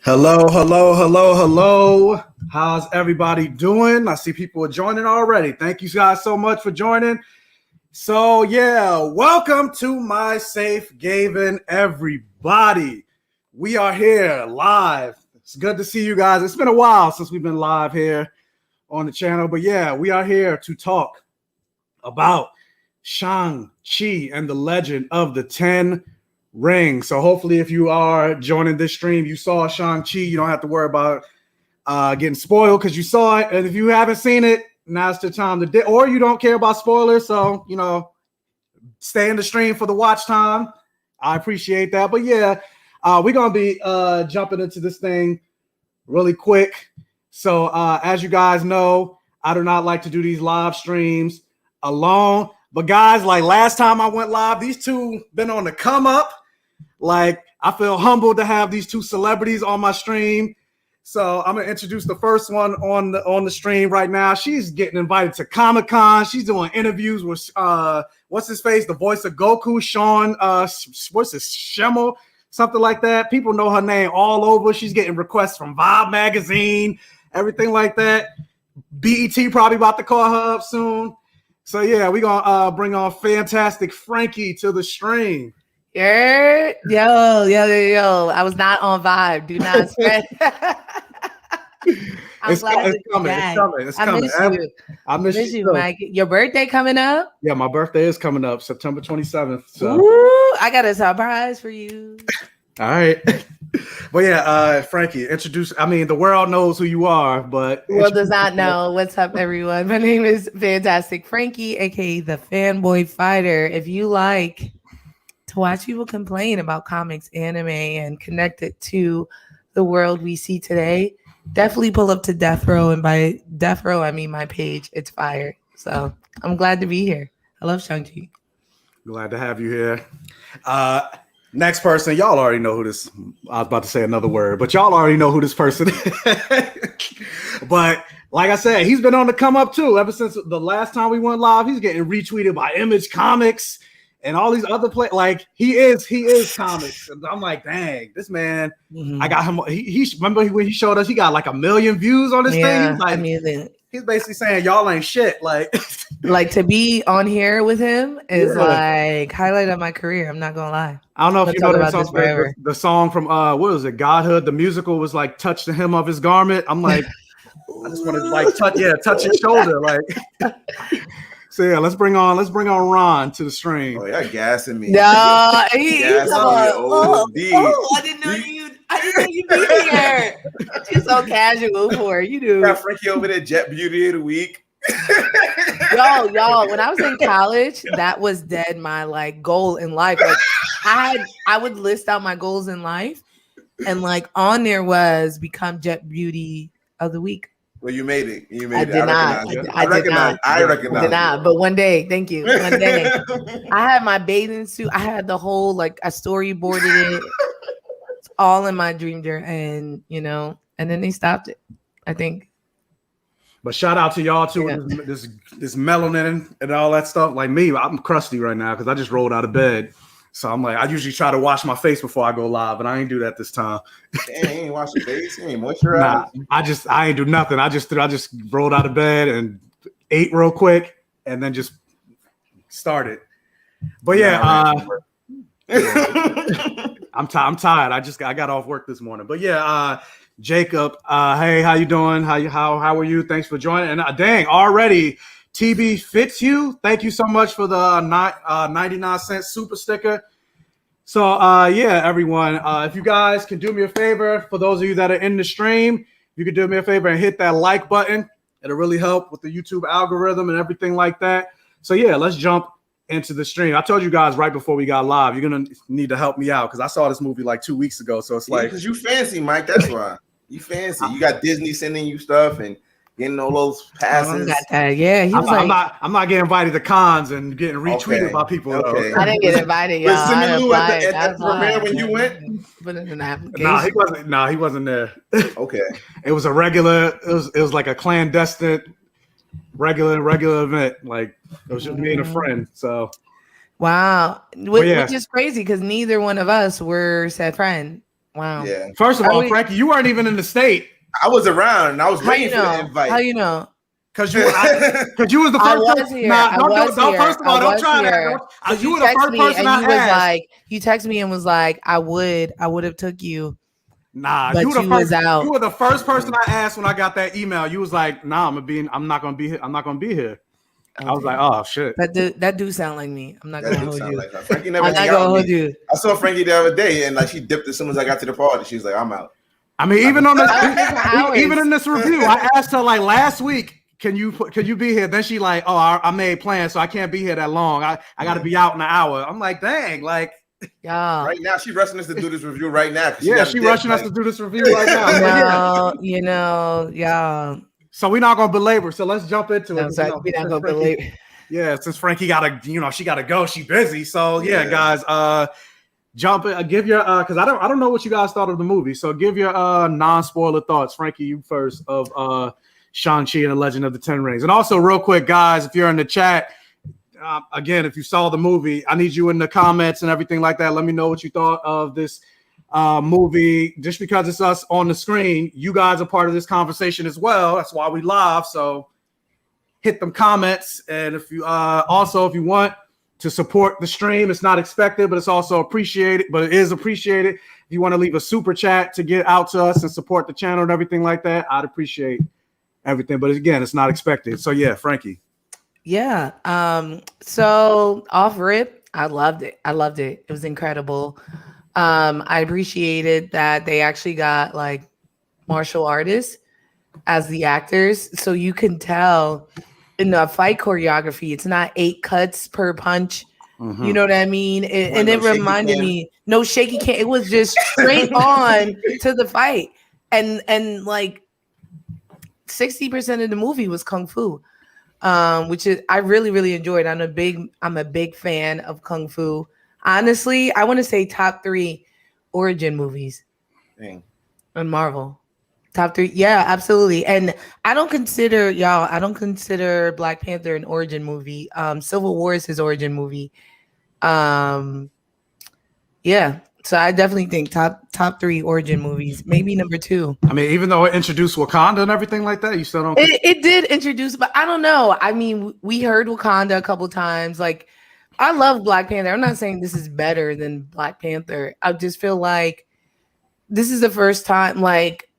Hello, hello, hello, hello. How's everybody doing? I see people are joining already. Thank you guys so much for joining. So yeah, welcome to my safe haven, everybody. We are here live. It's good to see you guys. It's been a while since we've been live here on the channel, but yeah, we are here to talk about Shang-Chi and the Legend of the Ten Rings. So hopefully if you are joining this stream, you saw Shang-Chi. You don't have to worry about getting spoiled because you saw it. And if you haven't seen it, now's the time to or you don't care about spoilers. So, stay in the stream for the watch time. I appreciate that. But yeah, we're going to be jumping into this thing really quick. So as you guys know, I do not like to do these live streams alone. But guys, like last time I went live, these two been on the come up. Like, I feel humbled to have these two celebrities on my stream. So I'm gonna introduce the first one on the stream right now. She's getting invited to Comic-Con. She's doing interviews with what's his face, the voice of Goku, Sean, what's his Schemmel, something like that. People know her name all over. She's getting requests from Vibe magazine, everything like that. BET probably about to call her up soon. So yeah, we're gonna bring on fantastic Frankey to the stream. Yo. I was not on Vibe. Do not spread. It's coming. I miss you, Mike. Your birthday coming up? Yeah, my birthday is coming up, September 27th. So I got a surprise for you. All right. But yeah, Frankey, the world knows who you are, but the world does not know. What's up, everyone? My name is Fantastic Frankey, aka the Fanboy Fighter. If you like to watch people complain about comics, anime, and connect it to the world we see today, definitely pull up to Death Row. And by Death Row, I mean my page. It's fire. So I'm glad to be here. I love Shang-Chi. Glad to have you here. Next person, y'all already know who this. I was about to say another word, but y'all already know who this person is. But like I said, he's been on the come up too. Ever since the last time we went live, he's getting retweeted by Image Comics and all these other like he is comics. And I'm like, dang, this man. Mm-hmm. I got him. He remember when he showed us, he got like 1 million views on this thing. He's like, amazing. He's basically saying y'all ain't shit. Like to be on here with him is like highlight of my career. I'm not gonna lie. I don't know if you know the song from what was it? Godhood. The musical was like touch the hem of his garment. I'm like, I just want to like touch his shoulder, like. So yeah, let's bring on Ron to the stream. Oh, y'all gassing me. No, he's I didn't know you'd be here. You're so casual for you do. Got Frankey over there, Jet Beauty of the Week. Y'all, when I was in college, that was dead my like goal in life. Like I would list out my goals in life, and like on there was become Jet Beauty of the Week. Well, you made it. I did not. But one day, thank you. One day, I had my bathing suit. I had the whole like I storyboarded it. It's all in my dream journal, and and then they stopped it, I think. But shout out to y'all too. Yeah. This melanin and all that stuff. Like me, I'm crusty right now because I just rolled out of bed. So I'm like, I usually try to wash my face before I go live, and I ain't do that this time. Damn, you ain't wash your face, you ain't moisturize. Nah, I ain't do nothing. I just rolled out of bed and ate real quick, and then just started. But yeah, I'm tired. I got off work this morning. But yeah, Jacob, hey, how you doing? How are you? Thanks for joining. And dang, already. TB fits you. Thank you so much for the 99-cent super sticker. So yeah, everyone, if you guys can do me a favor, for those of you that are in the stream, you can do me a favor and hit that like button. It'll really help with the YouTube algorithm and everything like that. So yeah, let's jump into the stream. I told you guys right before we got live, you're gonna need to help me out because I saw this movie like 2 weeks ago. So it's like because you fancy, Mike. That's why you fancy. You got Disney sending you stuff and getting all those passes. Yeah, I'm not getting invited to cons and getting retweeted by people. Okay. I didn't get invited, y'all. Was Simu at the premiere when you went? Put in an application. He wasn't there. Okay. It was a regular. It was like a clandestine, regular event. Like it was just me and a friend. So. Wow, which is crazy because neither one of us were said friend. Wow. Yeah. First of all, Frankie, you weren't even in the state. I was around and I was waiting for the invite. How you know? Because you was the first person. First of all, don't try that. You were the first person I asked. You texted me and was like, I would have took you. Nah, but you were the first person I asked when I got that email. You was like, nah, I'm not gonna be here. I'm not gonna be here. Okay. I was like, oh shit. That do sound like me. I'm not gonna hold you. Like Frankie never hang out with me. I saw Frankie the other day and like she dipped as soon as I got to the party. She was like, I'm out. I mean, even in this review, I asked her like last week, can you be here? Then she like, oh, I made plans, so I can't be here that long. I got to be out in an hour. I'm like, dang, like. Yeah. Right now, she's rushing us to do this review right now. She's rushing us to do this review right now. Yeah. So we're not gonna belabor. So let's jump into it. We're not gonna belabor. Yeah, since Frankie she gotta go. She's busy. So yeah, guys, jump in. Give your because I don't know what you guys thought of the movie. So give your non-spoiler thoughts, Frankie. You first of Shang-Chi and the Legend of the Ten Rings. And also, real quick, guys, if you're in the chat. Again, if you saw the movie, I need you in the comments and everything like that. Let me know what you thought of this movie. Just because it's us on the screen, you guys are part of this conversation as well. That's why we live. So hit them comments. And if you if you want to support the stream, it's not expected, but it's also appreciated. But it is appreciated. If you want to leave a super chat to get out to us and support the channel and everything like that, I'd appreciate everything. But again, it's not expected. So yeah, Frankie. Yeah. So off rip, I loved it. It was incredible. I appreciated that they actually got like martial artists as the actors. So you can tell in the fight choreography, it's not 8 cuts per punch. Mm-hmm. You know what I mean? And it reminded me, no shaky cam. It was just straight on to the fight. And like 60% of the movie was kung fu. Which is I really, really enjoyed. I'm a big fan of kung fu. Honestly, I want to say top 3 origin movies. Dang. On Marvel. Top 3. Yeah, absolutely. And I don't consider Black Panther an origin movie. Civil War is his origin movie. Yeah. So I definitely think top 3 origin movies, maybe number 2. I mean, even though it introduced Wakanda and everything like that, you still don't. It did introduce, but I don't know. I mean, we heard Wakanda a couple times. Like, I love Black Panther. I'm not saying this is better than Black Panther. I just feel like this is the first time, like,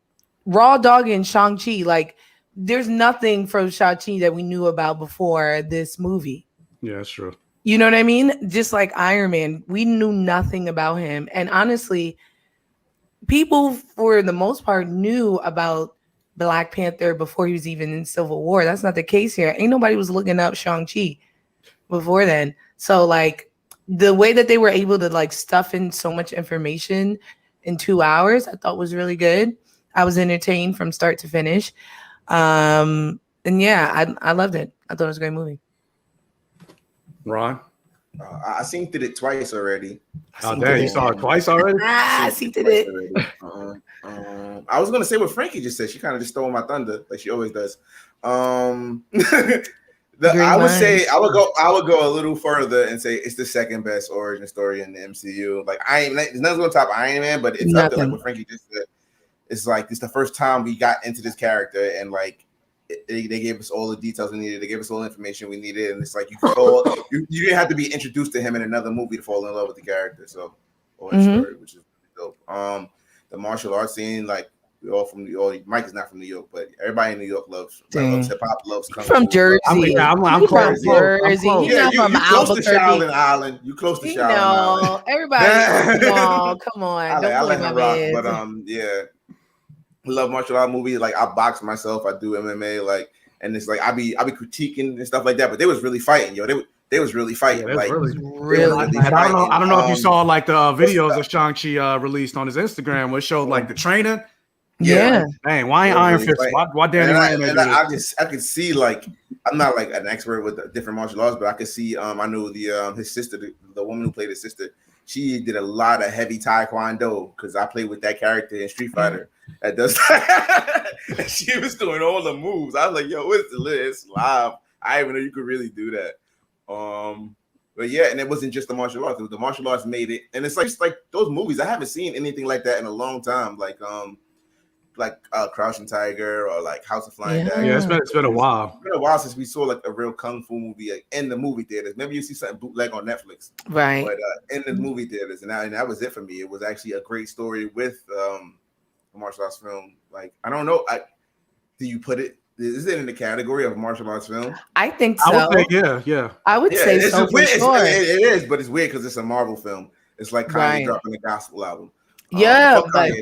Raw Dog and Shang-Chi, like, there's nothing from Shang-Chi that we knew about before this movie. Yeah, that's true. You know what I mean? Just like Iron Man, we knew nothing about him. And honestly, people for the most part knew about Black Panther before he was even in Civil War. That's not the case here. Ain't nobody was looking up Shang-Chi before then. So like the way that they were able to like stuff in so much information in 2 hours, I thought was really good. I was entertained from start to finish. And yeah, I loved it. I thought it was a great movie. Ron? I seen it twice already. Oh, damn, you saw it twice already? I seen it. I was gonna say what Frankie just said. She kind of just stole my thunder, like she always does. I would say I would go a little further and say it's the second best origin story in the MCU. Like there's nothing on top of Iron Man, but it's up there, like what Frankie just said. It's like it's the first time we got into this character and like they gave us all the details we needed. They gave us all the information we needed, and it's like you didn't have to be introduced to him in another movie to fall in love with the character. So, story, which is dope. The martial arts scene, like we all from New York. Mike is not from New York, but everybody in New York loves hip hop, loves kung fu. From Jersey. I'm close. Jersey. Yeah, you close to Shaolin Island. You close to Shaolin Island. Everybody. Come on. I let him rock, but yeah. I love martial art movies. Like I box myself, I do MMA, like, and it's like I be critiquing and stuff like that. But they was really fighting, yo. They was really fighting. Yeah, like really I don't know if you saw like the videos that Shang-Chi released on his Instagram, which showed like the training. Yeah. Dang, why ain't Iron Fist? Why Danny Rand? I could see like I'm not like an expert with different martial arts, but I could see I know his sister, the woman who played his sister. She did a lot of heavy taekwondo because I played with that character in Street Fighter. That does. And she was doing all the moves. I was like, "Yo, what's the list? It's live. I didn't even know you could really do that." What But yeah, and it wasn't just the martial arts. It was the martial arts made it, and it's like those movies. I haven't seen anything like that in a long time. Like Crouching Tiger or like House of Flying Daggers. Yeah, it's been a while. It's been a while since we saw like a real kung fu movie like, in the movie theaters. Maybe you see something bootleg on Netflix, right? But in the movie theaters, and that was it for me. It was actually a great story with a martial arts film. Like I don't know, do you put it? Is it in the category of martial arts film? I think so. I would say, yeah. I would say so. For sure. It is, but it's weird because it's a Marvel film. It's like Kanye dropping a gospel album. Yeah, Kanye,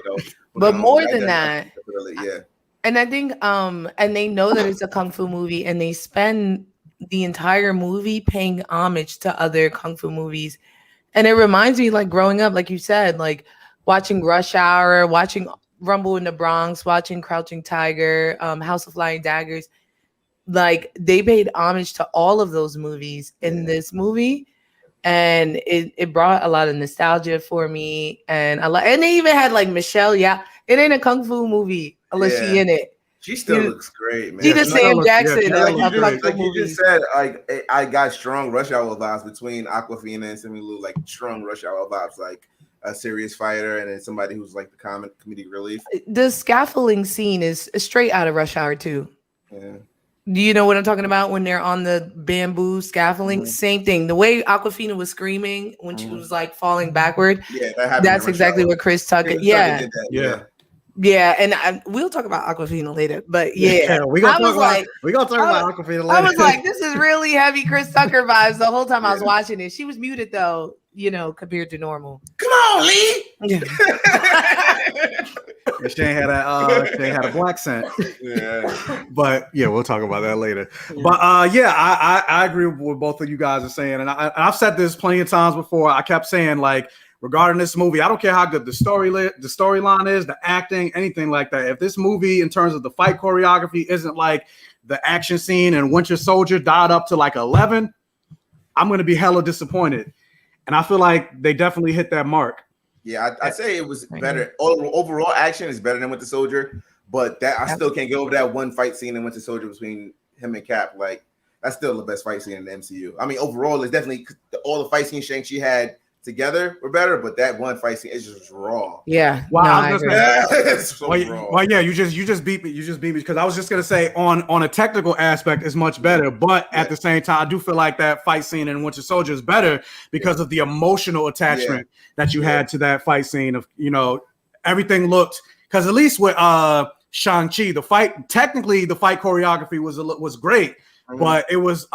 but more than that, yeah. And I think, and they know that it's a kung fu movie, and they spend the entire movie paying homage to other kung fu movies, and it reminds me, like growing up, like you said, like watching Rush Hour, watching Rumble in the Bronx, watching Crouching Tiger, House of Flying Daggers. Like they paid homage to all of those movies in this movie, and it brought a lot of nostalgia for me. And and they even had like Michelle. Yeah, it ain't a kung fu movie unless she in it. She still looks great, man. She the Sam Jackson like you just said, like I got strong Rush Hour vibes between Awkwafina and Simu Liu, like strong Rush Hour vibes, like a serious fighter and then somebody who's like the comedic relief. The scaffolding scene is straight out of Rush Hour 2. Yeah. Do you know what I'm talking about when they're on the bamboo scaffolding? Mm-hmm. Same thing. The way Awkwafina was screaming when she was like falling backward. Yeah, that's exactly what Chris Tucker. Chris Tucker did that. Yeah, and we'll talk about Awkwafina later, but we're gonna talk about Awkwafina later. I was like, this is really heavy Chris Tucker vibes the whole time I was watching it. She was muted though, compared to normal. Come on, Lee. Yeah. She ain't had a black scent. Yeah. But yeah, we'll talk about that later. Yeah. But I agree with what both of you guys are saying, and I've said this plenty of times before. I kept saying like, regarding this movie, I don't care how good the storyline is, the acting, anything like that. If this movie, in terms of the fight choreography, isn't like the action scene and Winter Soldier dialed up to like 11, I'm going to be hella disappointed. And I feel like they definitely hit that mark. Yeah, I'd say it was better. Overall action is better than Winter Soldier, but that I still can't get over that one fight scene in Winter Soldier between him and Cap. Like, that's still the best fight scene in the MCU. I mean, overall, it's definitely all the fight scenes Shang-Chi had together were better, but that one fight scene is just raw. Yeah. It's so raw. Well, yeah, you just beat me. You just beat me because I was just gonna say on a technical aspect is much better, but at the same time, I do feel like that fight scene in Winter Soldier is better because of the emotional attachment that you had to that fight scene. Of everything looked, because at least with Shang-Chi, the fight choreography was great. Mm-hmm. But it was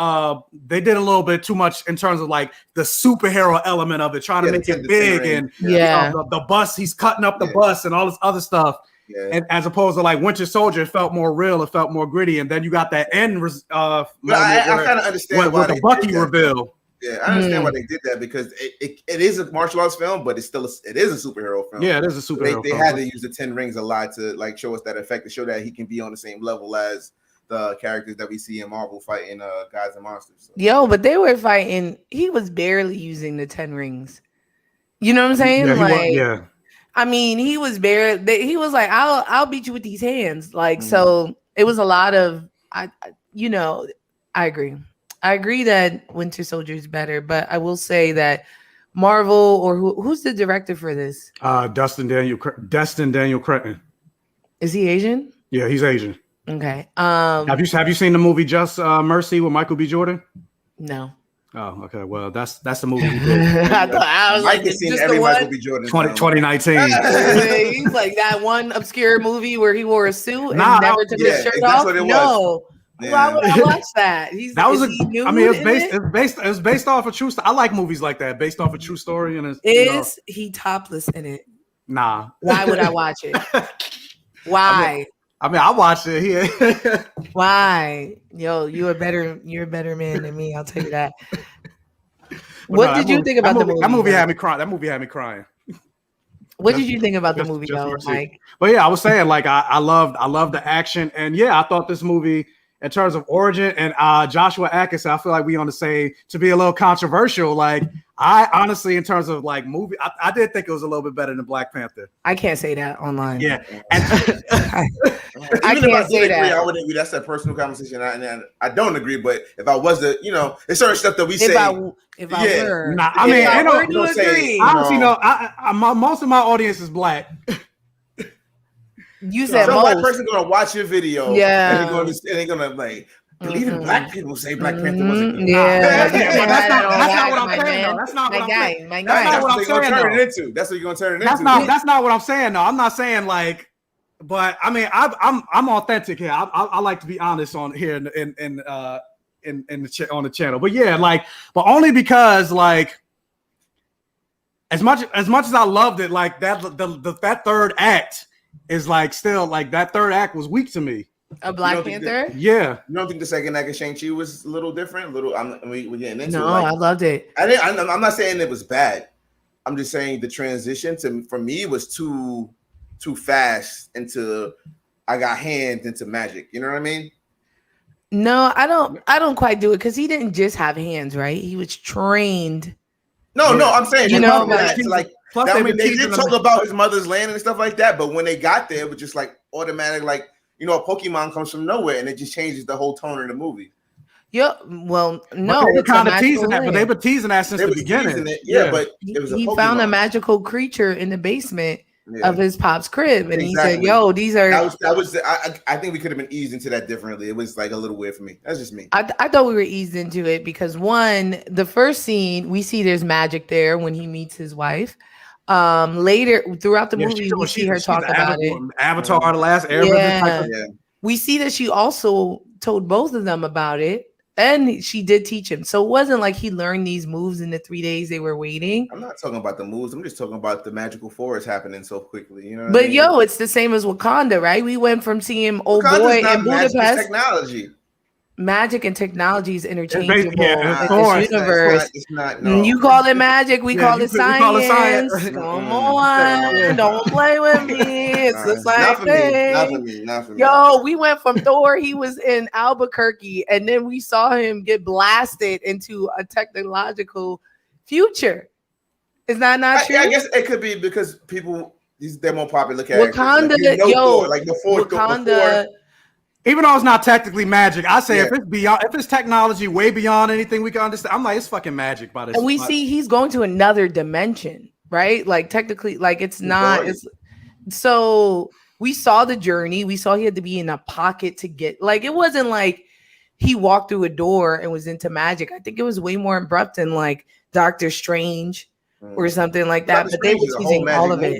they did a little bit too much in terms of like the superhero element of it, trying to make it big and the bus, he's cutting up the bus and all this other stuff. Yeah. And as opposed to like Winter Soldier, it felt more real, it felt more gritty, and then you got that end. I kind of understand why the Bucky reveal. Yeah, I understand why they did that because it is a martial arts film, but it is a superhero film. Yeah, it is a superhero. They had to use the 10 rings a lot to like show us that effect, to show that he can be on the same level as the characters that we see in Marvel fighting Gods and Monsters. So. Yo, but they were fighting. He was barely using the 10 rings. You know what I'm saying? I mean, he was barely. He was like, "I'll beat you with these hands." Like, so it was a lot of. I agree. I agree that Winter Soldier is better, but I will say that Marvel or who's the director for this? Destin Daniel Cretton. Is he Asian? Yeah, he's Asian. Okay. Have you seen the movie Just Mercy with Michael B. Jordan? No. Oh, okay. Well, that's the movie. I was like, seen every Michael B. Jordan 2019. He's like that one obscure movie where he wore a suit and never took his shirt off. No. Yeah. Why would I watch that? It's based off a true story. I like movies like that, based off a true story. And he topless in it? Nah. Why would I watch it? Why? I watched it here. Why? Yo, you're a better man than me. I'll tell you that. What did you think about the movie? That movie had me crying. What did you think about the movie, though, Mike? But yeah, I was saying like I loved the action, and I thought this movie in terms of origin, and Joshua Atkinson, I feel like we on the same, to be a little controversial. Like, I honestly, in terms of like movie, I did think it was a little bit better than Black Panther. I can't say that online. Yeah. And I even if I can't say did agree, that. I wouldn't agree. That's a personal conversation. And I don't agree, but if I was to, there's certain stuff that we say. If I were, nah, I mean, I were don't to agree. Honestly, no. Most of my audience is Black. You said some most. white person gonna watch your video, Yeah, and they're gonna like. Even Black people say Black Panther wasn't good. Yeah, but that's not what I'm saying. Though. That's not what I'm saying. That's not what I'm saying. That's what you're gonna turn it into. That's not what I'm saying. No, I'm not saying like. But I mean, I'm authentic here. I like to be honest on here on the channel. But yeah, like, but only because like, as much as I loved it, like that third act is like still like that third act was weak to me. A Black Panther? Yeah. You don't think the second act of Shang-Chi was a little different? We're getting into no, it. Like, I loved it. I'm not saying it was bad. I'm just saying the transition for me was too fast into I got hands into magic. You know what I mean? No, I don't quite do it because he didn't just have hands, right? He was trained. No, I'm saying they did talk about his mother's land and stuff like that, but when they got there, it was just like automatic, like a Pokemon comes from nowhere and it just changes the whole tone of the movie. Yeah, well, no, they were kind of teasing that, but they've been teasing that since the beginning. But it was he found a magical creature in the basement of his pop's crib, and he said, "Yo, these are." That was. I think we could have been eased into that differently. It was like a little weird for me. That's just me. I thought we were eased into it because the first scene we see there's magic there when he meets his wife. Later throughout the movie, we see her talk about it. Avatar, the Last Airbender. We see that she also told both of them about it. And she did teach him. So it wasn't like he learned these moves in the 3 days they were waiting. I'm not talking about the moves. I'm just talking about the magical forest happening so quickly. You know what but I mean? It's the same as Wakanda, right? We went from seeing old Wakanda's boy not in Budapest. Technology. Magic and technology is interchangeable in this universe. It's not, no. You call it magic, we call it science. Come on, don't play with me. It's the same thing. Not for me. Yo, we went from Thor, he was in Albuquerque, and then we saw him get blasted into a technological future. Is that not true? I guess it could be because they're more popular characters. Wakanda, Wakanda. Even though it's not technically magic, I say if it's technology way beyond anything we can understand, I'm like, it's fucking magic by this. And we see he's going to another dimension, right? Like technically, like it's not. So we saw the journey. We saw he had to be in a pocket to get. Like it wasn't like he walked through a door and was into magic. I think it was way more abrupt than like Doctor Strange or something like that. But they were using all of it.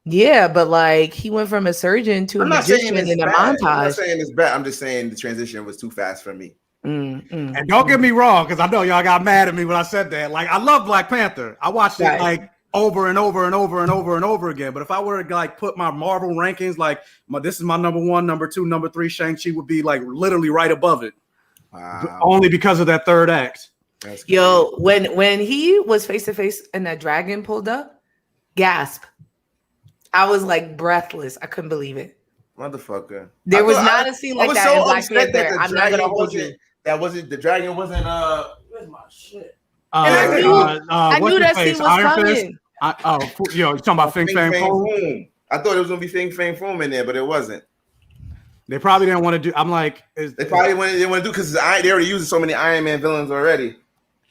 Yeah, but like he went from a surgeon to a magician in a montage. I'm not saying it's bad. I'm just saying the transition was too fast for me. And don't get me wrong, because I know y'all got mad at me when I said that. Like I love Black Panther. I watched it like over and over and over and over and over again. But if I were to like put my Marvel rankings, like this is my number 1, number 2, number 3, Shang-Chi would be like literally right above it. Wow. Only because of that third act. Yo, when he was face to face and that dragon pulled up, gasp. I was like breathless. I couldn't believe it. Motherfucker. There was not a scene like that in Black Panther. I'm not gonna hold you. That wasn't the dragon. Wasn't where's my shit? I knew that scene was coming. You're talking about Fing Fang Foom? I thought it was gonna be Fing Fang Foom in there, but it wasn't. They probably didn't want to do. I'm like, they probably didn't want to do because they already using so many Iron Man villains already.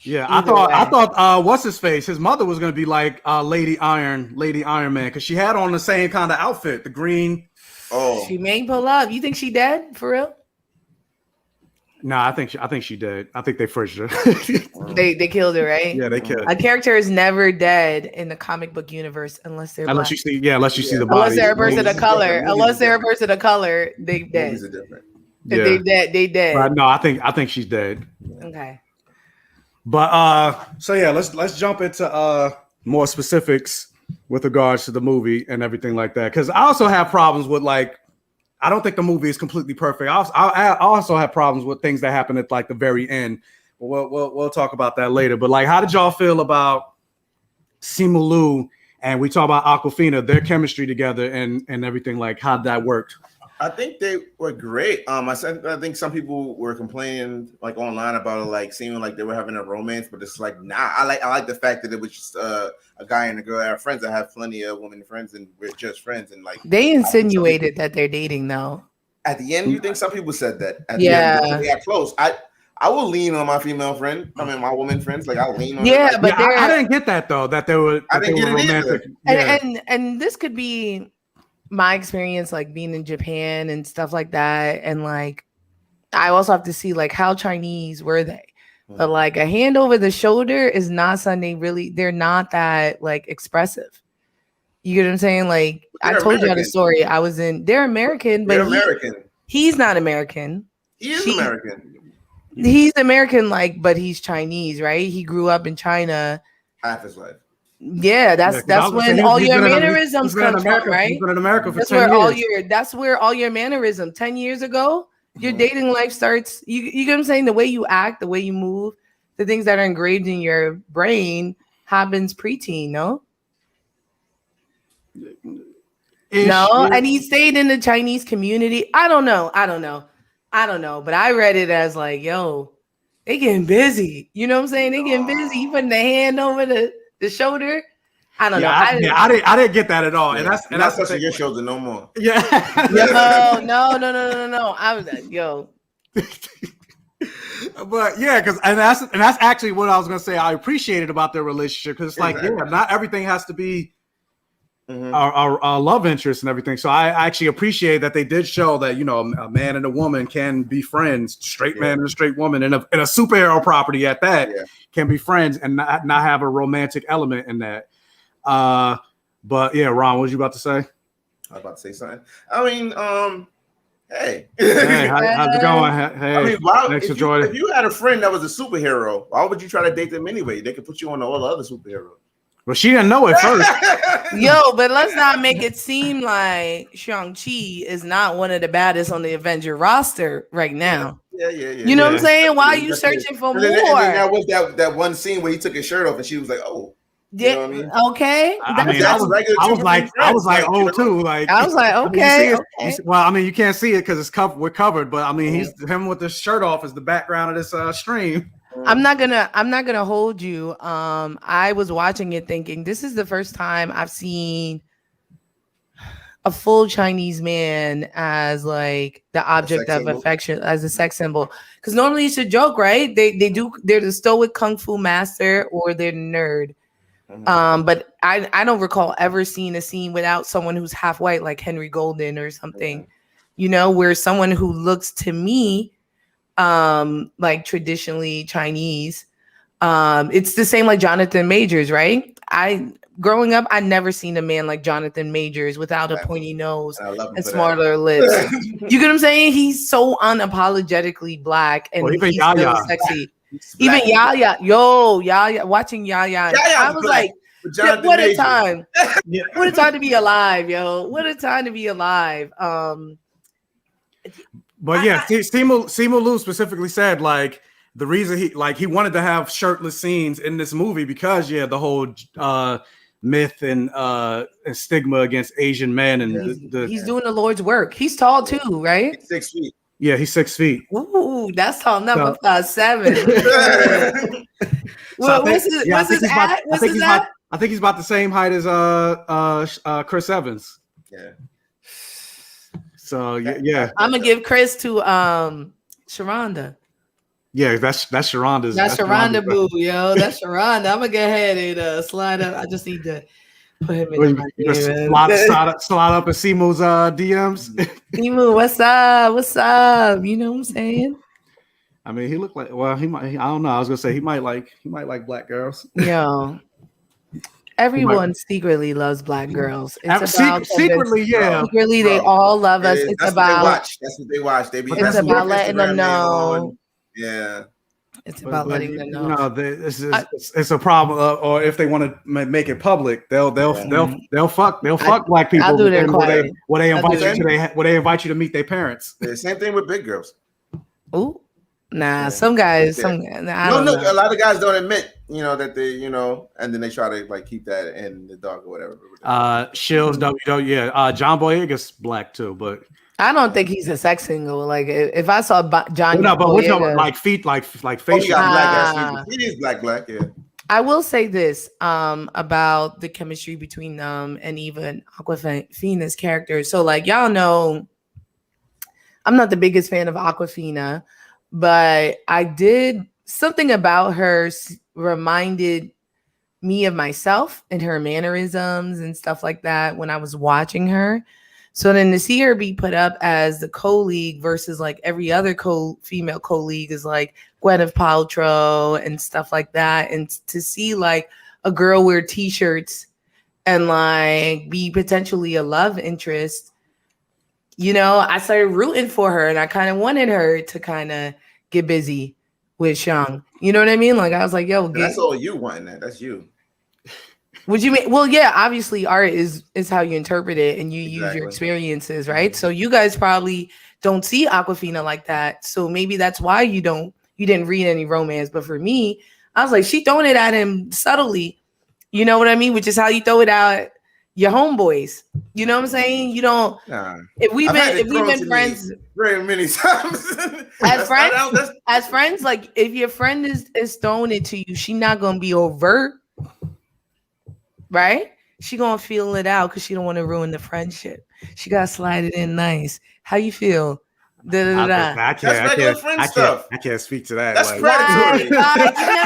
Yeah, I thought what's his face? His mother was gonna be like Lady Iron Man, because she had on the same kind of outfit, the green. Oh, she may pull up. You think she dead for real? Nah, I think she dead. I think they fridged her. they killed her, right? Yeah, they killed her. A character is never dead in the comic book universe unless they're you see the body. Unless they're a person of color. They dead. They dead. They dead. But no, I think she's dead. Okay. But so yeah, let's jump into more specifics with regards to the movie and everything like that. Because I also have problems with like, I don't think the movie is completely perfect. I also have problems with things that happen at like the very end. We'll talk about that later. But like, how did y'all feel about Simu Liu and we talk about Awkwafina, their chemistry together and everything, like how that worked? I think they were great. I think some people were complaining like online about it, like seeming like they were having a romance, but it's like nah. I like the fact that it was just a guy and a girl that are friends. I have plenty of women friends, and we're just friends. And like they insinuated that they're dating though. At the end, you think some people said that? At yeah, the end, they got close. I will lean on my female friend. I mean, my woman friends. Like I'll lean on. Yeah, them. but I didn't get that though. That they were. I didn't get it romantic. either. And this could be my experience, like being in Japan and stuff like that, and like I also have to see like how Chinese were they. But like a hand over the shoulder is not something they're not that like expressive. You get what I'm saying? Like I told American. You the story. They're American, but he's not American. He is American. He's American, like, but he's Chinese, right? He grew up in China half his life. Yeah, that's when all your mannerisms come from, right? He's been in America for that's 10 where years. That's where all your mannerism 10 years ago, your dating life starts. You get what I'm saying? The way you act, the way you move, the things that are engraved in your brain happens preteen, no? No, and he stayed in the Chinese community. I don't know. But I read it as like, yo, they getting busy. You know what I'm saying? They getting busy. He putting the hand over the shoulder. I don't know. I didn't get that at all. Yeah. And that's touching your shoulder no more. Yeah. No. I was like, yo. But yeah, and that's actually what I was gonna say. I appreciated about their relationship because it's like, yeah, not everything has to be our love interest and everything. So I actually appreciate that they did show that, you know, a man and a woman can be friends, straight man and a straight woman in a superhero property at that can be friends and not have a romantic element in that. But yeah, Ron, what was you about to say? I was about to say something. I mean, hey, how's it going? Hey, I mean, if you had a friend that was a superhero, why would you try to date them anyway? They could put you on all the other superheroes. Well, she didn't know it first. Yo, but let's not make it seem like Shang-Chi is not one of the baddest on the Avenger roster right now. Yeah. You know what I'm saying? Why are you searching for more? And then that was that one scene where he took his shirt off and she was like, "Oh." You know what I mean? Okay. I was like, oh, too. Like, I was like, okay. Well, I mean, you can't see it because it's covered. We're covered, but I mean, him with the shirt off is the background of this stream. I'm not gonna hold you. I was watching it thinking this is the first time I've seen a full Chinese man as like the object of affection, as a sex symbol. Because normally it's a joke, right? They're the stoic kung fu master or they're the nerd. But I don't recall ever seeing a scene without someone who's half white, like Henry Golden or something, you know, where someone who looks to me like traditionally Chinese. It's the same like Jonathan Majors, right? Growing up, I never seen a man like Jonathan Majors without a pointy nose and smaller lips. You get what I'm saying? He's so unapologetically black and he's still sexy. Even Yaya, watching Yaya, I was like, what a time. What a time to be alive, yo. What a time to be alive. But yeah, Simu Liu specifically said like the reason he wanted to have shirtless scenes in this movie because the whole myth and stigma against Asian men and he's doing the Lord's work. He's tall too, right? He's 6 feet. Yeah, he's 6 feet. Ooh, that's tall. Number 5'7". What's his at? I think he's about the same height as Chris Evans. Yeah. So yeah. I'm gonna give Chris to Sharonda. Yeah, that's Sharonda's. That's Sharonda boo, yo. That's Sharonda. I'm gonna go ahead and slide up. I just need to put him in my DM. Slide up in Simu's DMs. Simu, what's up? What's up? You know what I'm saying? I mean, he looked like he might. I don't know. I was gonna say he might like black girls. Yo, everyone secretly loves black girls. It's about secretly, yeah. Secretly, they all love us. It's about that's what they watch. It's about letting them know. Yeah. It's about letting them know. You know, it's a problem. Or if they want to make it public, they'll fuck black people. I'll do their quiet. When they invite you to meet their parents. The same thing with big girls. Ooh. Nah, some guys, a lot of guys don't admit, you know, that they, you know, and then they try to like keep that in the dark or whatever. Shills, John Boyega's black too, but I don't think he's a sex single. Like if I saw Johnny, no, but we're talking like feet, like facial. He got black ass feet. He is black. Yeah. I will say this about the chemistry between them and even Awkwafina's character. So, like, y'all know, I'm not the biggest fan of Awkwafina, but I did something about her reminded me of myself and her mannerisms and stuff like that when I was watching her. So then to see her be put up as the co-league versus like every other female co-league is like Gwyneth Paltrow and stuff like that. And to see like a girl wear t-shirts and like be potentially a love interest, you know, I started rooting for her and I kind of wanted her to kind of get busy with Shang. You know what I mean? Like I was like, yo, that's all you wanting that. That's you. Would you mean? Well, yeah, obviously art is how you interpret it and you use your experiences, right? So you guys probably don't see Awkwafina like that. So maybe that's why you didn't read any romance. But for me, I was like, she throwing it at him subtly. You know what I mean? Which is how you throw it out at your homeboys. You know what I'm saying? You don't. If we've been friends very many times as friends, like if your friend is throwing it to you, she's not gonna be overt. Right? She gonna feel it out because she don't want to ruin the friendship. She gotta slide it in nice. How you feel? I can't speak to that. That's predatory. You never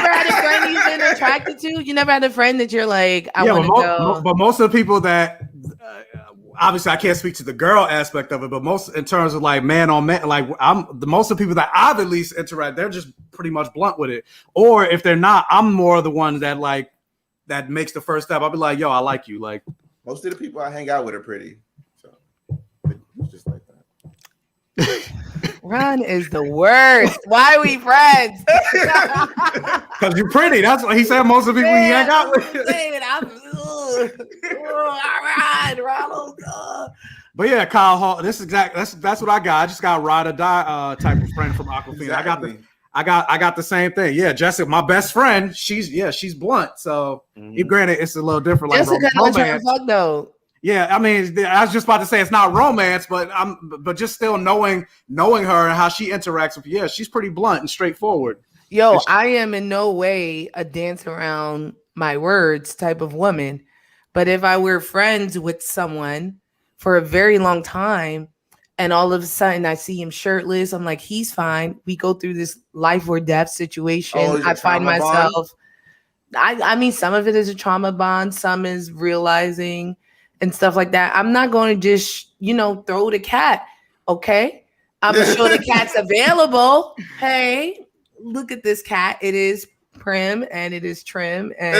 had a friend you've been attracted to? You never had a friend that you're like, I want to go. But most of the people that obviously I can't speak to the girl aspect of it, but most in terms of like man on man, like most of the people that I've at least interact, they're just pretty much blunt with it. Or if they're not, I'm more the one that like that makes the first step. I'll be like, yo, I like you. Like most of the people I hang out with are pretty. So it's just like that. Ron is the worst. Why are we friends? Because you're pretty. That's what he said. Most of the people he hang out with. Ronald. But yeah, Kyle Hall. This is that's what I got. I just got ride or die type of friend from Awkwafina. Exactly. I got the same thing. Yeah, Jessica, my best friend. She's blunt. So granted, it's a little different. Like Jessica knows her fuck though. Yeah, I mean, I was just about to say it's not romance, but just still knowing her and how she interacts with you. Yeah, she's pretty blunt and straightforward. Yo, I am in no way a dance around my words type of woman. But if I were friends with someone for a very long time, and all of a sudden I see him shirtless, I'm like, he's fine. We go through this life or death situation. I find myself, I mean, some of it is a trauma bond. Some is realizing and stuff like that. I'm not going to just, throw the cat. Okay. I'm going to show the cat's available. Hey, look at this cat. It is prim and it is trim. And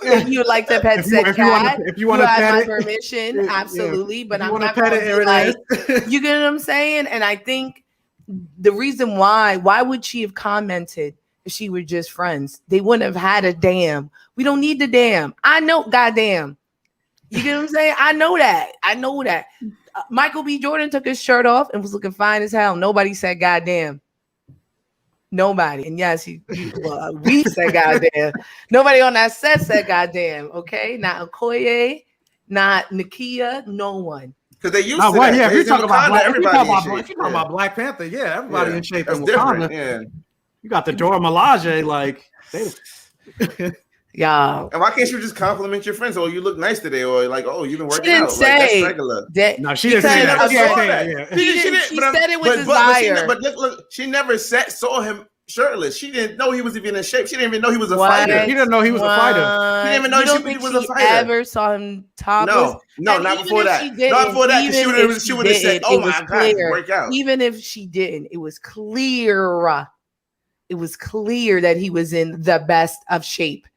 if you would like to pet said cat, if you want to have my permission, absolutely. But I'm not going to like, you get what I'm saying? And I think the reason why would she have commented if she were just friends? They wouldn't have had a damn. We don't need the damn. I know, goddamn. You get what I'm saying? I know that. Michael B. Jordan took his shirt off and was looking fine as hell. Nobody said goddamn. Nobody. And yes, we said goddamn. Nobody on that set said goddamn. Okay, not Okoye, not Nakia, no one. Because they used to. That. Yeah, if you're talking about everybody. If you're talking about Black Panther, yeah, everybody in shape. That's different. Yeah, you got the Dora Milaje, like. Yeah. And why can't you just compliment your friends? Oh, you look nice today, or like, oh, you've been working out. Like, that's regular. No, she didn't say that. She said it with desire. But look, she never saw him shirtless. She didn't know he was even in shape. She didn't even know he was a fighter. He didn't know he was a fighter. She didn't even know he was a fighter. Ever saw him topless? No, not before that. Not before that, because she would have said, "Oh my God, work out." Even if she didn't, it was clear. It was clear that he was in the best of shape.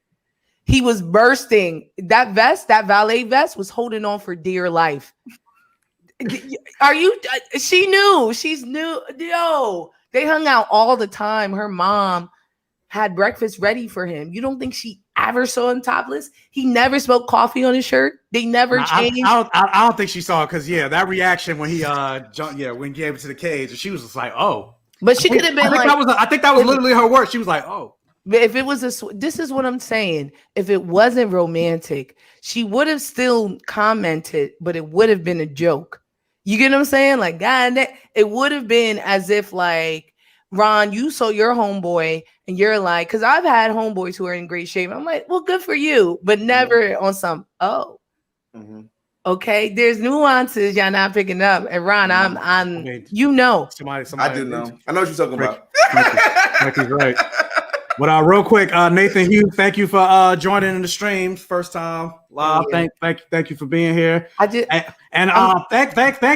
He was bursting. That vest, that valet vest, was holding on for dear life. She knew. She's new. Yo, they hung out all the time. Her mom had breakfast ready for him. You don't think she ever saw him topless? He never spilled coffee on his shirt. They never changed. I don't think she saw it because that reaction when he when he gave it to the cage, and she was just like, oh. But she could have been I think that was literally her word. She was like, oh. If it was this is what I'm saying. If it wasn't romantic, she would have still commented, but it would have been a joke. You get what I'm saying? Like, God, it would have been as if like, Ron, you saw your homeboy and you're like, because I've had homeboys who are in great shape. I'm like, well, good for you, but never on some, okay. There's nuances y'all not picking up. And Ron, somebody I do know. I know what you're talking about. Frankie's right. But real quick, Nathan Hughes, thank you for joining in the stream. First time live. Thank you for being here. Thank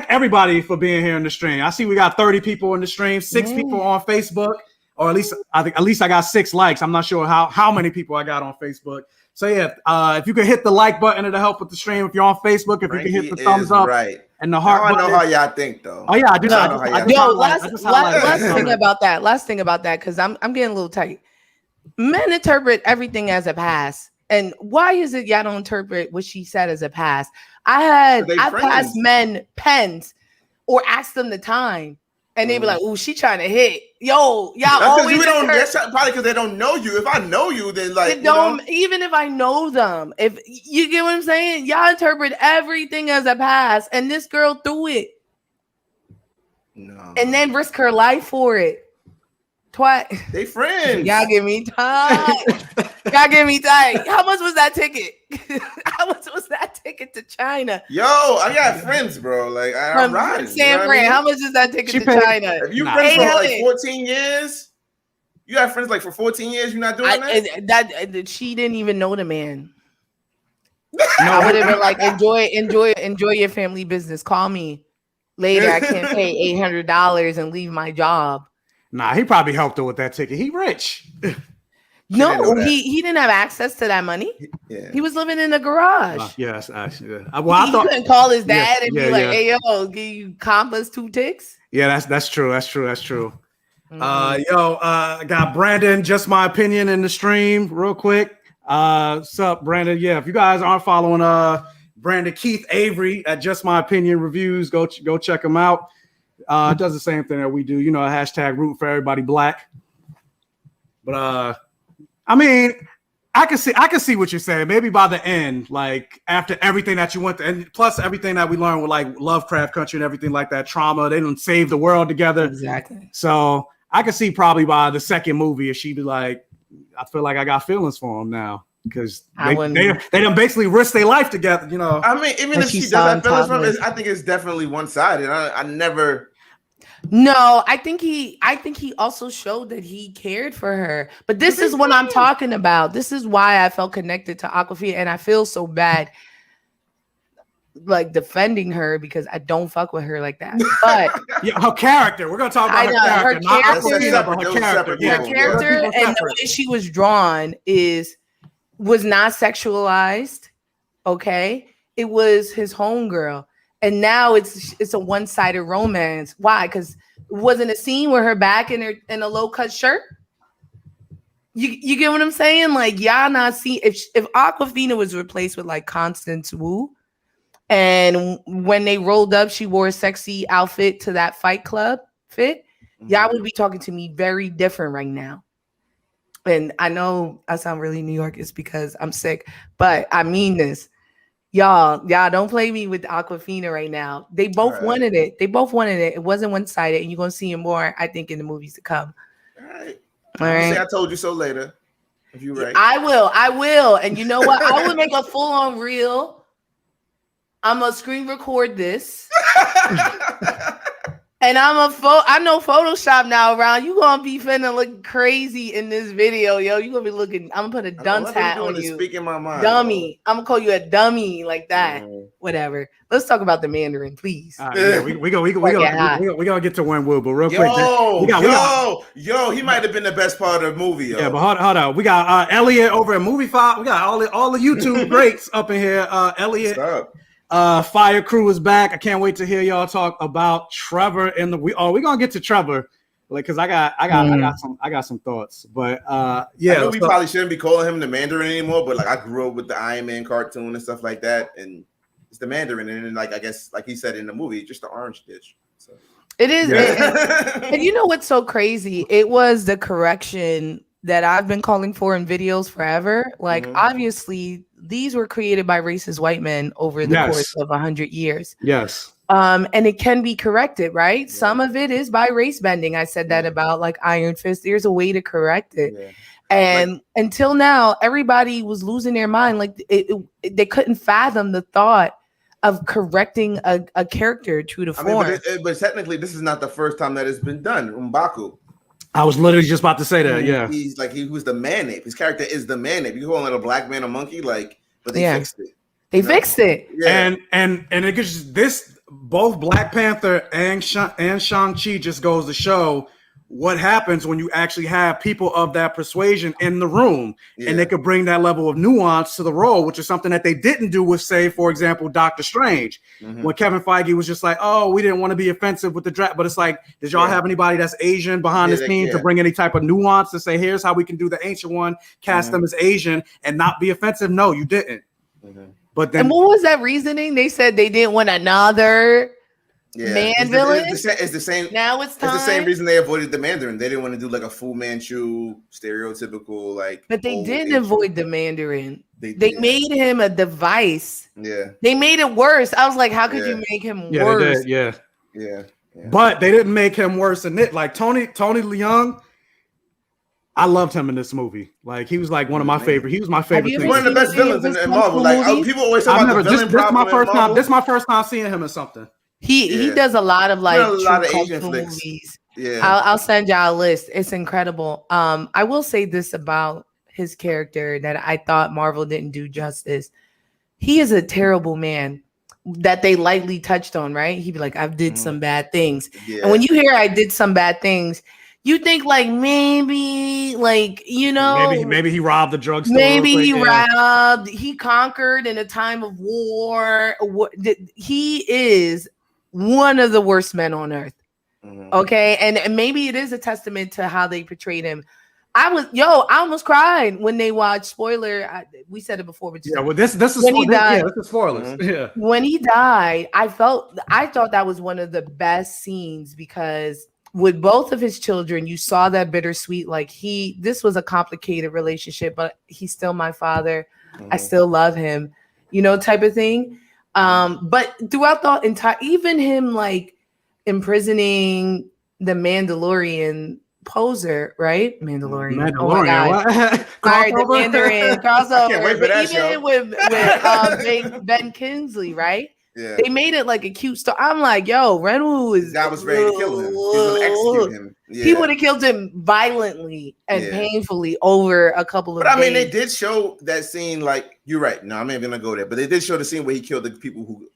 everybody for being here in the stream. I see we got 30 people in the stream, 6 people on Facebook, or at least I got 6 likes. I'm not sure how many people I got on Facebook. So yeah, if you could hit the like button to help with the stream. If you're on Facebook, if Frankie, you can hit the thumbs up and the heart button. I know how y'all think though. Oh yeah, last thing about that, because I'm getting a little tight. Men interpret everything as a pass. And why is it y'all don't interpret what she said as a pass? I passed men pens or asked them the time. And they be like, "Ooh, she trying to hit." Yo, y'all always that's probably because they don't know you. If I know you, then like even if I know them, if you get what I'm saying, y'all interpret everything as a pass, and this girl threw it. No. And then risk her life for it. They friends. Y'all give me time. How much was that ticket? How much was that ticket to China? Yo, I got friends, bro. Like I'm riding. San Fran, how much is that ticket to China? If you friends for like 14 years, you have friends like for 14 years, you're not doing that? She didn't even know the man. I would have been like, enjoy your family business. Call me later. I can't pay $800 and leave my job. Nah, he probably helped her with that ticket. He rich. No, he didn't have access to that money. He was living in a garage. Yes, actually. I thought couldn't call his dad and be like, "Hey, yo, give you compas 2 ticks." Yeah, that's true. That's true. I got Brandon. Just my opinion in the stream, real quick. What's up, Brandon? Yeah, if you guys aren't following Brandon Keith Avery at Just My Opinion Reviews, go check him out. Does the same thing that we do, hashtag root for everybody black. But I mean, I can see what you're saying. Maybe by the end, like after everything that you went through, and plus everything that we learned with like Lovecraft Country and everything like that, trauma, they didn't save the world together. Exactly. So I can see probably by the second movie, if she'd be like, I feel like I got feelings for him now. Because they done basically risk their life together, I mean, even if she does have feelings from it, I think it's definitely one-sided. I never. No, I think he also showed that he cared for her. But this is what I'm talking about. This is why I felt connected to Awkwafina, and I feel so bad like defending her because I don't fuck with her like that. But yeah, her character. We're gonna talk about her character. Her character and the way she was drawn was not sexualized. Okay, it was his homegirl. And now it's a one-sided romance. Why? Because it wasn't a scene where her back in a low-cut shirt. You get what I'm saying? Like, y'all not see if Awkwafina was replaced with like Constance Wu, and when they rolled up, she wore a sexy outfit to that Fight Club fit. Y'all would be talking to me very different right now. And I know I sound really New York. It's because I'm sick, but I mean this. Y'all don't play me with Awkwafina right now. They both wanted it. It wasn't one-sided, and you're gonna see it more, I think, in the movies to come. All right. Say I told you so later. If you're right. I will. And you know what? I will make a full-on reel. I'm gonna screen record this. And I know Photoshop now, around. You gonna be finna look crazy in this video, yo. You gonna be looking. I'm gonna put a dunce hat on you. Speaking my mind, dummy. I'm gonna call you a dummy like that. Whatever. Let's talk about the Mandarin, please. We gonna get to Winwood, but real quick. Yo, he might have been the best part of the movie. Yo. Yeah, but hold on. We got Elliot over at Movie Five. We got all the YouTube greats up in here. Elliot. Fire Crew is back. I can't wait to hear y'all talk about Trevor and we're gonna get to Trevor, like, because I got some thoughts. But I know we probably shouldn't be calling him the Mandarin anymore, but like I grew up with the Iron Man cartoon and stuff like that, and it's the Mandarin, and then like I guess like he said in the movie, just the orange dish. So it is, and you know what's so crazy? It was the correction that I've been calling for in videos forever. Like, obviously, these were created by racist white men over the course of 100 years. Yes. And it can be corrected, right? Yeah. Some of it is by race bending. I said that about like Iron Fist. There's a way to correct it. Yeah. And until now, everybody was losing their mind. Like they couldn't fathom the thought of correcting a character true to form. But technically, this is not the first time that it's been done. M'Baku. I was literally just about to say that. Yeah, he's like he was the man ape. His character is the man ape. You calling it a black man a monkey? Like, but they fixed it. They fixed it. Yeah. And it gets this both Black Panther and Shang-Chi just goes to show what happens when you actually have people of that persuasion in the room, and they could bring that level of nuance to the role, which is something that they didn't do with, say, for example, Doctor Strange, when Kevin Feige was just like, oh, we didn't want to be offensive with the draft, but it's like, did y'all have anybody that's Asian behind the scenes to bring any type of nuance to say, here's how we can do the ancient one, cast them as Asian and not be offensive? No, you didn't. But then, and what was that reasoning? They said they didn't want another man villain. It's the same. Now it's time. It's the same reason they avoided the Mandarin. They didn't want to do like a Fu Manchu stereotypical like. But they didn't avoid the Mandarin. They made him a device. Yeah. They made it worse. I was like, how could you make him worse? Yeah. But they didn't make him worse than it. Like Tony Leung. I loved him in this movie. Like he was like one of my favorite. He was my favorite. He's one of the best villains in Marvel. Like people always talk about the villain problem. This is my first time seeing him in something. He does a lot of like a lot of Asian movies. Yeah, I'll send y'all a list. It's incredible. I will say this about his character that I thought Marvel didn't do justice. He is a terrible man that they lightly touched on, right? He'd be like, I did some bad things. Yeah. And when you hear I did some bad things, you think like maybe like, you know, maybe he robbed the drugstore. Maybe he robbed, he conquered in a time of war. He is one of the worst men on earth. Okay. And maybe it is a testament to how they portrayed him. I almost cried when they watched spoiler. We said it before, but this is when he died. This is spoilers. Yeah. When he died, I thought that was one of the best scenes because with both of his children, you saw that bittersweet, like this was a complicated relationship, but he's still my father. I still love him, type of thing. But throughout the entire, even him like imprisoning the Mandalorian poser, right? Mandalorian. Oh my God. Sorry, the Mandarin crossover. Can't wait for that show. with Ben Kingsley, right? Yeah. They made it like a cute story. I'm like, yo, Renwu is. God was ready to kill him. He was going to execute him. Yeah. He would have killed him violently and painfully over a couple of days. But I mean, they did show that scene. Like, you're right. No, I'm not even gonna go there. But they did show the scene where he killed the people who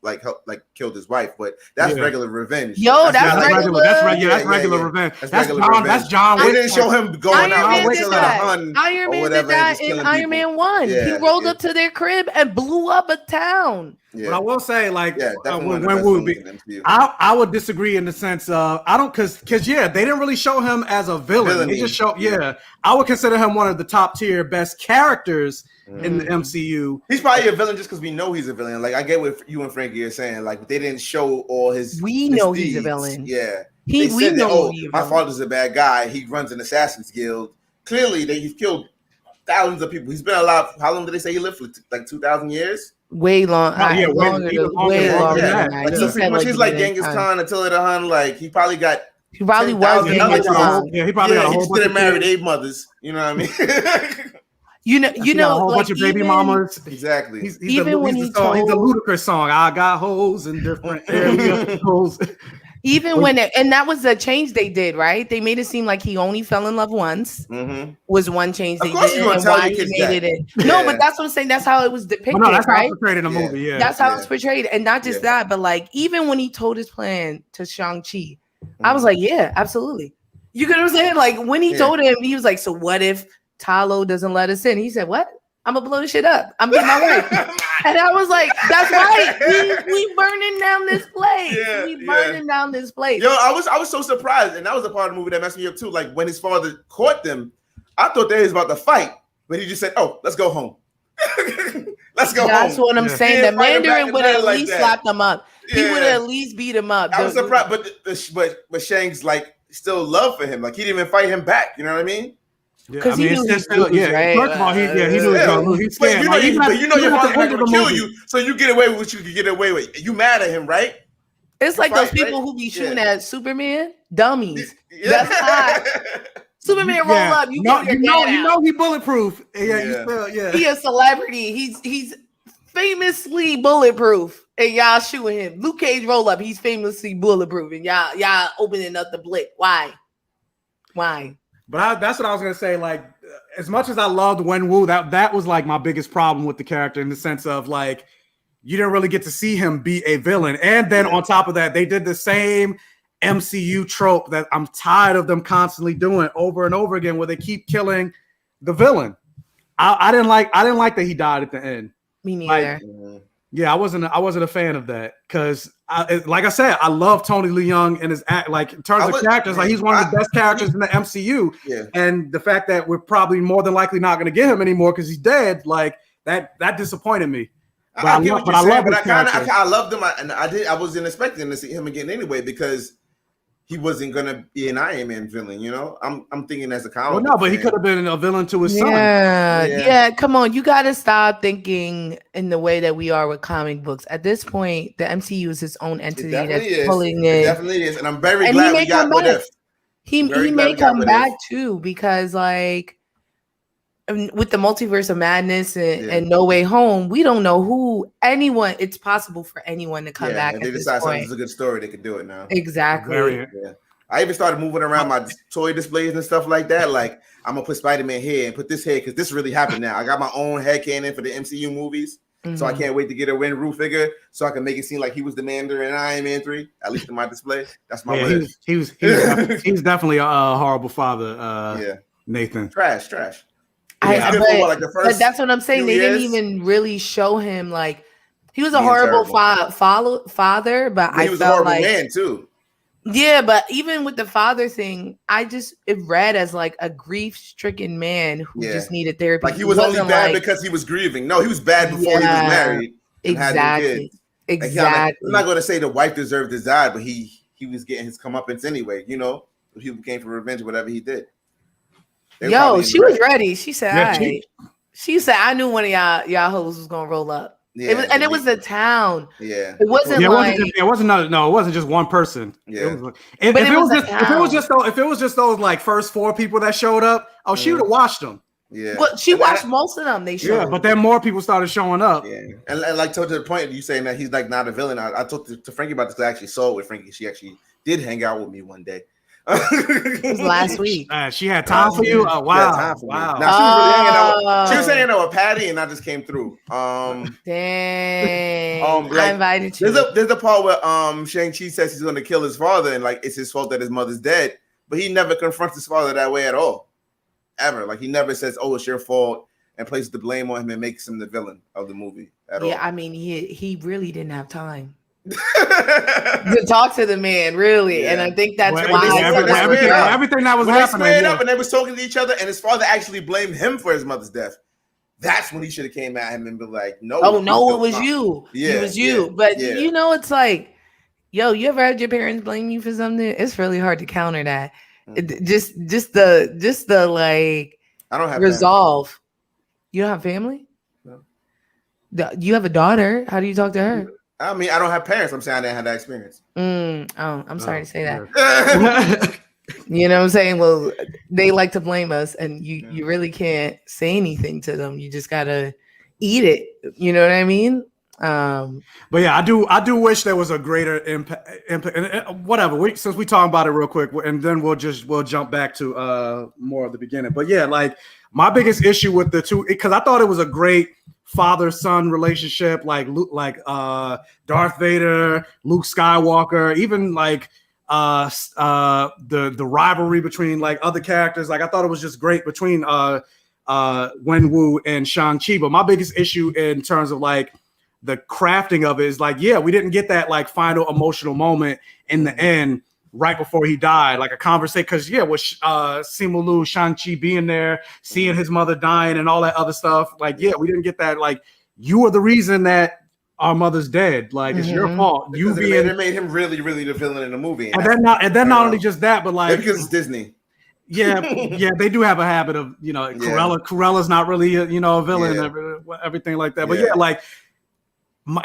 killed his wife. But that's regular revenge. Yo, that's regular. That's regular revenge. That's John. They didn't show him going out and killing a Hun. Iron Man did that in Iron Man 1. He rolled up to their crib and blew up a town. Yeah. But I will say, like, I would disagree in the sense of because they didn't really show him as a villain. He just showed, I would consider him one of the top tier best characters in the MCU. He's probably a villain just because we know he's a villain. Like, I get what you and Frankie are saying. Like, they didn't show all his. We know he's a villain. Yeah, my father's a bad guy. He runs an assassin's guild. Clearly, he's killed thousands of people. He's been alive. How long did they say he lived for? Like 2,000 years. Way long. Way longer than that. Like, so pretty much he's like Genghis Khan, Attila the Hun. Like, he probably got. He probably was. He probably got a whole bunch of married 8 mothers. You know what I mean? A whole bunch of baby mamas. Exactly. He's a ludicrous song. I got holes in different areas. Even when and that was a change they did, right? They made it seem like he only fell in love once. Was one change they did, and why he made it. No, but that's what I'm saying. That's how it was depicted, that's right? How it's portrayed in the movie. Yeah, that's how it's portrayed, and not just that, but like even when he told his plan to Shang-Chi, I was like, yeah, absolutely. You get what I'm saying? Like when he told him, he was like, so what if Talo doesn't let us in? He said, what? I'm gonna blow this shit up. I'm getting my way. And I was like, that's right. We burning down this place. We burning down this place. Yo, I was so surprised. And that was a part of the movie that messed me up too. Like when his father caught them, I thought they was about to fight, but he just said, oh, let's go home. Let's go home. That's what I'm saying. The Mandarin would have at least slapped him up. He would have at least beat him up. I was surprised, but Shang's like still love for him. Like he didn't even fight him back. You know what I mean? Because he knew right? First of all, he knew he was going. He's scared. You know your father's not going to kill you, so you get away with what you can get away with. You mad at him, right? It's like those people who be shooting at Superman, dummies. That's hot. Superman roll up. You know he bulletproof. He a celebrity. He's famously bulletproof, and y'all shooting him. Luke Cage roll up. He's famously bulletproof, and y'all opening up the blick. Why? But that's what I was gonna say. Like, as much as I loved Wenwu, that was like my biggest problem with the character in the sense of like you didn't really get to see him be a villain, and then on top of that, they did the same MCU trope that I'm tired of them constantly doing over and over again, where they keep killing the villain. I didn't like that he died at the end. Me neither. I wasn't a fan of that because, like I said, I love Tony Leung and his act. Like in terms of characters, like he's one of the best characters in the MCU. Yeah. And the fact that we're probably more than likely not going to get him anymore because he's dead, like that disappointed me. But I loved him, and I wasn't expecting to see him again anyway because he wasn't gonna be an Iron Man villain, you know. I'm thinking as a comic. Well, no, but he could have been a villain to his son. Yeah. Come on, you got to stop thinking in the way that we are with comic books. At this point, the MCU is its own entity that's pulling it. It definitely is, and I'm very glad we got What If. He may come back too because, like, with the Multiverse of Madness and No Way Home, we don't know it's possible for anyone to come back. If they decide something's a good story, they can do it now. Exactly. I even started moving around my toy displays and stuff like that. Like, I'm gonna put Spider-Man here and put this here because this really happened now. I got my own headcanon for the MCU movies. So I can't wait to get a Wenwu figure so I can make it seem like he was the Mandarin in Iron Man 3, at least in my display. That's my wish. He was definitely a horrible father, Nathan. Trash. But that's what I'm saying. They didn't even really show him like he was a horrible father, but he was a horrible man too. Yeah, but even with the father thing, it read as like a grief-stricken man who just needed therapy. Like he was only bad because he was grieving. No, he was bad before he was married. Exactly. I'm not going to say the wife deserved to die, but he was getting his comeuppance anyway. You know, he came for revenge, whatever he did. She was ready. She said, she said, I knew one of y'all hoes was gonna roll up. Yeah, it was the town. Yeah, it wasn't it wasn't just one person. Yeah, if it was just those like first 4 people that showed up, she would have watched them. Yeah, well, she watched most of them. They showed. Yeah, but then more people started showing up. Yeah, and like to the point you saying that he's like not a villain. I talked to Frankie about this. I actually saw it with Frankie. She actually did hang out with me one day. It was last week. She had time for you. Oh, wow. Wow. Now, she was really hanging out. She was hanging out with Patty, and I just came through. Dang. I invited you. There's a part where Shang-Chi says he's going to kill his father, and like it's his fault that his mother's dead, but he never confronts his father that way at all, ever. Like he never says, "Oh, it's your fault," and places the blame on him and makes him the villain of the movie at all. Yeah, I mean, he really didn't have time to talk to the man, really, and I think that's why everything that was happening up, and they was talking to each other, and his father actually blamed him for his mother's death. That's when he should have came at him and been like, "No, it was you. It was you." But you know, it's like, yo, you ever had your parents blame you for something? It's really hard to counter that. Just the like, I don't have resolve. Family. You don't have family? No. You have a daughter. How do you talk to her? I mean, I don't have parents. I'm saying I didn't have that experience. I'm sorry to say that. You know what I'm saying? Well, they like to blame us, and you really can't say anything to them. You just gotta eat it. You know what I mean? But yeah, I do wish there was a greater impact. Whatever. Since we talking about it real quick, and then we'll jump back to more of the beginning. But yeah, like my biggest issue with the two, because I thought it was a great father-son relationship, like Darth Vader, Luke Skywalker, even like the rivalry between like other characters. Like I thought it was just great between Wenwu and Shang-Chi. But my biggest issue in terms of like the crafting of it is like, we didn't get that like final emotional moment in the end right before he died, like a conversation. Because with Simu Liu, Shang-Chi being there, seeing his mother dying and all that other stuff, like we didn't get that. Like, you were the reason that our mother's dead. Like, it's your fault. It made him really, really the villain in the movie. And then not only just that, but like because it's Disney. Yeah, they do have a habit of Cruella's not really a villain, everything like that. But like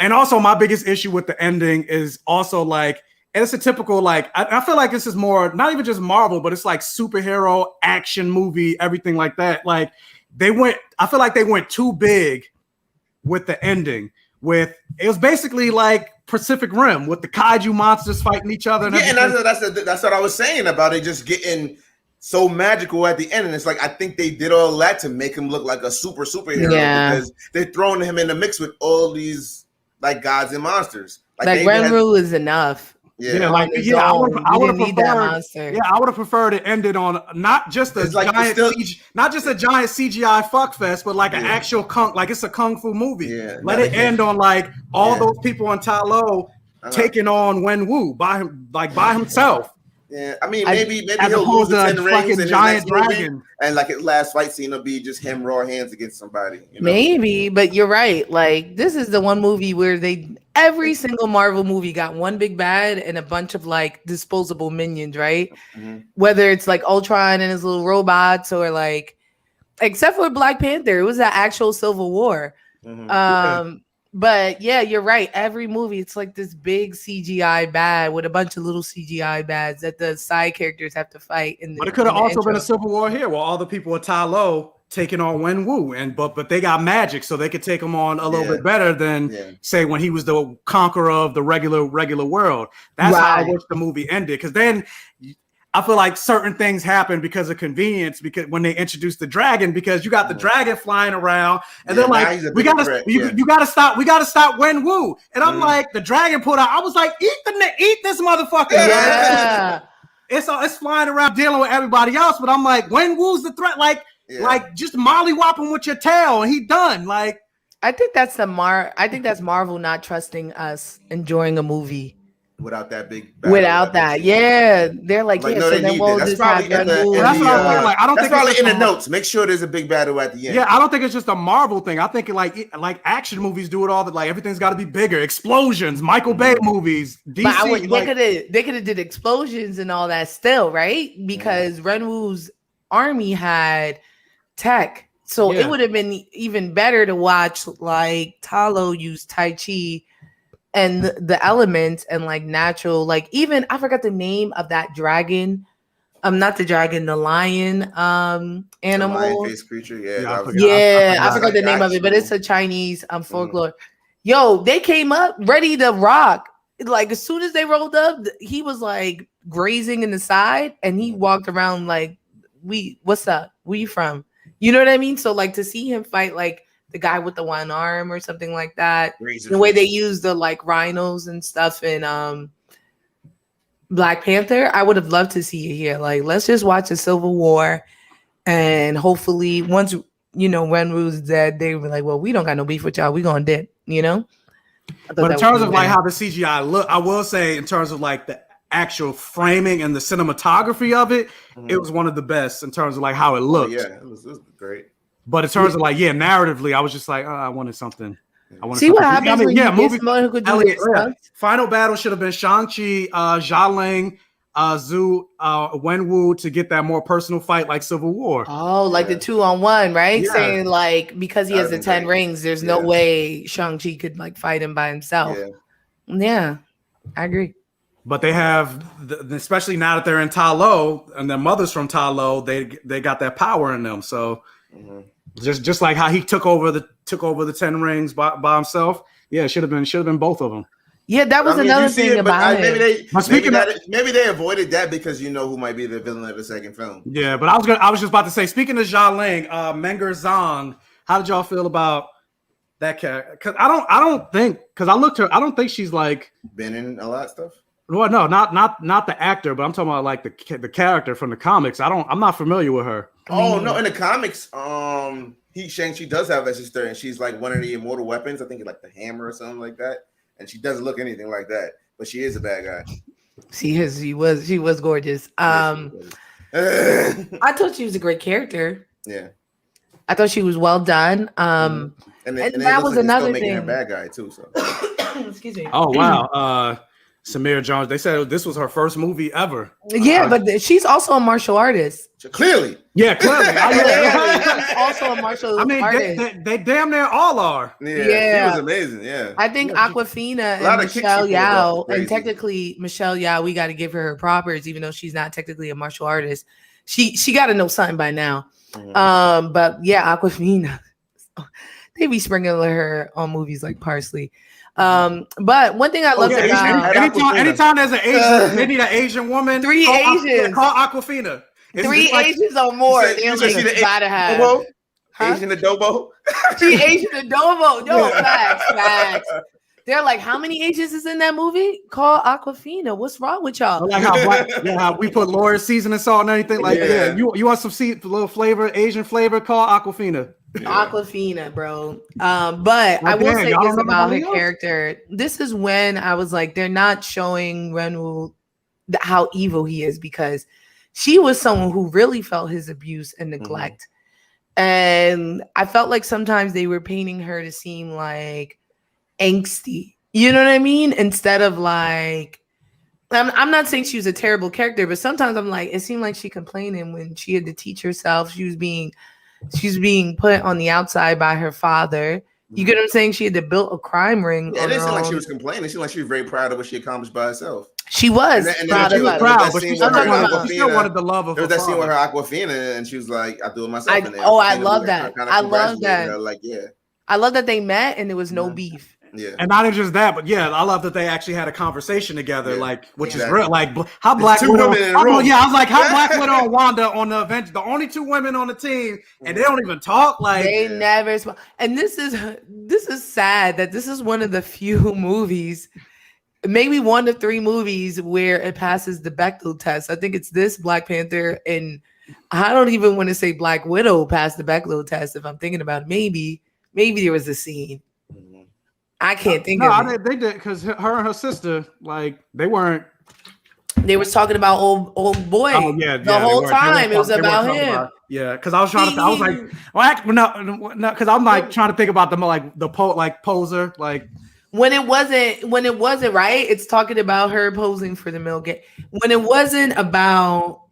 And also my biggest issue with the ending is also like, and it's a typical like I feel like this is more not even just Marvel, but it's like superhero action movie, everything like that. Like I feel like they went too big with the ending. It was basically like Pacific Rim with the kaiju monsters fighting each other. And that's what I was saying about it just getting so magical at the end. And it's like I think they did all that to make him look like a superhero because they're throwing him in the mix with all these like gods and monsters. Like Renru is enough. Yeah, I would have preferred that monster. Yeah, I would have preferred it ended on not just a giant CGI fuckfest, but like an actual it's a kung fu movie. Yeah, let it end on like all those people on Ta Lo taking on Wenwu by himself. Yeah, I mean maybe he'll lose the 10 rings and giant dragon, and like his last fight scene will be just him raw hands against somebody. You know? Maybe, but you're right. Like this is the one movie where every single Marvel movie got one big bad and a bunch of like disposable minions, right? Mm-hmm. Whether it's like Ultron and his little robots, or like, except for Black Panther, it was an actual Civil War. Mm-hmm. But yeah, you're right. Every movie, it's like this big CGI bad with a bunch of little CGI bads that the side characters have to fight. But it could have also been a Civil War here, where all the people at Ta Lo taking on Wenwu, but they got magic, so they could take him on a little bit better than say when he was the conqueror of the regular world. That's how I wish the movie ended, because then I feel like certain things happen because of convenience, because when they introduced the dragon, because you got the dragon flying around and they're like, you gotta stop Wenwu. And I'm like, the dragon put out, I was like, eat this motherfucker. Yeah. It's flying around dealing with everybody else, but I'm like, Wenwu's the threat, like just mollywop him with your tail and he done. Like, I think that's Marvel not trusting us enjoying a movie. Without that big they're like no, so then we'll just have that's probably in the notes. Make sure there's a big battle at the end. Yeah, I don't think it's just a Marvel thing. I think like action movies do it all. That like everything's got to be bigger, explosions, Michael Bay movies, DC. But they could have did explosions and all that still, right? Because Renwu's army had tech, so it would have been even better to watch like Ta Lo use Tai Chi and the elements and like natural, like even I forgot the name of that dragon. Not the dragon, the lion animal. The lion-faced creature. I forgot the name of it, but it's a Chinese folklore. Yo, they came up ready to rock. Like as soon as they rolled up, he was like grazing in the side, and he walked around like, what's up? Where you from? You know what I mean? So like to see him fight like the guy with the one arm or something like that. The way they use the like rhinos and stuff in Black Panther, I would have loved to see it here. Like, let's just watch a Civil War, and hopefully once Renwu's dead, they were like, well, we don't got no beef with y'all. We gonna dip, But in terms of like how the CGI look, I will say in terms of like the actual framing and the cinematography of it, it was one of the best in terms of like how it looked. It was great. But in terms of like, narratively, I was just like, I wanted something. See what happens when you get someone who could do it. Final battle should have been Shang-Chi, Xialing, Zhu, Wenwu to get that more personal fight like Civil War. Oh, like the 2-on-1, right? Yeah. Saying like, because he has the 10 rings, there's no way Shang-Chi could like fight him by himself. Yeah, I agree. But they have, especially now that they're in Ta Lo and their mother's from Ta Lo, they got that power in them. So just like how he took over the 10 rings by himself. Yeah, it should have been both of them. Yeah, that was another thing about it. Maybe they avoided that because you know who might be the villain of the second film. Yeah, but I was just about to say, speaking of Xialing, Menger Zhang, how did y'all feel about that character? Because I don't think she's like been in a lot of stuff. Well, no, not the actor, but I'm talking about like the character from the comics. I'm not familiar with her. Oh no, in the comics, Shang-Chi does have a sister, and she's like one of the immortal weapons. I think like the hammer or something like that. And she doesn't look anything like that, but she is a bad guy. She was gorgeous. I thought she was a great character. Yeah, I thought she was well done. And that was another thing. Her bad guy too. So excuse me. Oh wow. Samira Jones. They said this was her first movie ever. Yeah, but she's also a martial artist. Clearly. Yeah, clearly. She's also a martial artist. They damn near all are. Yeah, she was amazing. Yeah, I think Awkwafina and Michelle Yeoh, and technically Michelle Yeoh, we got to give her propers, even though she's not technically a martial artist. She got to know something by now. Mm-hmm. But yeah, Awkwafina, they be sprinkling her on movies like Parsley. But one thing I love about anytime there's an Asian, they need an Asian woman. Three Asians. Call Awkwafina. Three Asians or more. Gotta have. Asian adobo. She Asian adobo. No, facts. They're like, how many Asians is in that movie? Call Awkwafina. What's wrong with y'all? Like how we put Laura's seasoning salt and anything like that. You want some little flavor, Asian flavor? Call Awkwafina. Awkwafina, bro. But I will say this about her character. This is when I was like, they're not showing Renwu how evil he is, because she was someone who really felt his abuse and neglect. And I felt like sometimes they were painting her to seem like angsty. You know what I mean? Instead of like, I'm not saying she was a terrible character, but sometimes I'm like, it seemed like she complaining when she had to teach herself. She's being put on the outside by her father. You get what I'm saying? She had to build a crime ring. Yeah, it didn't seem like she was complaining. It seemed like she was very proud of what she accomplished by herself. She was proud of her. But she still wanted the love of her. There was that scene with her Awkwafina, and she was like, "I do it myself." I love that. I love that. Like, yeah. I love that they met and there was no beef. Yeah, and not just that, but I love that they actually had a conversation together, which is real. Like how Black Widow, I was like, how Black Widow and Wanda on the Avengers, the only two women on the team, and they don't even talk. Like they never. And this is sad that this is one of the few movies, maybe 1 to 3 movies where it passes the Bechdel test. I think it's this, Black Panther, and I don't even want to say Black Widow passed the Bechdel test. If I'm thinking about it, maybe there was a scene. I can't think of it. They did, because her and her sister, like, they weren't. They was talking about old boy. Oh, the whole time it was about him. Because I was trying to. I was like, well, no, because I'm like trying to think about them like the poser, like. When it wasn't right, it's talking about her posing for the milk. When it wasn't about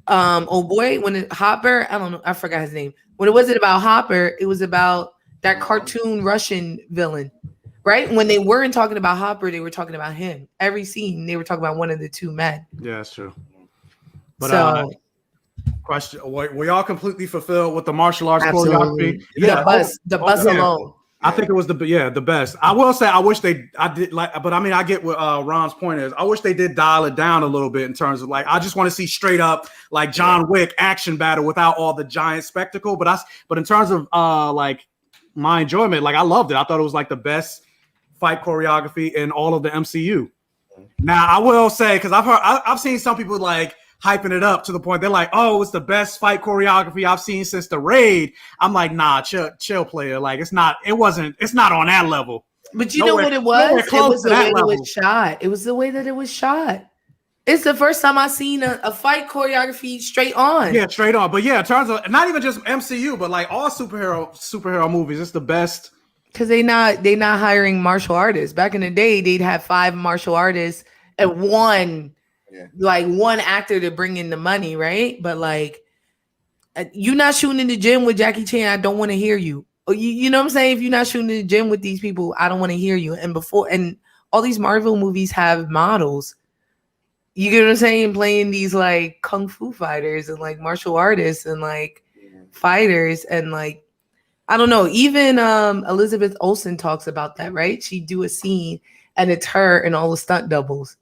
old boy, Hopper, I don't know, I forgot his name. When it wasn't about Hopper, it was about that cartoon Russian villain. Right? When they weren't talking about Hopper, they were talking about him. Every scene, they were talking about one of the two men. Yeah, that's true. But question: were y'all completely fulfilled with the martial arts choreography? Yeah, the bus alone. I think it was the best. I will say I get what Ron's point is. I wish they did dial it down a little bit in terms of like, I just want to see straight up like John Wick action battle without all the giant spectacle. But in terms of like my enjoyment, like I loved it. I thought it was like the best fight choreography in all of the MCU. Now I will say, because I've seen some people like hyping it up to the point they're like, oh, it's the best fight choreography I've seen since the Raid. I'm like, nah, chill player. Like it's not on that level. But you know what it was? It was the way it was shot. It was the way that it was shot. It's the first time I've seen a fight choreography straight on. Yeah, straight on. But yeah, in terms of not even just MCU, but like all superhero movies, it's the best. Because they not hiring martial artists. Back in the day, they'd have 5 martial artists and one actor to bring in the money, right? But like, you're not shooting in the gym with Jackie Chan. I don't want to hear you. You know what I'm saying? If you're not shooting in the gym with these people, I don't want to hear you. And all these Marvel movies have models. You get what I'm saying? Playing these like kung fu fighters and like martial artists and like fighters and like, I don't know. Even Elizabeth Olsen talks about that, right? She'd do a scene and it's her and all the stunt doubles.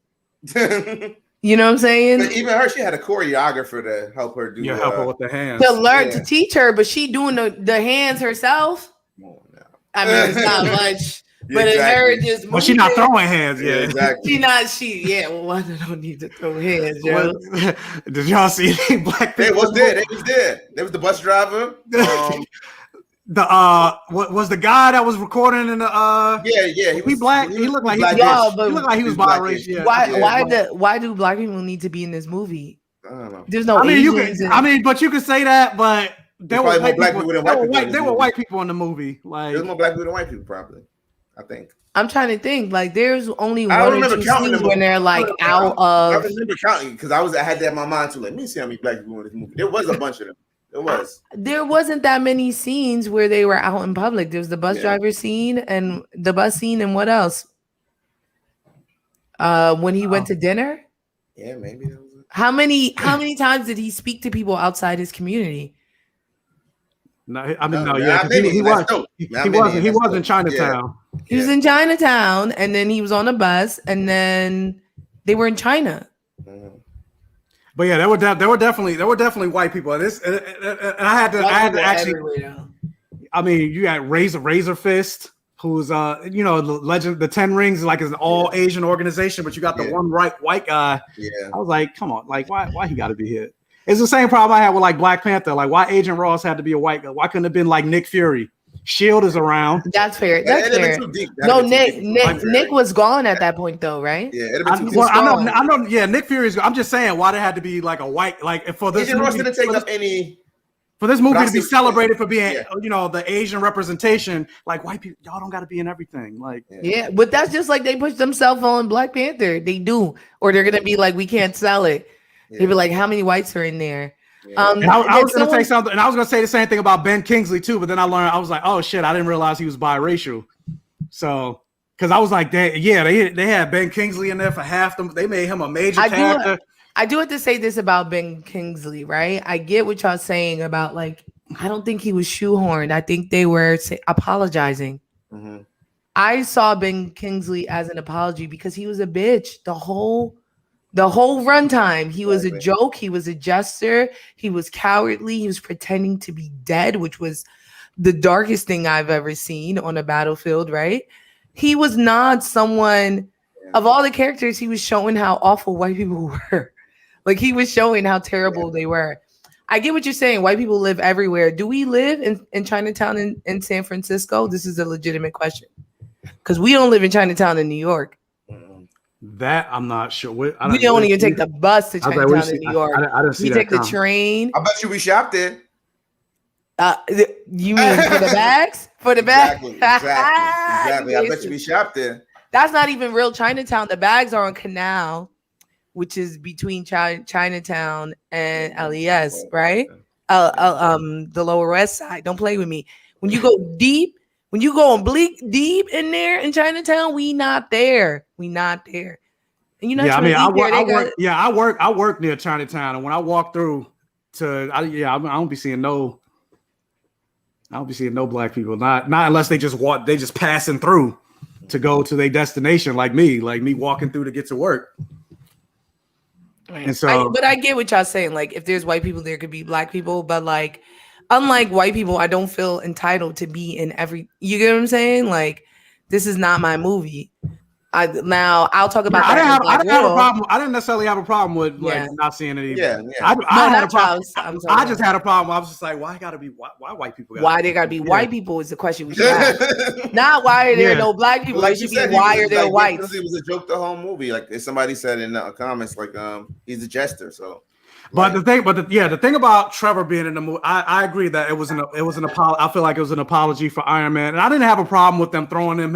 You know what I'm saying? But even her, she had a choreographer to help her do. Help her with the hands. To learn to teach her, but she doing the hands herself. Oh, no. I mean, it's not much. But it's her just moving. But she's not throwing hands yet. Exactly. Well, I don't need to throw hands, yo. Did y'all see Black people? They was there. There was the bus driver. What was the guy that was recording in the he black. He looked like he was biracial. Yeah. Why do black people need to be in this movie? I don't know. There's no but you could say that, but there were white people than white people. There were white people in the movie. Like there's more black people than white people, probably. I think. I'm trying to think. Like, there's only one or two scenes when they're like out of. I remember counting because I had that in my mind too. Like, let me see how many black people in this movie. There was a bunch of them. There was. There wasn't that many scenes where they were out in public. There was the bus driver scene and the bus scene, and what else? When he went to dinner. Yeah, maybe. That was it. How many times did he speak to people outside his community? No, I mean, no, yeah, he was in Chinatown. Yeah. He was in Chinatown, and then he was on a bus, and then they were in China. But yeah, there were definitely white people. And I had to actually. I mean, you got Razor Fist, who's the legend, the 10 Rings, like is an all Asian organization, but you got the one white guy. Yeah, I was like, come on, like why he got to be here? It's the same problem I had with like Black Panther. Like, why Agent Ross had to be a white guy? Why couldn't it have been like Nick Fury? Shield is around. That's fair. That's fair. No, Nick was gone at that point, though, right? Yeah, I know. Yeah, Nick Fury's. I'm just saying, why they had to be like a white, like for this Agent Ross didn't take up any. For this movie to be celebrated for being, the Asian representation, like white people, y'all don't got to be in everything. Like, yeah, but that's just like they push themselves on Black Panther. They do, or they're gonna be like, we can't sell it. They'd be like, how many whites are in there? Yeah. I was gonna say something, and I was gonna say the same thing about Ben Kingsley too. But then I learned, I was like, oh shit, I didn't realize he was biracial. So, because I was like, they had Ben Kingsley in there for half them. They made him a major character. I do have to say this about Ben Kingsley, right? I get what y'all saying about like, I don't think he was shoehorned. I think they were apologizing. Mm-hmm. I saw Ben Kingsley as an apology because he was a bitch the whole runtime. He was a joke. He was a jester. He was cowardly. He was pretending to be dead, which was the darkest thing I've ever seen on a battlefield, right? He was not someone, of all the characters, he was showing how awful white people were. Like, he was showing how terrible they were. I get what you're saying. White people live everywhere. Do we live in Chinatown in San Francisco? This is a legitimate question. Because we don't live in Chinatown in New York. That I'm not sure. We don't even take the bus to Chinatown in New York. I didn't see we take the train. I bet you we shopped there. You mean for the bags? For the bags? Exactly. I bet you we shopped there. That's not even real Chinatown. The bags are on Canal, which is between Chinatown and LES, right? The Lower West Side. Don't play with me. When you go deep, when you go on bleak deep in there in Chinatown, we not there. We not there. And you're not trying to I work near Chinatown, and when I walk through I don't be seeing no black people. Not unless they just passing through to go to their destination, like me walking through to get to work. And so, but I get what y'all saying. Like, if there's white people, there could be black people. But like, unlike white people, I don't feel entitled to be in every. You get what I'm saying? Like, this is not my movie. Now I'll talk about. I didn't have a problem. I didn't necessarily have a problem with not seeing it. I had a problem. I just had a problem. I was just like, why gotta be why white people? Why they gotta be white people is the question we should ask. Not why are there no black people. Like, it should be why are there white? It was a joke the whole movie. Like somebody said in the comments, like he's a jester. So. But the thing about Trevor being in the movie, I agree that it was an apology. I feel like it was an apology for Iron Man, and I didn't have a problem with them throwing him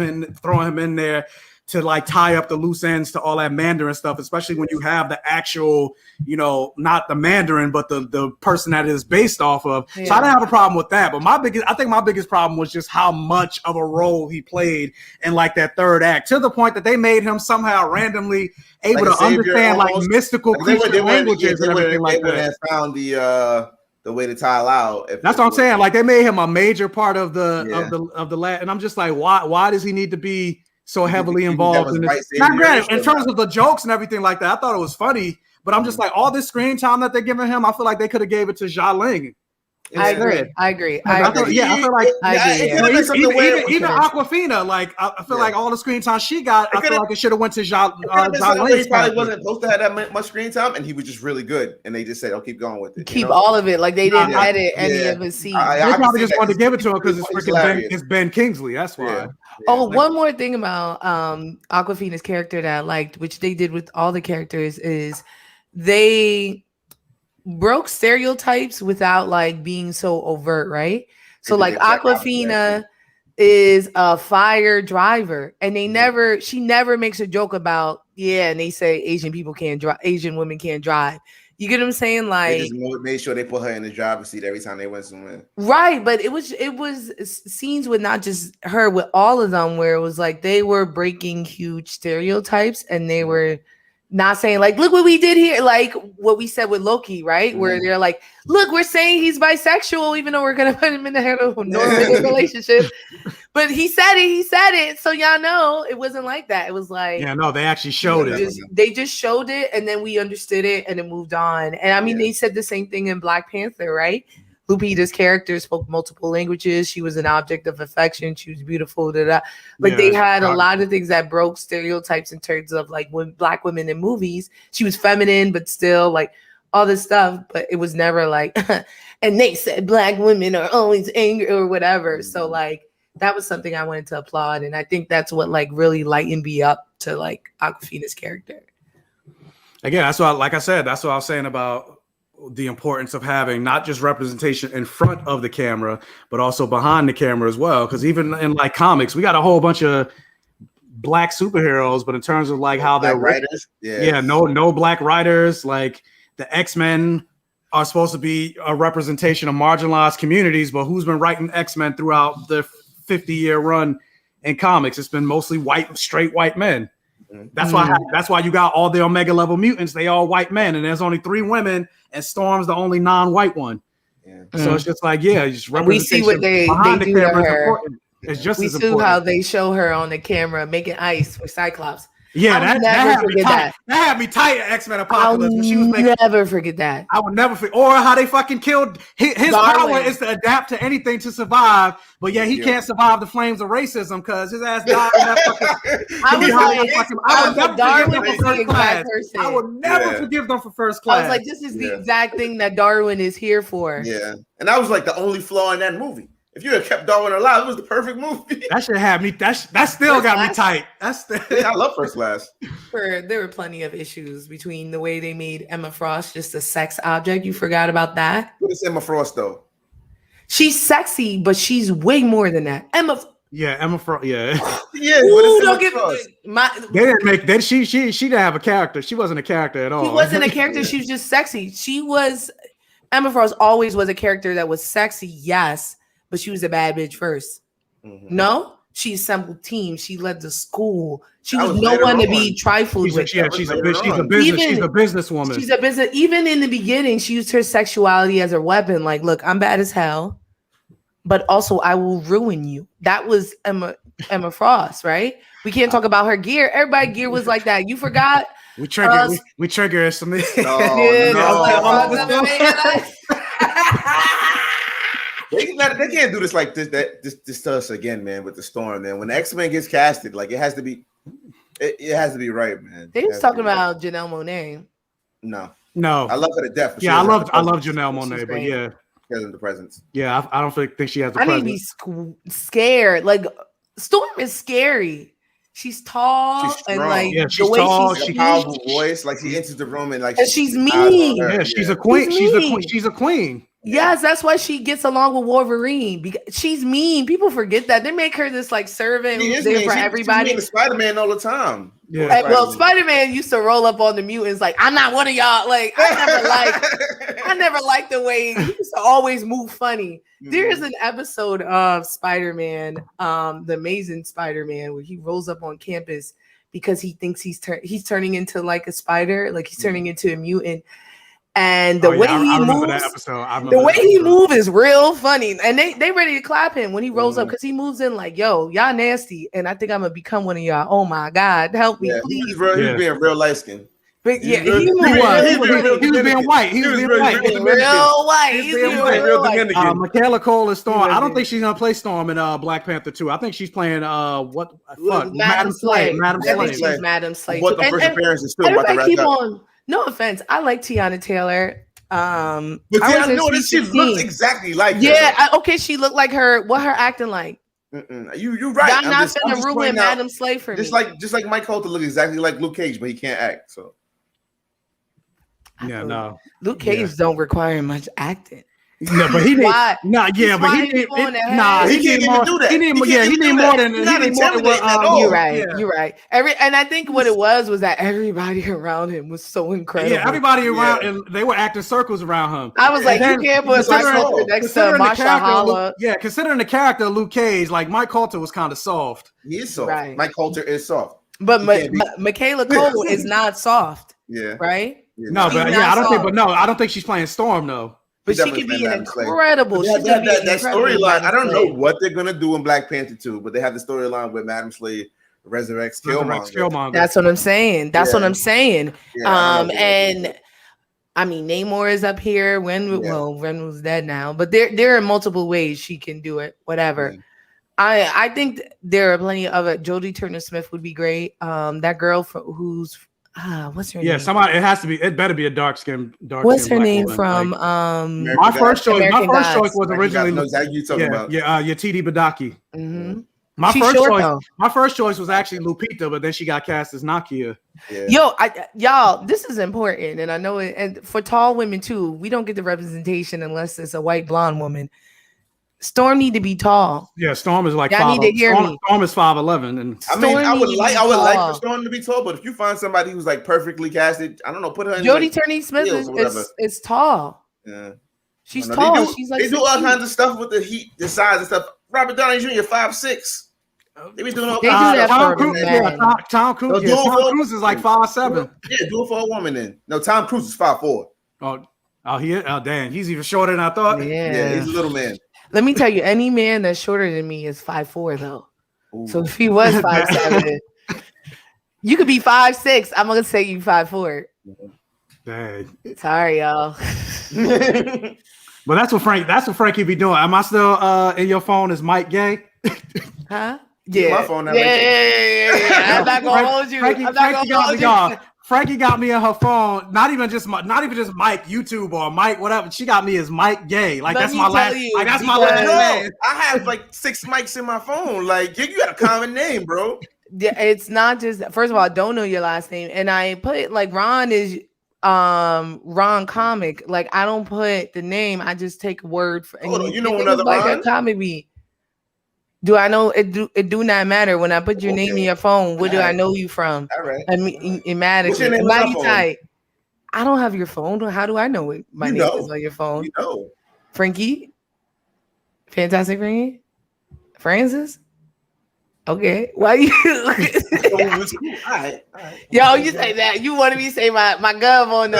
in there to like tie up the loose ends to all that Mandarin stuff, especially when you have the actual, not the Mandarin, but the person that it is based off of. Yeah. So I didn't have a problem with that. But I think my biggest problem was just how much of a role he played in like that third act, to the point that they made him somehow randomly able to understand like mystical creature languages and everything like that. They would have found the way to tile out. That's what I'm saying. Like, they made him a major part of the lab, and I'm just like, why does he need to be so heavily involved in this? Not granted, in terms of the jokes and everything like that, I thought it was funny, but I'm just like, all this screen time that they're giving him, I feel like they could have gave it to Jia Ling. I agree. I feel like even Awkwafina, like I feel like all the screen time she got, I feel like it should have went to Jia Ling. He probably wasn't supposed to have that much screen time, and he was just really good, and they just said, "Oh, keep going with it." Keep all of it. Like, they didn't edit any of his scenes. They probably just wanted to give it to him because it's Ben Kingsley. That's why. Yeah. Oh, one more thing about Awkwafina's character that I liked, which they did with all the characters, is they broke stereotypes without like being so overt, right? So like Awkwafina, is a fire driver, and she never makes a joke about and they say Asian women can't drive. You get what I'm saying? Like, they just made sure they put her in the driver's seat every time they went somewhere. Right, but it was scenes with not just her, with all of them, where it was like they were breaking huge stereotypes, and they were not saying like, look what we did here, like what we said with Loki, right? Where they're like, look, we're saying he's bisexual, even though we're gonna put him in a heteronormative relationship. But he said it. So y'all know it wasn't like that. It was like, they actually showed it. They just showed it, and then we understood it, and it moved on. And I mean, they said the same thing in Black Panther, right? Lupita's character spoke multiple languages. She was an object of affection. She was beautiful. Like they had a lot of things that broke stereotypes in terms of like when Black women in movies. She was feminine, but still like all this stuff. But it was never like, and they said Black women are always angry or whatever. So like that was something I wanted to applaud, and I think that's what like really lightened me up to like Awkwafina's character. Again, that's what I was saying about the importance of having not just representation in front of the camera, but also behind the camera as well. Because even in like comics, we got a whole bunch of Black superheroes, but in terms of like how they're writers, no Black writers. Like the X-Men are supposed to be a representation of marginalized communities, but who's been writing X-Men throughout the 50-year run in comics? It's been mostly straight white men. That's why you got all the Omega level mutants. They all white men, and there's only 3 women, and Storm's the only non-white one. So it's just like just representation. We see what they do to her. It's just we as see important. how they show her on the camera making ice for Cyclops. Yeah, that had me tight at X-Men Apocalypse. I'll never forget that. I would never forget. Or how they fucking killed his power is to adapt to anything to survive. But he can't survive the flames of racism because his ass died in that fucking. I would never forgive them for first class. I was like, this is the exact thing that Darwin is here for. Yeah, and that was like the only flaw in that movie. If you had kept Darwin alive, it was the perfect movie. That should have me. That still got me tight. I love First Class. There were plenty of issues between the way they made Emma Frost just a sex object. You forgot about that. What is Emma Frost though? She's sexy, but she's way more than that. Emma Frost. Yeah. Ooh, don't get They didn't make that. She didn't have a character. She wasn't a character at all. She wasn't a character. She was just sexy. Emma Frost always was a character that was sexy. Yes. But she was a bad bitch first. No, she assembled teams. She led the school. She was no one to be trifled with. She's a businesswoman. She's a business. Even in the beginning, she used her sexuality as a weapon. Like, look, I'm bad as hell, but also I will ruin you. That was Emma Frost, right? We can't talk about her gear. Everybody gear was like that. You forgot. We trigger something. They can't do this like this to us again, man. With the Storm, man. When the X-Men gets casted, like it has to be right, man. They was talking about Janelle Monáe. No, I love her to death. I love Janelle Monáe, but she has the presence. Yeah, I don't think she has the presence. I need to be scared. Like Storm is scary. She's tall and like she's tall. She's a powerful voice. Like she enters the room and like she's mean. Yeah, she's a queen. She's a queen. Yes, that's why she gets along with Wolverine. Because she's mean. People forget that. They make her this like servant who's there for everybody. She's Spider-Man all the time. Yeah. Well, Spider-Man used to roll up on the mutants like, I'm not one of y'all. Like, I never liked the way he used to always move funny. There is an episode of Spider-Man, the Amazing Spider-Man, where he rolls up on campus because he thinks he's turning into like a spider, like he's turning into a mutant. And the way he moves is real funny. And they ready to clap him when he rolls up because he moves in like, yo, y'all nasty. And I think I'm gonna become one of y'all. Oh my God, help me, please. He's being real light skinned. But he was being white. He was being real white. Michaela Cole is Storm. I don't think she's gonna play Storm in Black Panther 2. I think she's playing Madam Slave. She's Madam Slave. What the first appearance is still about to wrap up. No offense, I like Tiana Taylor. But she looks exactly like her. Okay, she looked like her. What her acting like? You're right. Y'all not gonna ruin Madam Slave for me. Just like Mike Colter look exactly like Luke Cage, but he can't act. So no. Luke Cage don't require much acting. No, but he need he can't even do that. He need more than what. You're right. You're right. And I think what it was that everybody around him was so incredible. Yeah, everybody around and they were acting circles around him. I was like, you can't put Mike Coulter next to Marsha. Yeah, considering the character of Luke Cage, like Mike Coulter was kind of soft. He is soft. Right. Mike Coulter is soft. But Michaela Cole is not soft. Yeah. Right? Yeah, no, but I don't think she's playing Storm though. But she could be an incredible. That storyline. I don't know what they're gonna do in Black Panther 2, but they have the storyline where Madam Slave resurrects Killmonger. That's what I'm saying. Yeah, and I mean, Namor is up here. Ren was dead now, but there are multiple ways she can do it. Whatever. Yeah. I think there are plenty of it. Jodie Turner-Smith would be great. That girl who's what's her name? Yeah, somebody. It better be a dark skin. What's her name from? My first choice was originally. Know exactly you talking about. TD Badaki. Mm-hmm. My first choice was actually Lupita, but then she got cast as Nakia. Yeah. Y'all, this is important, and I know it. And for tall women too, we don't get the representation unless it's a white blonde woman. Storm need to be tall. Yeah, Storm is like y'all need to hear me. Storm is 5'11", and I would like for Storm to be tall, but if you find somebody who's like perfectly casted, I don't know, put her in. Jodie Turner-Smith is tall. Yeah, she's tall. She's like they do all kinds of stuff with the heat, the size and stuff. Robert Downey Jr. 5'6". They be doing all kinds of stuff. Tom Cruise is like 5'7". Yeah, do it for a woman then. No, Tom Cruise is 5'4". Damn, he's even shorter than I thought. Yeah, he's a little man. Let me tell you, any man that's shorter than me is 5'4" though. Ooh. So if he was 5'7", you could be 5'6". I'm gonna say you 5'4". Dang. Sorry, y'all. But that's what Frankie be doing. Am I still in your phone as Mike Gay? Huh? Yeah. My phone. Yeah. I'm not gonna hold you. Frankie got me on her phone. Not even just Mike YouTube or Mike whatever. She got me as Mike Gay. Like that's my last. Like that's my last name. I have like 6 mics in my phone. Like you got a common name, bro. Yeah, it's not just. First of all, I don't know your last name, and I put it like Ron is Ron Comic. Like I don't put the name. I just take a word for. You know another like Ron? A comic beat. Do I know it? Do not matter when I put your name in your phone. Where do I know you from? All right. I mean, it matters. What's your name on your phone? I don't have your phone. How do I know it? My name is on your phone. You know. Frankie. Fantastic Frankie. Francis. Okay. Why you? All right. Yo, you say that. You wanted me to say my gov on the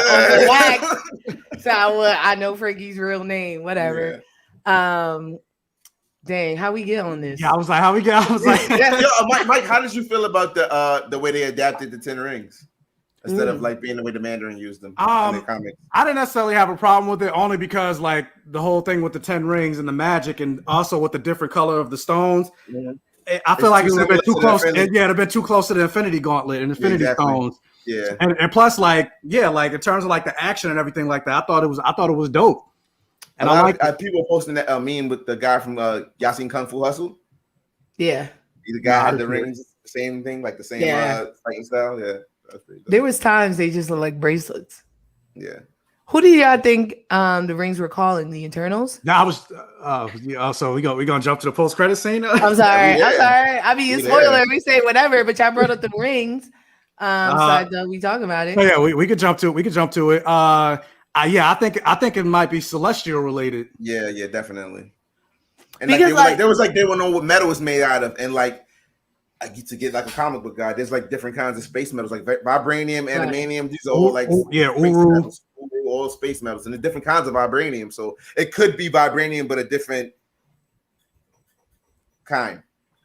wax. So I know Frankie's real name. Whatever. Yeah. Dang, how we get on this? Yeah, I was like, how we get? I was like, Mike, how did you feel about the way they adapted the 10 Rings instead of like being the way the Mandarin used them in the comics? I didn't necessarily have a problem with it, only because like the whole thing with the 10 Rings and the magic, and also with the different color of the stones. Yeah. I feel like it would have been too close. It'd have been too close to the Infinity Gauntlet and Infinity Stones. Yeah, and plus, like in terms of like the action and everything like that, I thought it was dope. And I like people posting that meme with the guy from Yasin Kung Fu Hustle. Yeah, the guy had the rings, the same thing, like the same fighting style. Yeah, that's pretty dope. There was times they just look like bracelets. Yeah. Who do y'all think the rings were calling? The Internals? No, I was. So we gonna jump to the post credit scene. I'm sorry. I mean, spoiler. We say whatever, but y'all brought up the rings. So we talk about it. Yeah, we could jump to it. We could jump to it. I think it might be celestial related. Yeah, definitely. And because they were know what metal was made out of, and like I get to get like a comic book guy. There's like different kinds of space metals, like vibranium, adamantium. These are all like all space metals, and the different kinds of vibranium. So it could be vibranium, but a different kind.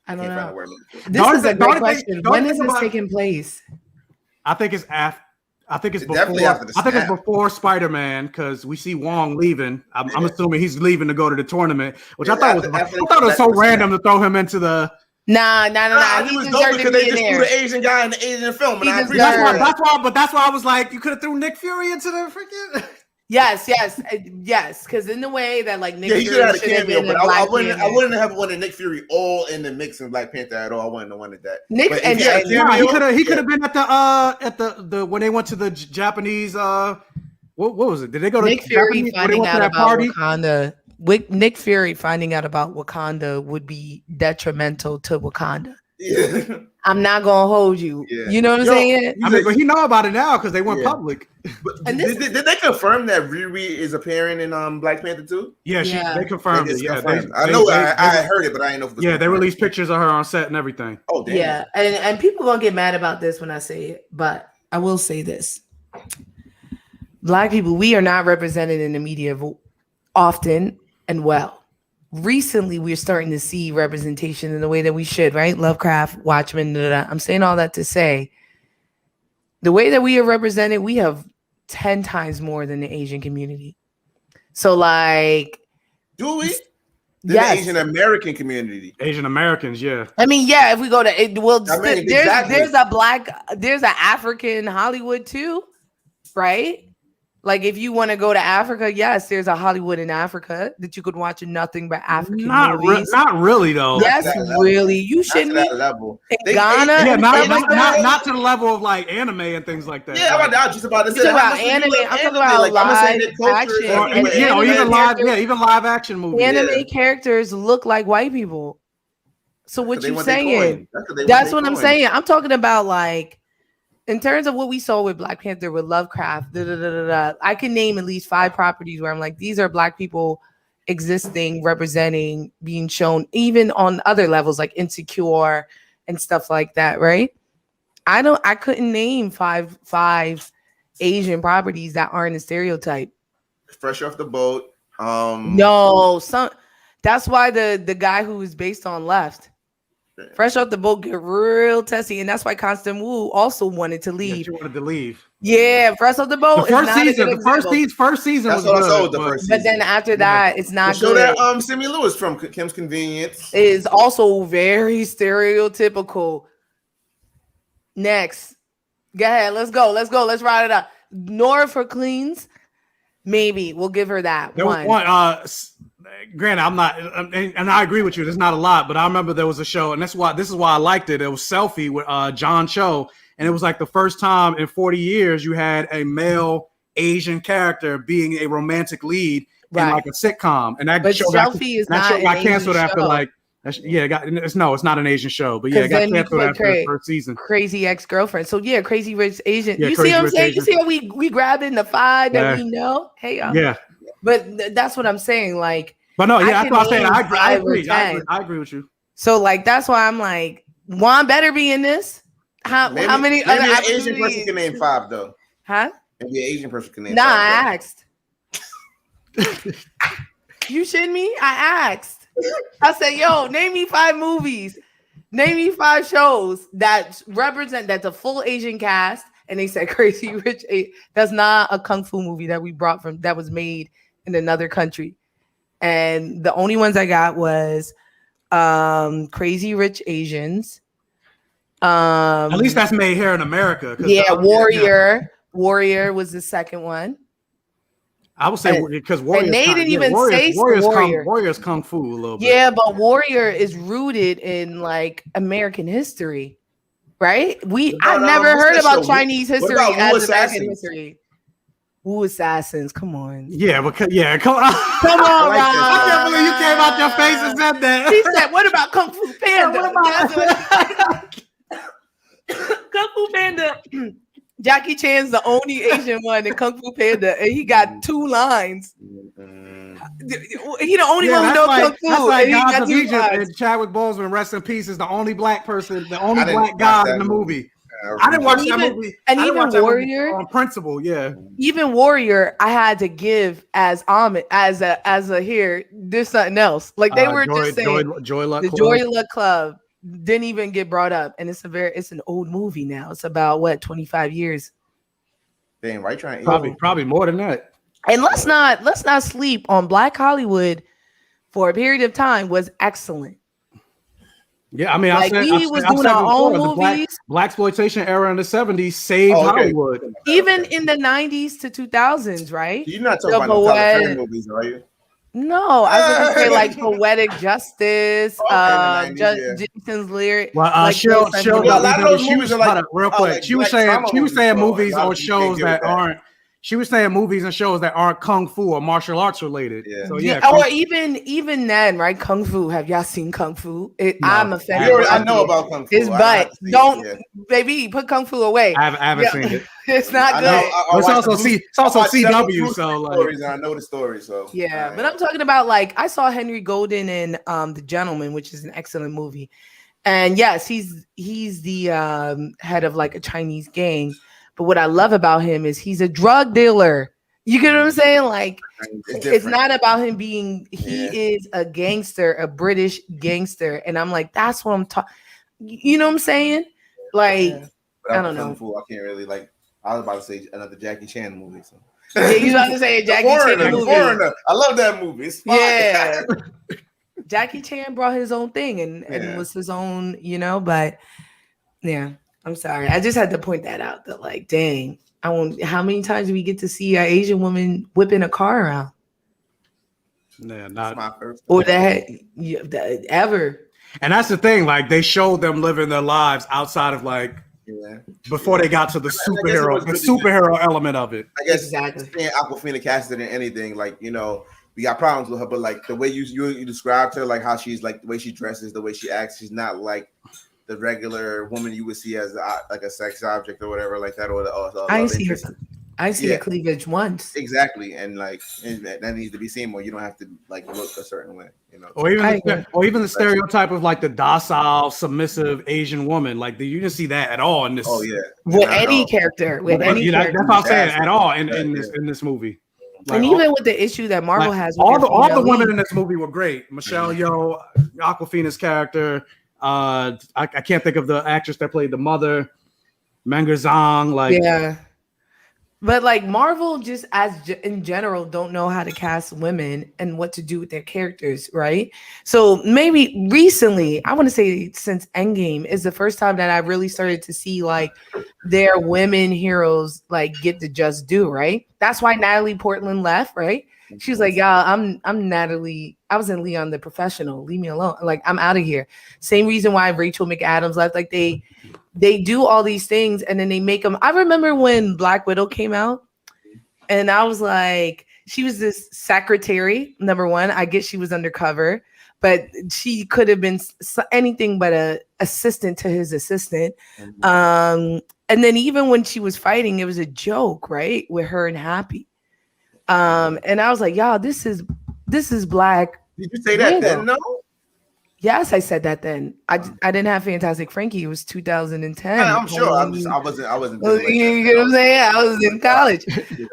I don't know. This is a great question. When is this taking place? I think it's after. I think it's before Spider-Man, because we see Wong leaving. I'm assuming he's leaving to go to the tournament, which I thought it was so random to throw him into the. Nah. He was dope because they just threw the Asian guy in the Asian film, and I appreciate that's why I was like, you could have threw Nick Fury into the freaking. Yes. Because in the way that like Nick Fury he could have had a cameo, but I wouldn't have wanted Nick Fury all in the mix in Black Panther at all. I wouldn't have wanted that. He could have been at the when they went to the Japanese what was it? Did they go to Nick Fury Japanese? finding out about party? Wakanda? Nick Fury finding out about Wakanda would be detrimental to Wakanda. Yeah. I'm not gonna hold you. Yeah. You know what I'm saying? I mean, but he know about it now because they went public. But did they confirm that Riri is appearing in Black Panther 2? Yeah, they confirmed it. Yeah, I heard it, but I didn't know if it was they released pictures of her on set and everything. Oh, damn. Yeah, and people gonna get mad about this when I say it, but I will say this: Black people, we are not represented in the media often and well. Recently, we're starting to see representation in the way that we should, right? Lovecraft, Watchmen, I'm saying all that to say the way that we are represented, we have 10 times more than the Asian community. So, like, do we? The Asian American community. Asian Americans, yeah. I mean, yeah, if we go to it, well, exactly. there's an African Hollywood too, right? Like, if you want to go to Africa, yes, there's a Hollywood in Africa that you could watch nothing but African movies. Not really, though. Yes, really. You shouldn't be. Level. Ghana, yeah, not to the level of like anime and things like that. Yeah, I was just about to say about anime. I'm talking about live action. Even live action movies. Anime characters look like white people. So what you saying? That's what I'm saying. I'm talking about like. In terms of what we saw with Black Panther, with Lovecraft, I can name at least 5 properties where I'm like, these are Black people existing, representing, being shown, even on other levels like Insecure and stuff like that, right? I couldn't name five Asian properties that aren't a stereotype. Fresh Off the Boat. That's why the guy who was based on left. Fresh Off the Boat get real testy, and that's why Constant Wu also wanted to leave. Yeah, she wanted to leave. Yeah, Fresh Off the Boat. The first season was good, but then after that, it's not so good. So that Sammy Lewis from Kim's Convenience is also very stereotypical. Next, go ahead. Let's go. Let's ride it up. Nora for Cleans, maybe we'll give her that one. Granted, I'm not, and I agree with you. There's not a lot, but I remember there was a show, and this is why I liked it. It was Selfie with John Cho, and it was like the first time in 40 years you had a male Asian character being a romantic lead in like a sitcom, and that show got canceled after like. It's not an Asian show, but yeah, it got canceled after the first season. Crazy Ex-Girlfriend. So yeah, Crazy Rich Asian. You see what I'm saying? You see how we grabbing the 5 that we know? Hey, yeah. But that's what I'm saying. Like, but no, yeah, that's what I'm saying. I agree with you. So like, that's why I'm like, Juan better be in this. How many other an Asian person can name 5 though? Huh? Maybe an Asian person can name 5. Nah, I asked. You shitting me? I asked. I said, yo, name me 5 movies. Name me 5 shows that represent that's a full Asian cast. And they said Crazy Rich. That's not a kung fu movie that we brought from that was made in another country. And the only ones I got was Crazy Rich Asians. At least that's made here in America. Yeah, Warrior. Warrior was the second one. I would say because Warriors, they didn't even say Warriors kung fu a little bit. Yeah, but Warrior is rooted in like American history, right? I've never heard about Chinese history as American history. Wu Assassins, come on. Yeah, come on. Come on, I can't believe you came out your face and said that. He said, "What about Kung Fu Panda?" Kung Fu Panda. Jackie Chan's the only Asian one in Kung Fu Panda, and he got 2 lines. He the only one who knows Kung Fu. That's like Gods of Egypt and Chadwick Boseman, rest in peace, is the only black person, the only black god in the movie. I didn't watch that movie. And even Warrior on principle, yeah. Even Warrior, I had to give as homage, as a here. There's something else. Like they were just saying, Joy Luck Club didn't even get brought up, and it's an old movie now. It's about 25 years. Damn, right? Probably more than that. And let's not sleep on Black Hollywood for a period of time was excellent. Yeah, I mean, was doing our own movies. Black exploitation era in the 70s saved Hollywood. Even in the 90s to 2000s, right? You're not talking about the Tyler Perry movies, are you? No, I was going to say like Poetic Justice, Jason's Lyric. Well, she was saying movies on shows that aren't, she was saying movies and shows that aren't kung fu or martial arts related. Yeah. So yeah. Or even then, right? Kung Fu. Have y'all seen Kung Fu? I'm a fan. I know about Kung Fu. It's but don't, baby, put Kung Fu away. I haven't seen it. It's not good. It's also CW. So like, I know the story. So yeah, but I'm talking about like I saw Henry Golden in The Gentleman, which is an excellent movie. And yes, he's the head of like a Chinese gang. But what I love about him is he's a drug dealer. You get what I'm saying? Like, it's not about him being, he is a gangster, a British gangster. And I'm like, that's what I'm talking. You know what I'm saying? Like, I don't know. I can't really like, I was about to say another Jackie Chan movie. So. Yeah, you about to say a Jackie Chan movie. Foreigner. I love that movie. It's fine. Yeah. Jackie Chan brought his own thing and it was his own, but yeah. I'm sorry. I just had to point that out. That like, dang, how many times do we get to see an Asian woman whipping a car around? Yeah, not my first. Or that ever. And that's the thing. Like they showed them living their lives outside of like before they got to the superhero element of it. I guess exactly. Seeing Awkwafina casted in anything, like we got problems with her, but like the way you described her, like how she's like the way she dresses, the way she acts, she's not like the regular woman you would see as like a sex object or whatever like that, or I see her cleavage once. Exactly, and that needs to be seen more. You don't have to like look a certain way, Or even the stereotype of like the docile, submissive Asian woman. Like you didn't see that at all in this. Oh yeah, with any character, that's what I'm saying. At all in this movie. Like, and even with the issue that Marvel has, with all the women in this movie were great. Michelle Yeoh, Awkwafina's character. I can't think of the actress that played the mother, Menga Zhang. But like Marvel just in general don't know how to cast women and what to do with their characters, right? So maybe recently, I want to say since Endgame is the first time that I really started to see like their women heroes like get the just due, right? That's why Natalie Portman left, right? She was like, y'all, I'm Natalie. I was in Leon the Professional. Leave me alone. Like, I'm out of here. Same reason why Rachel McAdams left. Like, they do all these things and then they make them. I remember when Black Widow came out and I was like, she was this secretary, number one. I guess she was undercover, but she could have been anything but a assistant to his assistant. And then even when she was fighting, it was a joke, right? With her and Happy. And I was like, y'all, this is Black. Did you say that then? No. Yes, I said that then. I didn't have Fantastic Frankie. It was 2010. I'm sure. I wasn't. You get what I'm saying? I was in college,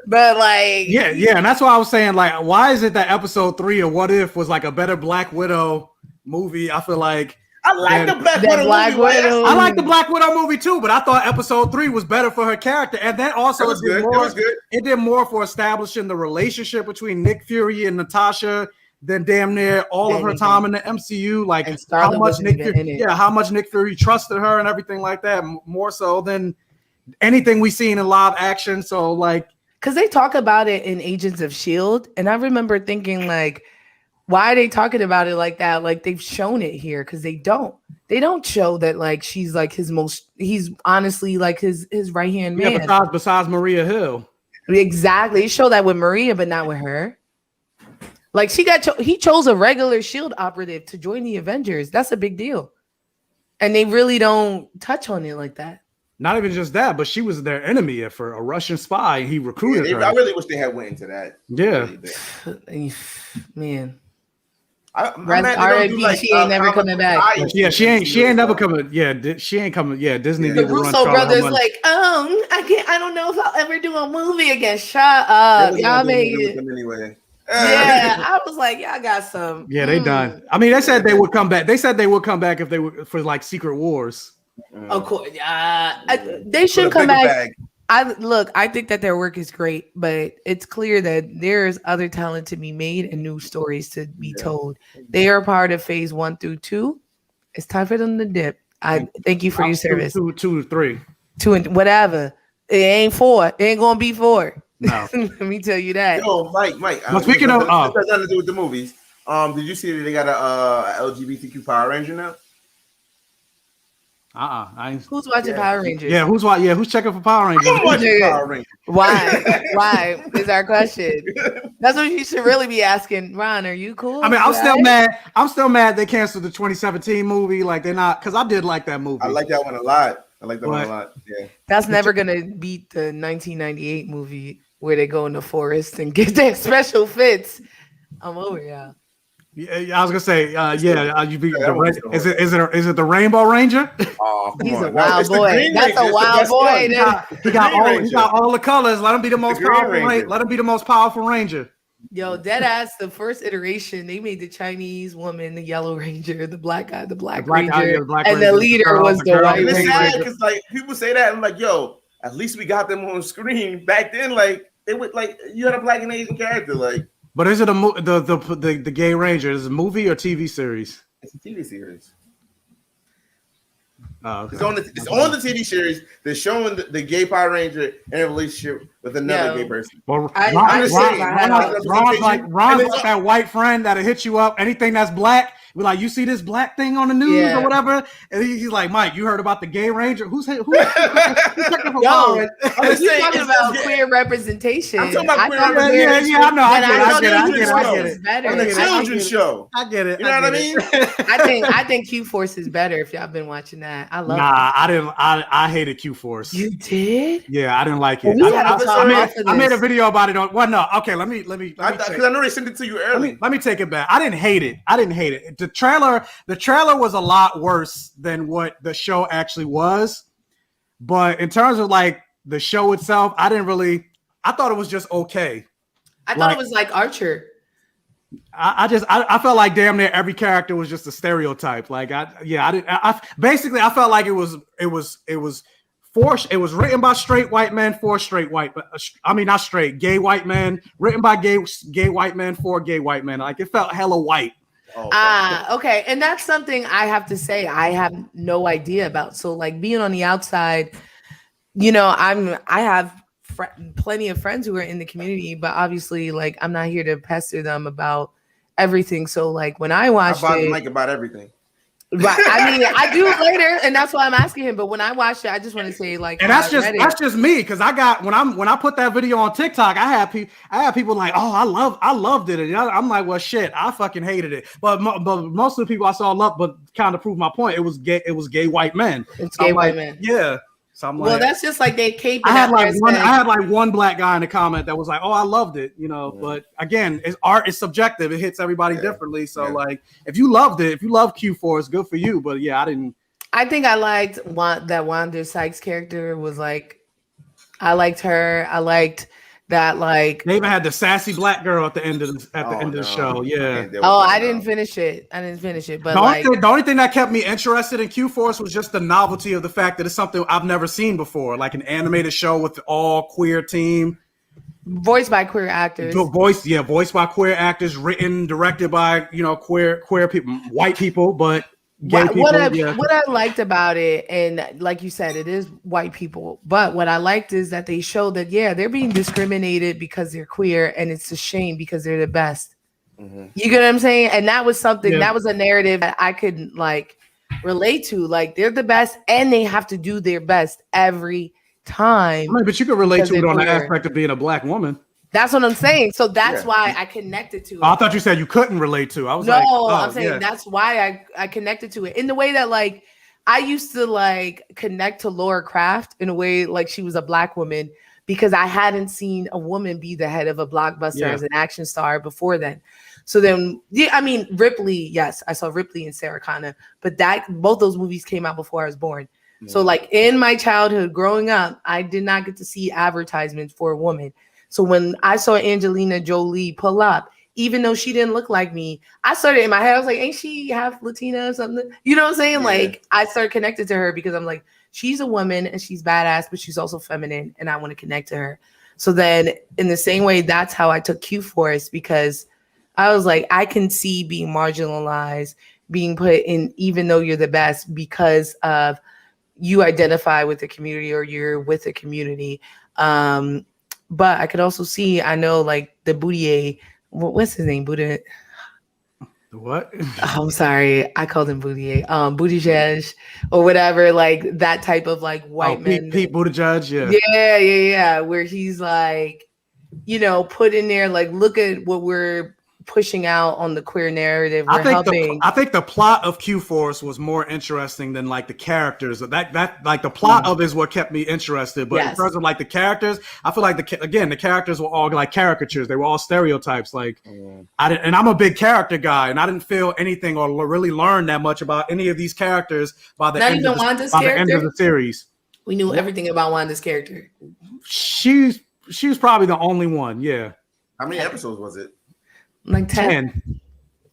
but like, yeah, and that's why I was saying, like, why is it that episode 3 of What If was like a better Black Widow movie? I feel like I like the Black Widow. I like the Black Widow movie too, but I thought episode 3 was better for her character, and then also it did more for establishing the relationship between Nick Fury and Natasha than damn near all of her time in the MCU. Like how much Nick Fury trusted her and everything like that, more so than anything we seen in live action. So like, because they talk about it in Agents of S.H.I.E.L.D., and I remember thinking like, why are they talking about it like that? Like they've shown it here, because they don't show that like she's like he's honestly like his right hand man. Yeah, besides Maria Hill. Exactly. They show that with Maria, but not with her. Like he chose a regular S.H.I.E.L.D. operative to join the Avengers. That's a big deal. And they really don't touch on it like that. Not even just that, but she was their enemy for a Russian spy. He recruited her. I really wish they had went into that. Yeah. Really, man. R.I.P. She ain't never coming back. Yeah, she ain't never coming. Yeah, she ain't coming. Yeah, Disney. The Russo brothers like, I don't know if I'll ever do a movie again. Shut up, y'all made it anyway. Yeah, I was like, y'all got some. Yeah, they done. I mean, they said they would come back. They said they would come back if they were for like Secret Wars. Of course, they should come back. I think that their work is great, but it's clear that there's other talent to be made and new stories to be told. They are part of phase 1 through 2. It's time for them to dip. I thank you for your service. 2 to 3. 2 and whatever. It ain't 4. It ain't gonna be 4. No. Let me tell you that. Yo, Mike. But speaking of, it has nothing to do with the movies. Did you see that they got a LGBTQ Power Ranger now? Who's watching Power Rangers? Yeah, who's checking for Power Rangers? I'm watching Power Rangers. Why is our question? That's what you should really be asking. Ron, are you cool? I mean, I'm still mad. I'm still mad they canceled the 2017 movie. Like they're not, because I did like that movie. I like that one a lot. Yeah. That's never gonna beat the 1998 movie where they go in the forest and get their special fits. I'm over, yeah. Yeah, I was gonna say, you be is it the Rainbow Ranger? Oh, he's a wild boy. That's a wild boy. He got all the colors. Let him be the most powerful. Let him be the most powerful Ranger. Yo, dead ass. The first iteration, they made the Chinese woman the Yellow Ranger, the black guy the Black Ranger, and the leader was the White Ranger. It's sad because like people say that, and like, yo, at least we got them on screen. Back then, like they would like you had a Black and Asian character, like. But is it the Gay Ranger? Is it a movie or TV series? It's a TV series. Oh, okay. It's on the TV series. They're showing the gay Power Ranger in a relationship with another gay person. Well, Ron's like that white friend that'll hit you up. Anything that's black, we're like, you see this black thing on the news or whatever, and he's like, Mike, you heard about the Gay Ranger? Who's Yo, I'm talking about queer representation. I'm talking about queer representation. Yeah, I know. I get it. On a children's show. I get it. You know what I mean? I think Q-Force is better. If y'all been watching that, I love. I didn't. I hated Q-Force. You did? Yeah, I didn't like it. I made a video about it. Well, no. Okay, let me. Because I know they sent it to you early. Let me take it back. I didn't hate it. The trailer was a lot worse than what the show actually was. But in terms of like the show itself, I thought it was just okay. I thought it was like Archer. I felt like damn near every character was just a stereotype. Like I felt like it was written by straight white men for straight white, not straight, gay white men, written by gay white men for gay white men. Like it felt hella white. Okay. And that's something I have to say I have no idea about. So like being on the outside, I have plenty of friends who are in the community, but obviously like I'm not here to pester them about everything. So like when I watched it, about everything. Right. I mean, I do later, and that's why I'm asking him. But when I watched it, I just want to say, like, and that's just me, because I got when I put that video on TikTok, I had people like, oh, I loved it, and I'm like, well, shit, I fucking hated it. But most of the people I saw love, but kind of proved my point. It was gay white men. It's gay white men. Yeah. So I'm like, well, that's just like they cape. I had like one black guy in the comment that was like, "Oh, I loved it," But again, art is subjective; it hits everybody differently. So, like, if you loved it, if you love Q4, it's good for you. But yeah, I didn't. I think I liked that Wanda Sykes character was like, I liked her. I liked that, like, they even had the sassy black girl at the end of the show. Yeah. I didn't finish it. But the only thing that kept me interested in Q-Force was just the novelty of the fact that it's something I've never seen before, like an animated show with all queer team, voiced by queer actors. Voiced by queer actors, written, directed by queer people, white people, but. What I liked about it, and like you said, it is white people, but what I liked is that they showed that they're being discriminated because they're queer, and it's a shame because they're the best. Mm-hmm. You get what I'm saying? And that was something that was a narrative that I could like relate to. Like they're the best, and they have to do their best every time. I mean, but you could relate to it on the aspect of being a black woman. That's what I'm saying. So that's why I connected to it. I thought you said you couldn't relate to. I was I'm saying that's why I connected to it in the way that like I used to like connect to Laura Craft in a way like she was a black woman because I hadn't seen a woman be the head of a Blockbuster as an action star before then. So then, Ripley, yes, I saw Ripley and Sarah Connor, but both those movies came out before I was born. Yeah. So like in my childhood growing up, I did not get to see advertisements for a woman. So when I saw Angelina Jolie pull up, even though she didn't look like me, I started in my head, I was like, ain't she half Latina or something? You know what I'm saying? Yeah. Like I started connected to her because I'm like, she's a woman and she's badass, but she's also feminine and I want to connect to her. So then in the same way, that's how I took Q-Force because I was like, I can see being marginalized, being put in, even though you're the best because of you identify with the community or you're with the community. But I could also see, I know like the Boudier, what's his name? The What? I'm sorry, I called him Buttigieg or whatever, like that type of like white man. Pete Buttigieg, yeah, where he's like, put in there like, look at what we're pushing out on the queer narrative. We're helping. I think the plot of Q-Force was more interesting than like the characters. That like the plot of it is what kept me interested. But in terms of like the characters, I feel like the characters were all like caricatures. They were and I'm a big character guy, and I didn't feel anything or really learn that much about any of these characters by the end of the series. We knew everything about Wanda's character. She was probably the only one. Yeah. How many episodes was it? Like 10.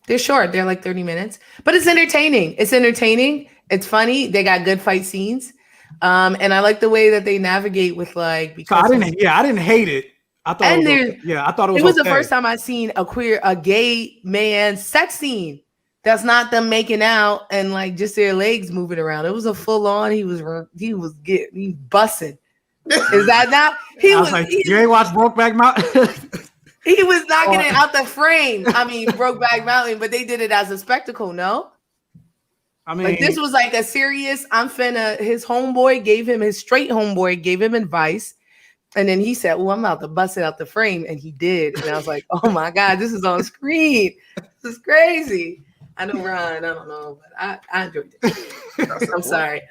They're short. They're like 30 minutes, but it's entertaining. It's funny. They got good fight scenes. And I like the way that they navigate with like, because I didn't hate it. I thought it was the first time I seen a gay man sex scene. That's not them making out and like just their legs moving around. It was a full on. He was busting. Is that not? You ain't watched Brokeback Mountain? He was knocking it out the frame. I mean, Brokeback Mountain, but they did it as a spectacle, no? I mean, like this was like a serious, his straight homeboy gave him advice. And then he said, well, I'm about to bust it out the frame. And he did. And I was like, oh my God, this is on screen. This is crazy. I know Ron, I don't know, but I enjoyed it. I'm sorry.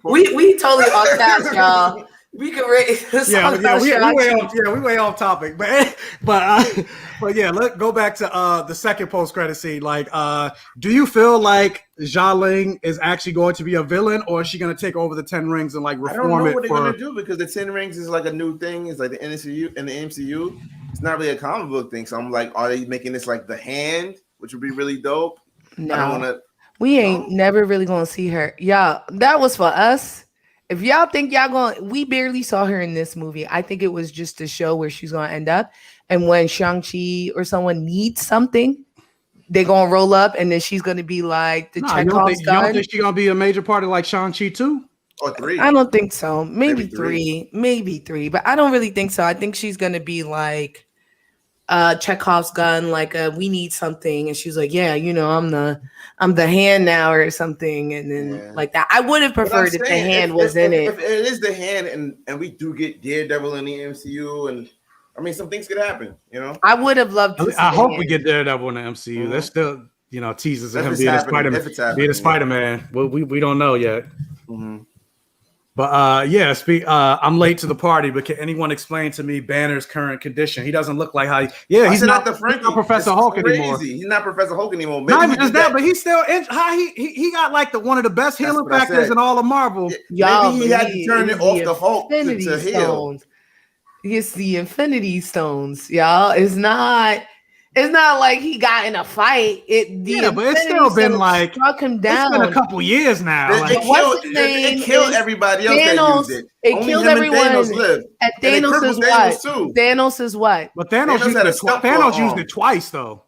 We totally off task, y'all. We can rate this. We way off topic, but let's go back to the second post-credit scene. Like, do you feel like Xialing is actually going to be a villain, or is she going to take over the 10 Rings and like reform it? I don't know what they're going to do, because the 10 Rings is like a new thing. It's like the MCU and the MCU. It's not really a comic book thing. So I'm like, are they making this like the Hand, which would be really dope? No, we ain't never really going to see her. Yeah, that was for us. If y'all think we barely saw her in this movie. I think it was just to show where she's going to end up. And when Shang-Chi or someone needs something, they're going to roll up, and then she's going to be like the Chekhov's gun. You don't think she's going to be a major part of like Shang-Chi 2? Or 3? I don't think so. Maybe 3. Maybe 3. But I don't really think so. I think she's going to be like Chekhov's gun, like we need something. And she's like, yeah, I'm the Hand now or something, and then like that. I would have preferred if the Hand was in it. If it is the Hand, and we do get Daredevil in the MCU, and I mean, some things could happen, I would have loved to. I hope we get Daredevil in the MCU. Mm-hmm. There's still, teases of him being a Spider-Man. Well, we don't know yet. Mm-hmm. But I'm late to the party, but can anyone explain to me Banner's current condition? He doesn't look like how he's not Professor Hulk anymore. He's not Professor Hulk anymore. Maybe not even just that, but he's still he got like one of the best healing factors in all of Marvel. Maybe he had to turn it off the Hulk to heal. It's the Infinity Stones, y'all. It's not like he got in a fight. But it's still been like struck him down. It's been a couple years now. It killed everybody else Thanos, that used it. It killed everyone. And Thanos is what? Too. Thanos is what? But Thanos used it twice though.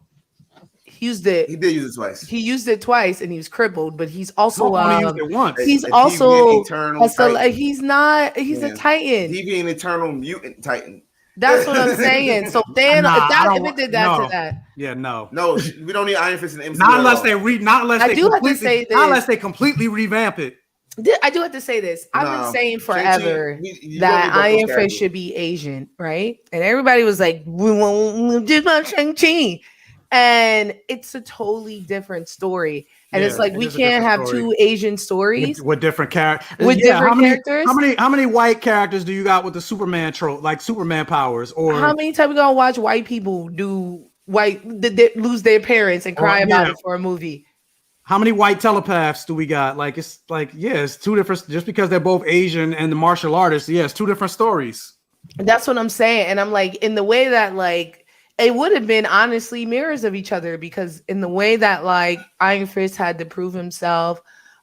He did use it twice. He used it twice, and he was crippled. But he's also used it once. He's also he's a Titan. He'd be an eternal mutant Titan. That's what I'm saying. So Thanos, if it did that to that. Yeah, no, we don't need Iron Fist in the MCU. Not unless they completely revamp it. I do have to say this. I've been saying forever that Iron Fist should be Asian, right? And everybody was like, "We won't do about Shang-Chi," and it's a totally different story. And it's like we can't have two Asian stories with different characters. Characters. How many white characters do you got with the Superman trope, like Superman powers? Or how many times we gonna watch white people lose their parents and cry about it for a movie? How many white telepaths do we got? Like it's two different. Just because they're both Asian and the martial artists, it's two different stories. That's what I'm saying, and I'm like, in the way that like. It would have been honestly mirrors of each other, because in the way that like Iron Fist had to prove himself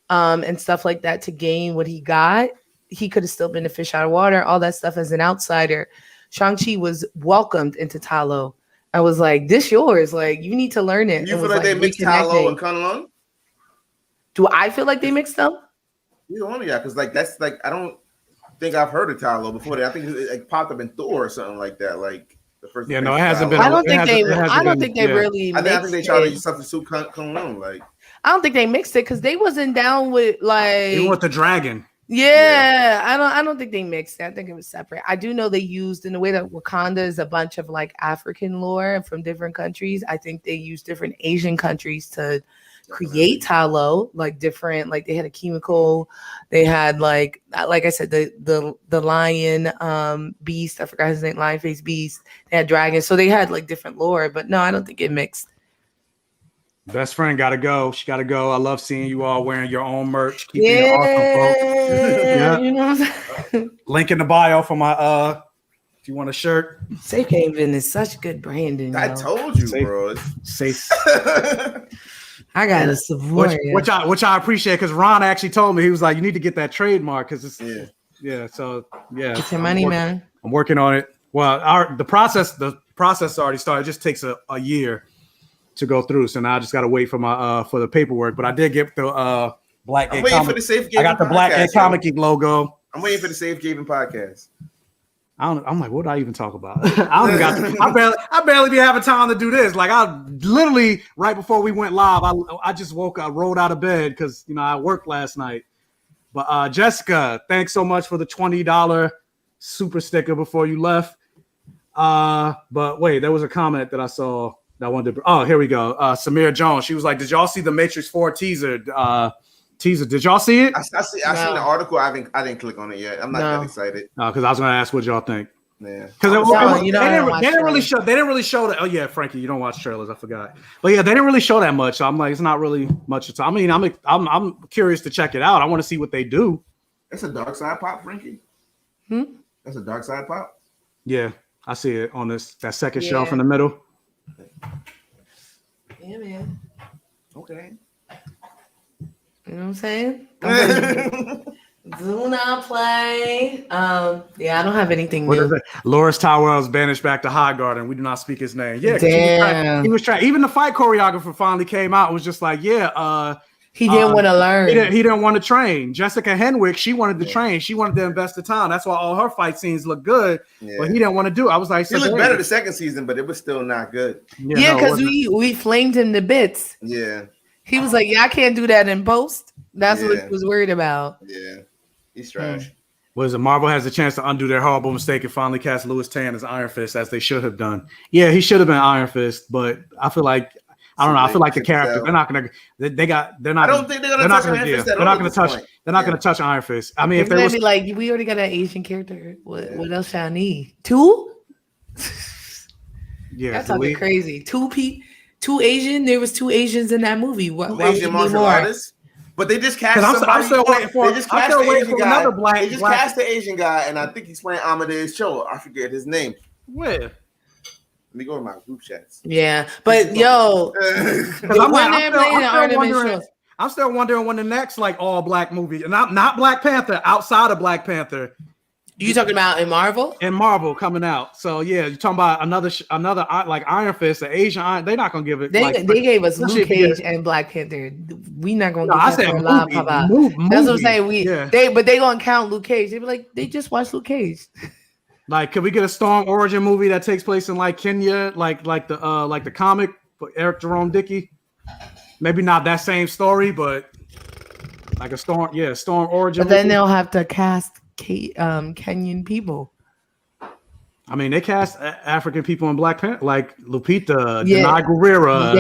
and stuff like that to gain what he got, he could have still been a fish out of water, all that stuff as an outsider. Shang-Chi was welcomed into Ta Lo. I was like, this yours, like you need to learn it. You feel like they mixed Ta Lo and Kunlun? Do I feel like they mixed them? You only got because like that's like I don't think I've heard of Ta Lo before. I think it like popped up in Thor or something like that. Like The first. Yeah, no, it hasn't been. I don't think they. I don't think they really. I think they tried to substitute Kung like. I don't think they mixed it because they wasn't down with like. Even with the dragon. Yeah, I don't think they mixed it. I think it was separate. I do know they used in the way that Wakanda is a bunch of like African lore from different countries. I think they used different Asian countries to create Talo, like different, like they had a chemical, they had like I said, the lion beast, I forgot his name, lion face beast, they had dragons, so they had like different lore, but no, I don't think it mixed. Best friend gotta go. She gotta go. I love seeing you all wearing your own merch. Keep being awesome, folks. Yeah. You know what I'm saying? Link in the bio for my if you want a shirt. Safe Haven is such good branding. I told you, Safe. bro. Safe. I gotta support which I appreciate because Ron actually told me, he was like, you need to get that trademark because it's so get your money, man. I'm working on it. Well, the process already started. It just takes a year to go through, so now I just gotta wait for my for the paperwork. But I did get the Black Gay Comic. I got the Black Gay Comic logo. I'm waiting for the Safe Haven podcast. I'm like, what did I even talk about? I barely be having time to do this. Like, I literally right before we went live, I just woke up, rolled out of bed because I worked last night. But Jessica, thanks so much for the $20 super sticker before you left. But wait, there was a comment that I saw that I wanted to. Oh, here we go. Samir Jones. She was like, "Did y'all see the Matrix 4 teaser? Did y'all see it?" I seen the article. I didn't click on it yet. I'm not that excited. No, because I was going to ask what y'all think. Yeah, because they didn't really show that. Oh yeah, Frankie, you don't watch trailers. I forgot. But yeah, they didn't really show that much. So I'm like, it's not really much. I mean, I'm curious to check it out. I want to see what they do. It's a dark side pop, Frankie. That's a dark side pop. Yeah, I see it on that second shelf in the middle. Yeah, man. Okay. You know what I'm saying? Do not play. I don't have anything What new. is it? Loris Tyrell is banished back to High Garden. We do not speak his name. Yeah, damn. He was trying. Even the fight choreographer finally came out and was just like, he didn't want to learn. He didn't want to train. Jessica Henwick, she wanted to train. She wanted to invest the time. That's why all her fight scenes look good. Yeah. But he didn't want to do it. I was like, he looked better the second season, but it was still not good. Yeah, because we flamed him to bits. Yeah. He was like, I can't do that in post. That's what he was worried about. Yeah. He's trash. Was it Marvel has a chance to undo their horrible mistake and finally cast Louis Tan as Iron Fist as they should have done? Yeah, he should have been Iron Fist, but I feel like I don't know. I feel like the character they're not gonna. They're not. I don't think they're gonna touch Iron Fist. They're not gonna touch. They're not gonna touch Iron Fist. I mean, if they be like, we already got an Asian character. What else shall I need? 2? Yeah, that's talking crazy. 2 Asian. There was 2 Asians in that movie. What Asian martial artists? But they just cast somebody. I'm still waiting for. Another black. They just cast the Asian guy, and I think he's playing Amadeus Cho. I forget his name. Where? Let me go to my group chats. Yeah, but yo, I'm still wondering when the next all black movie, and not Black Panther, outside of Black Panther. You talking about in Marvel? In Marvel coming out. So yeah, you're talking about another like Iron Fist, the Asian Iron. They're not gonna give it. They gave us Luke Cage and Black Panther. We not gonna. I said movie. That's what I'm saying. They gonna count Luke Cage. They be like, they just watched Luke Cage. Like, could we get a Storm origin movie that takes place in like Kenya, like the comic for Eric Jerome Dickey? Maybe not that same story, but like a Storm origin. But then they'll have to cast Kenyan people. I mean, they cast African people in Black Panther, like Lupita, Denai Guerrera.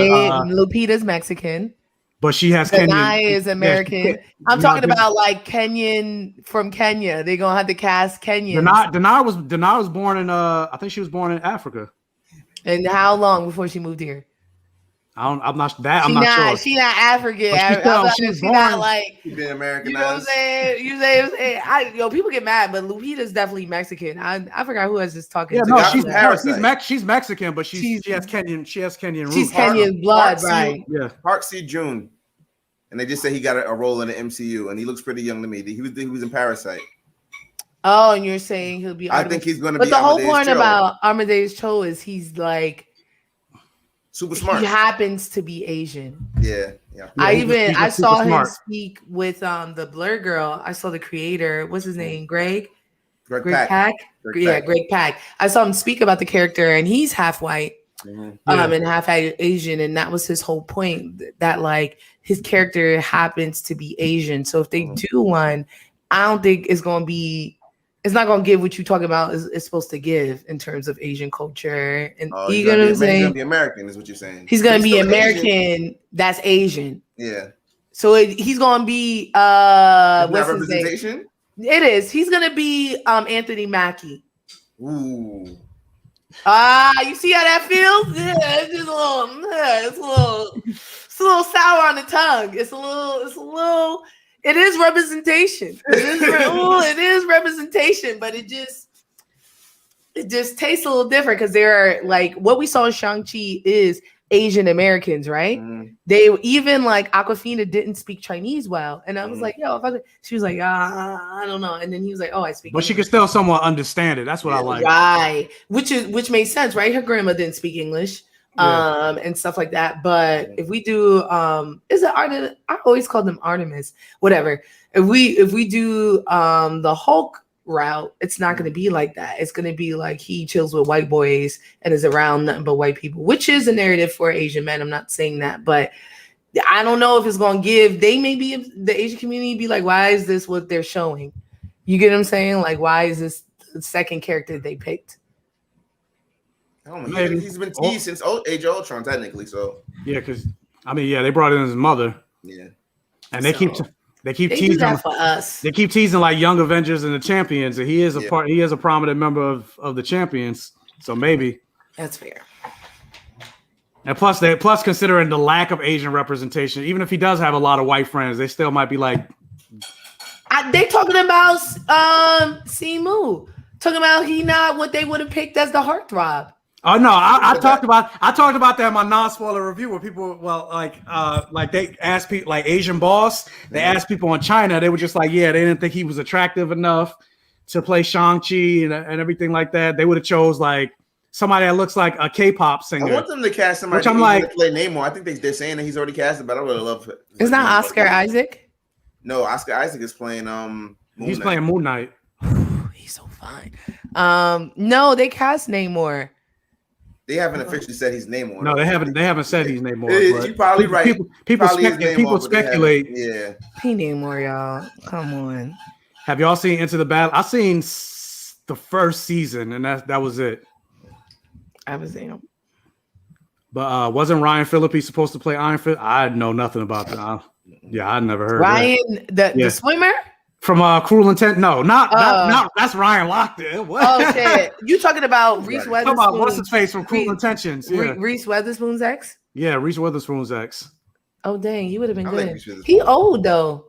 Lupita's Mexican, but she has Denai is American. I'm talking about like Kenyan from Kenya. They're gonna have to cast Kenyans. Denai was born in I think she was born in Africa. And how long before she moved here? I'm not sure. She's not African. She's not like she's been Americanized. You know what I'm saying? You say people get mad, but Lupita's definitely Mexican. I forgot who I was just talking to. No, she's Mexican, but she has Kenyan roots. She's Kenyan blood, right? Yeah. Park Si-joon, and they just say he got a role in the MCU, and he looks pretty young to me. He was in Parasite. Oh, and you're saying he'll be? I think he's going to be. But the whole point about Amadeus Cho is he's like. Super smart. He happens to be Asian. Yeah. I saw him speak with the Blur Girl. I saw the creator. What's his name? Greg. Greg Pak. Greg Pak. I saw him speak about the character, and he's half white, and half Asian, and that was his whole point. That like his character happens to be Asian, so if they do one, I don't think it's gonna be. It's not gonna give what you talking about is supposed to give in terms of Asian culture, and you know what I'm saying. He's gonna be American, is what you're saying. He's gonna be American. Asian. That's Asian. Yeah. So he's gonna be what's his name? It is. He's gonna be Anthony Mackie. Ooh. You see how that feels? Yeah, it's just a little sour on the tongue. It's a little. It is representation. It is representation, but it just tastes a little different because they're like what we saw in Shang-Chi is Asian Americans, right? They even like Awkwafina didn't speak Chinese well, and I was like, "Yo," she was like, "I don't know," and then he was like, "Oh, I speak." But she could still somewhat understand it. That's what I like, right? Which made sense, right? Her grandma didn't speak English, and stuff like that. But if we do, is it Artemis? I always call them Artemis. Whatever. If we do the Hulk route, it's not going to be like that. It's going to be like he chills with white boys and is around nothing but white people, which is a narrative for Asian men. I'm not saying that, but I don't know if it's going to give. They may be the Asian community be like, why is this what they're showing? You get what I'm saying? Like, why is this the second character they picked? He's been teased since Age of Ultron, technically. So because they brought in his mother. Yeah, and they keep teasing that for us. They keep teasing like Young Avengers and the Champions, and he is a part. He is a prominent member of the Champions. So maybe that's fair. And plus considering the lack of Asian representation, even if he does have a lot of white friends, they still might be like. They talking about Simu, talking about he not what they would have picked as the heartthrob. Oh no, I talked about that in my non-spoiler review where people like they asked people like Asian Boss, they asked people in China, they were just like, yeah, they didn't think he was attractive enough to play Shang-Chi and everything like that. They would have chose like somebody that looks like a K-pop singer. I want them to cast somebody to play Namor. I think they're saying that he's already casted, but I really love it. It's not Oscar Isaac? No, Oscar Isaac is playing playing Moon Knight. He's so fine. No, they cast Namor. They haven't officially said his name on. No, they haven't said his name on. You're probably right. People speculate. Yeah. He Namor, y'all. Come on. Have y'all seen Into the Battle? I seen the first season, and that was it. I haven't seen him. But wasn't Ryan Phillippe supposed to play Iron Fist? I know nothing about that. I'd never heard Ryan, the swimmer? From Cruel Intent? No, not that's Ryan Lochte. What? Oh shit! You talking about Reese Witherspoon? What's his face from Cruel Intentions? Yeah. Reese Witherspoon's ex. Yeah, Reese Witherspoon's ex. Oh dang, he would have been good. He old though.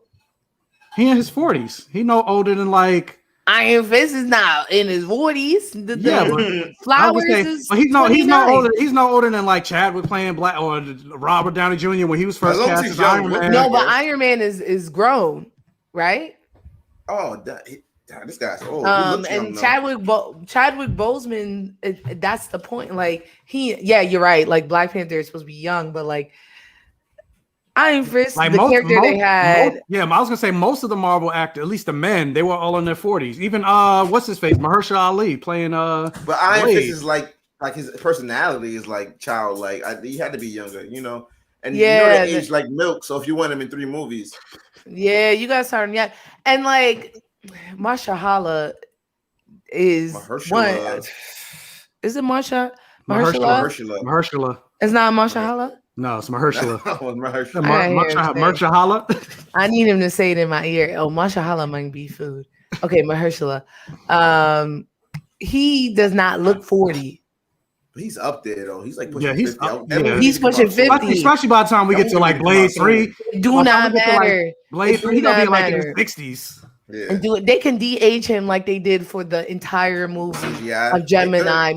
He in his 40s. He no older than like Iron Fist is not in his 40s. The Flowers is. But he's no older than like Chadwick playing Black or Robert Downey Jr. when he was first cast as Iron Man. No, but Iron Man is grown, right? Oh, this guy's old. And Chadwick Boseman, that's the point. Like you're right. Like Black Panther is supposed to be young, but like Iron Fist, like character they had. I was gonna say most of the Marvel actors, at least the men, they were all in their 40s. Even what's his face, Mahershala Ali playing But Iron Fist is like his personality is like childlike. He had to be younger, you know. And they age like milk. So if you want him in 3 movies. Yeah, you guys starting yet. And like Mahershala is one. Is it Mahershala? It's not Mahershala? No, it's Mahershala. Mahershala. I need him to say it in my ear. Oh, Mahershala might be food. Okay, Mahershala. He does not look 40. He's up there though. He's like pushing 50. He's pushing 50. Especially by the time we get to like Blade 3. Do not matter. Blade 3, he's gonna be like in his 60s. Yeah. And they can de-age him like they did for the entire movie of Gemini,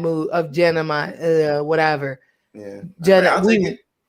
whatever. Yeah.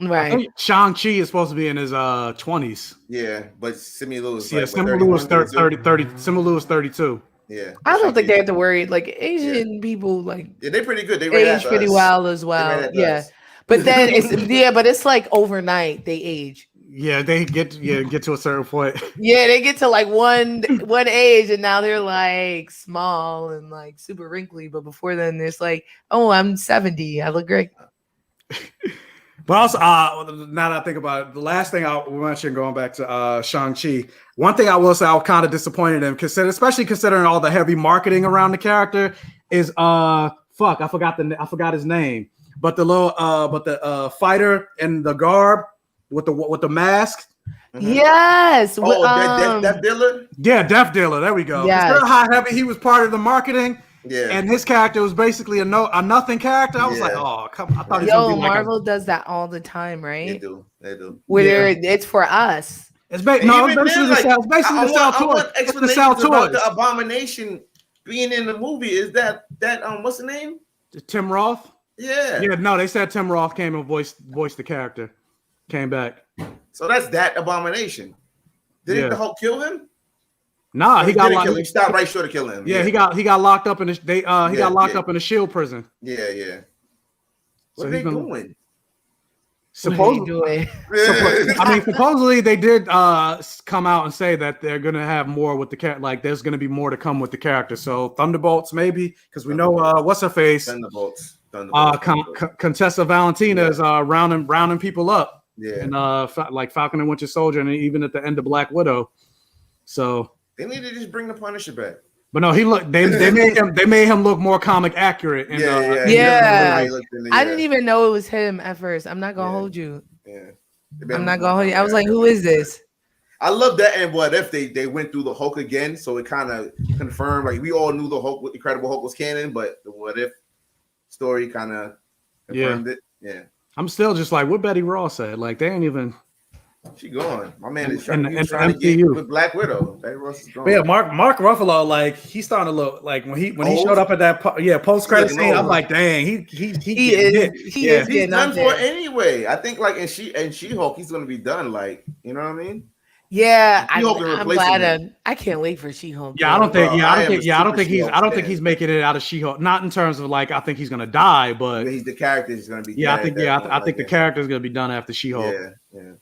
Right. Shang-Chi is supposed to be in his 20s. Yeah, but Simu Liu is Simu Liu is 30. Simu Liu is 32. Yeah, I don't think they have to worry. Like Asian people, like they're pretty good. They age pretty well as well. Yeah, but then it's but it's like overnight they age. Yeah, they get to a certain point. Yeah, they get to like one age, and now they're like small and like super wrinkly. But before then, there's like, oh, I'm 70. I look great. But also, now that I think about it, the last thing I mentioned, going back to Shang-Chi, one thing I will say I was kind of disappointed in, especially considering all the heavy marketing around the character, is I forgot his name, but the fighter in the garb with the mask. Mm-hmm. Yes. Death Dealer. Yeah, Death Dealer. There we go. Yes. Instead of how heavy he was part of the marketing. Yeah, and his character was basically a nothing character. I was like, oh, come! I thought he was gonna be like Marvel does that all the time, right? They do. Where it's for us. It's basically to sell toys. About the Abomination being in the movie. Is that what's the name? Tim Roth. Yeah. Yeah. No, they said Tim Roth came and voiced the character. Came back. So that's that Abomination. Didn't the Hulk kill him? Nah, he got locked. He stopped right short of killing him. Yeah, he got locked up in a shield prison. Yeah. What are they doing? Supposedly, supposedly they did come out and say that they're gonna have more with the character. Like, there's gonna be more to come with the character. So Thunderbolts, maybe, because we know what's her face. Thunderbolts. Contessa Valentina is rounding people up. Yeah, and like Falcon and Winter Soldier, and even at the end of Black Widow. So they need to just bring the Punisher back. But no, they made him look more comic accurate. And, I didn't even know it was him at first. I'm not gonna hold you. Yeah, I'm not gonna hold you. I was like, who is this? I love that. And what if they went through the Hulk again? So it kind of confirmed, like, we all knew the Hulk, Incredible Hulk was canon, but the what if story kind of confirmed it. Yeah. I'm still just like what Betty Ross said. Like, they ain't even. She gone. My man is trying to get with Black Widow. Betty Ross is gone. But yeah, Mark Ruffalo, like, he's starting to look like when he showed up at that post credit scene. I'm like, dang, he is he's done for anyway. I think like in She-Hulk, he's gonna be done. Like, you know what I mean? Yeah, I'm glad. I can't wait for She-Hulk. Yeah, I don't think he's making it out of She-Hulk. Not in terms of like I think he's gonna die, but he's the character is gonna be. Yeah, I think the character is gonna be done after She-Hulk. Yeah.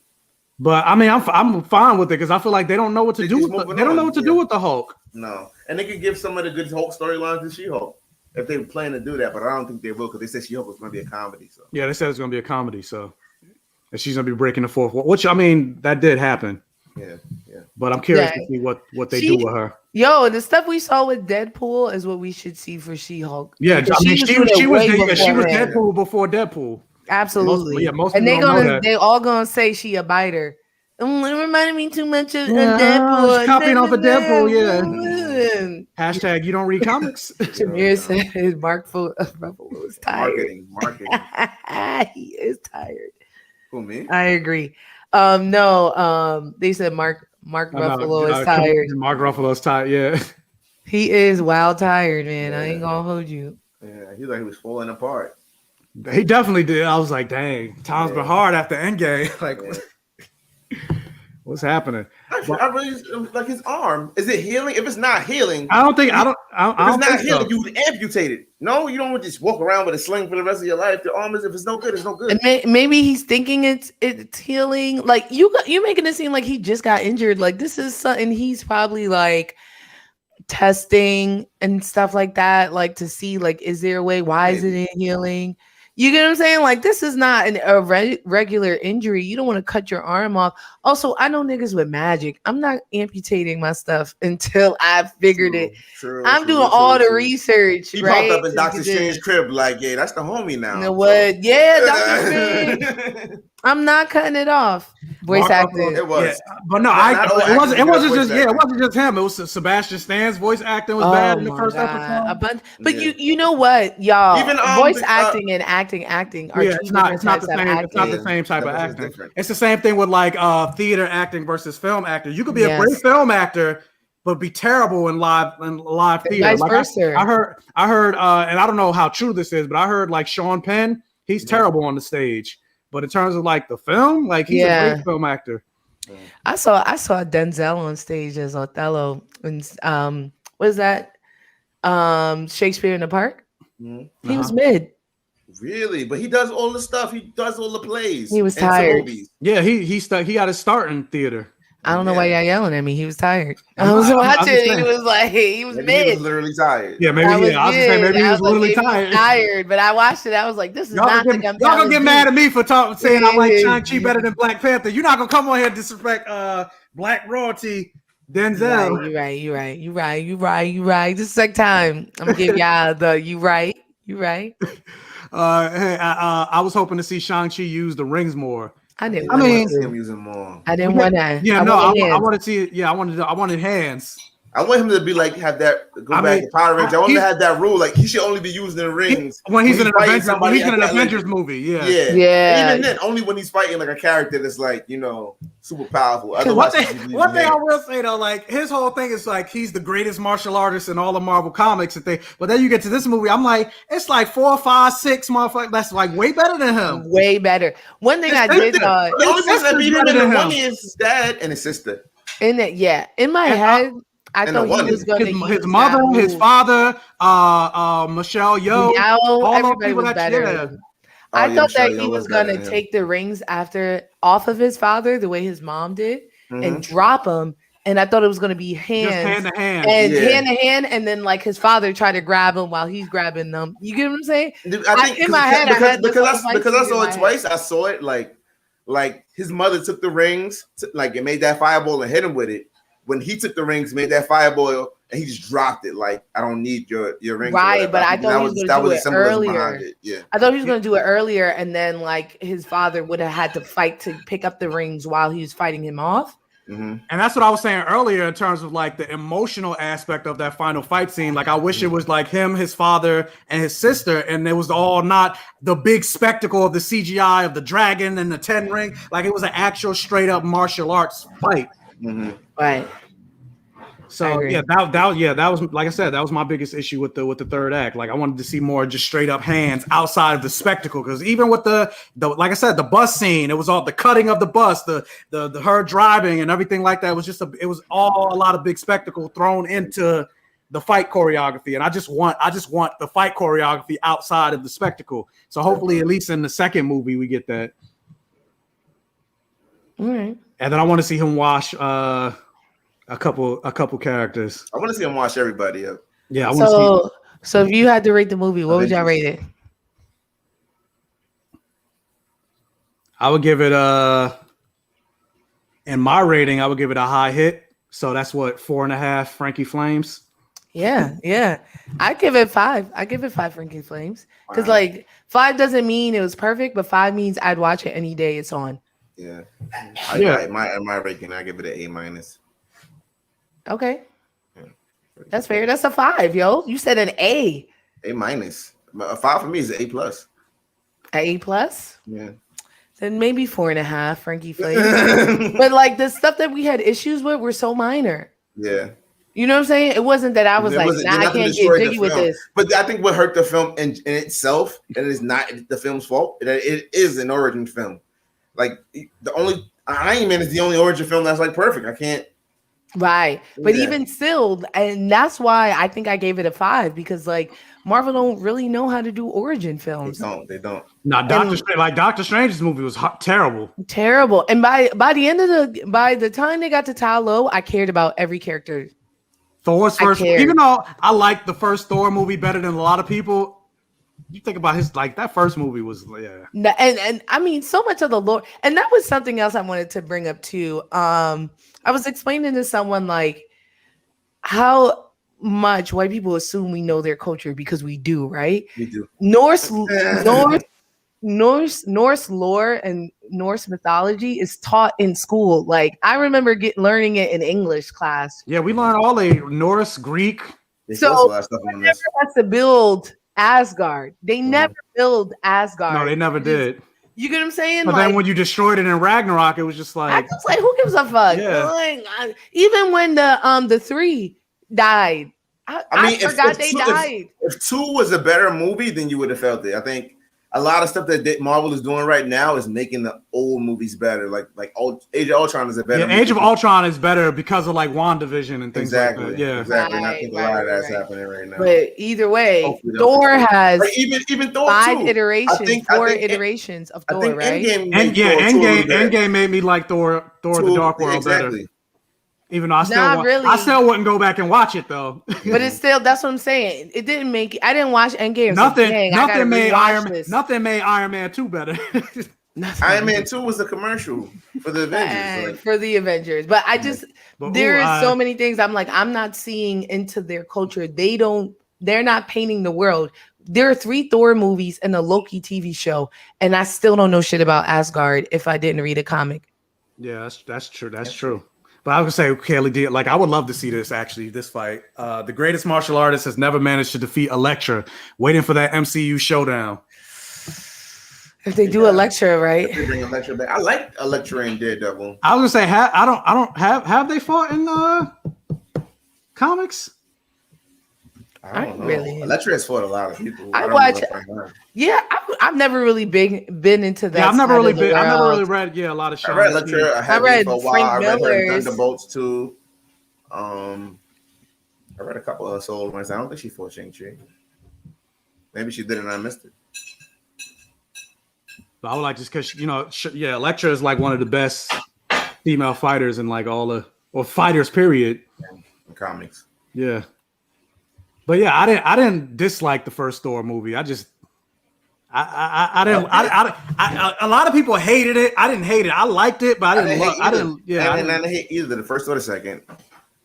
But I mean, I'm fine with it because I feel like they don't know what to do. They don't know what to do with the Hulk. No, and they could give some of the good Hulk storylines to She-Hulk if they plan to do that. But I don't think they will because they said She-Hulk was going to be a comedy. So yeah, they said it's going to be a comedy. So and she's going to be breaking the fourth wall, which I mean that did happen. Yeah. But I'm curious to see what they do with her. Yo, the stuff we saw with Deadpool is what we should see for She-Hulk. Yeah, I mean, she was Deadpool before Deadpool. Absolutely. Most and they all gonna say she a biter. It reminded me too much of Deadpool. Copying off of Deadpool, yeah. Hashtag you don't read comics. Jameer said Mark Ruffalo is tired. Marketing. He is tired. Who, me? I agree. No, they said Mark Ruffalo is tired. Mark Ruffalo's tired, yeah. He is wild tired, man. I ain't gonna hold you. Yeah, he was falling apart. He definitely did. I was like, dang, times been hard after Endgame. Like, what's happening? I really like his arm. Is it healing? If it's not healing, I don't think. If it's not healing, you would amputate it. No, you don't just walk around with a sling for the rest of your life. The arm is, if it's no good, it's no good. And maybe he's thinking it's healing. Like you're making it seem like he just got injured. Like this is something he's probably like testing and stuff like that. Like to see like, is there a way? Why is it healing? You get what I'm saying? Like, this is not a regular injury. You don't want to cut your arm off. Also, I know niggas with magic. I'm not amputating my stuff until I've figured it. I'm doing all the research. He popped up in Dr. Strange's crib like, yeah, that's the homie now. You know what? So. Yeah, Dr. Strange. I'm not cutting it off. Voice acting. It was. Yeah. But no, it wasn't just him. It was Sebastian Stan's voice acting was bad in the first episode. But you know what, y'all? Even voice acting and acting are it's not the same type of acting. It's the same thing with like theater acting versus film acting. You could be a great film actor but be terrible in live theater. Like I heard and I don't know how true this is, but I heard like Sean Penn, he's terrible on the stage. But in terms of like the film, like he's a great film actor. I saw Denzel on stage as Othello and what is that? Shakespeare in the Park. He was mid. Really? But he does all the stuff. He does all the plays. He was tired. Yeah, he got his start in theater. I don't know why y'all yelling at me. He was tired. I was watching. He was like, he was maybe mid. He was literally tired. Yeah, maybe. I was just saying maybe he was literally tired. Tired, but I watched it. I was like, this is not like I'm. Y'all gonna get mad at me for saying I like Shang-Chi better than Black Panther. You're not gonna come on here and disrespect Black royalty. Denzel. You right. This is like time. I'm gonna give y'all the you right. Hey, I was hoping to see Shang-Chi use the rings more. I didn't. I mean, him using more. I didn't want to. Yeah, I want to see it. Yeah, I wanted hands. I want him to be like have that back to Power Rangers. I want him to have that rule. Like he should only be using the rings when he's in an Avengers. When he's in an Avengers movie. Yeah. And even then, only when he's fighting like a character that's like super powerful. One thing I will say though, like his whole thing is like he's the greatest martial artist in all the Marvel comics and thing. But then you get to this movie, I'm like, it's like 4, 5, 6 motherfuckers. That's like way better than him. Way better. One thing I did. The only person that beat him in the one is his dad and his sister. In my head. I thought he was going to his mother, his father, Michelle Yeoh, all everybody was better. I thought that he was going to take the rings off of his father, the way his mom did, and drop them. And I thought it was going to be hand to hand, and then like his father tried to grab him while he's grabbing them. You get what I'm saying? I think in my head, because I saw it twice. I saw it like his mother took the rings, like it made that fireball and hit him with it. When he took the rings, made that fireball, and he just dropped it. Like, I don't need your rings. Right, but I thought he was going to do it earlier. Yeah, I thought he was going to do it earlier, and then like his father would have had to fight to pick up the rings while he was fighting him off. Mm-hmm. And that's what I was saying earlier in terms of like the emotional aspect of that final fight scene. Like, I wish it was like him, his father, and his sister, and it was all not the big spectacle of the CGI of the dragon and the 10 ring. Like, it was an actual straight up martial arts fight. Mm-hmm. Right. So that was, like I said, that was my biggest issue with the third act. Like, I wanted to see more just straight up hands outside of the spectacle, because even with the like I said, the bus scene, it was all the cutting of the bus, the her driving and everything like that. It was just it was all a lot of big spectacle thrown into the fight choreography, and I just want the fight choreography outside of the spectacle. So hopefully, at least in the second movie, we get that. All right. And then I want to see him wash a couple characters. I want to see him wash everybody up. Yeah, I want to see. So if you had to rate the movie, what would y'all rate it? I would give it in my rating, I would give it a high hit. So that's what, 4.5 Frankie Flames. Yeah. I give it 5. I give it 5 Frankie Flames. Because like 5 doesn't mean it was perfect, but 5 means I'd watch it any day it's on. Yeah. My rating, I give it an A-. Okay. That's fair. That's a 5, yo. You said an A. A-. A 5 for me is an A+. A+? Yeah. Then maybe 4.5 Frankie Flames. But like the stuff that we had issues with were so minor. Yeah. You know what I'm saying? It wasn't that I was like, I can't get jiggy with this. But I think what hurt the film in itself, and it is not the film's fault, it is an origin film. Like the only Iron Man is the only origin film that's like perfect. I can't. Right. But even still, and that's why I think I gave it a 5, because like Marvel don't really know how to do origin films. They don't. No, Doctor Strange's movie was terrible. Terrible. And by the time they got to Ta Lo, I cared about every character. Thor's first, even though I like the first Thor movie better than a lot of people, you think about his, like, that first movie was, yeah. And I mean, so much of the lore, and that was something else I wanted to bring up too. I was explaining to someone like how much white people assume we know their culture, because we do, right? We do. Norse lore and Norse mythology is taught in school. Like I remember learning it in English class. Yeah, we learned all the Norse, Greek. So they never has to build Asgard. They never build Asgard. No, they never did. You get what I'm saying? But then when you destroyed it in Ragnarok, it was just like, I was like, who gives a fuck? Yeah. Like, even when the 3 died, I mean, I forgot they died. If 2 was a better movie, then you would have felt it. I think a lot of stuff that Marvel is doing right now is making the old movies better. Like Age of Ultron is a better. Yeah, Age of Ultron is better because of like WandaVision and things like that. Yeah, exactly. And I think a lot of that's happening right now. But either way, Thor has even Thor 5 iterations, 4 iterations of Thor, right? Endgame made me like Thor: The Dark World better. Even though I still wouldn't go back and watch it though. But it's still, that's what I'm saying. It didn't make. I didn't watch Endgame. Nothing made Iron Man 2 better. Iron Man 2 was a commercial for the Avengers. But I just there's so many things. I'm like, I'm not seeing into their culture. They're not painting the world. There are 3 Thor movies and a Loki TV show, and I still don't know shit about Asgard if I didn't read a comic. Yeah, that's true. That's true. But I was gonna say, Kelly, like I would love to see this fight. The greatest martial artist has never managed to defeat Elektra. Waiting for that MCU showdown. If they do Elektra, right? They bring Elektra back. I like Elektra and Daredevil. I was gonna say, have they fought in comics? I don't know. Really. Elektra has fought a lot of people. I've never really been into that. Yeah, I've never really read a lot of Shang-Chi. I read Elektra. I read for a while. I read her Thunderbolts too. I read a couple of solo ones. I don't think she fought Shang-Chi. Maybe she did and I missed it. But I would like just because Elektra is like one of the best female fighters in like or fighters period in comics. Yeah. But yeah, I didn't dislike the first Thor movie. I didn't. A lot of people hated it. I didn't hate it. I liked it, but I didn't hate either the first or the second.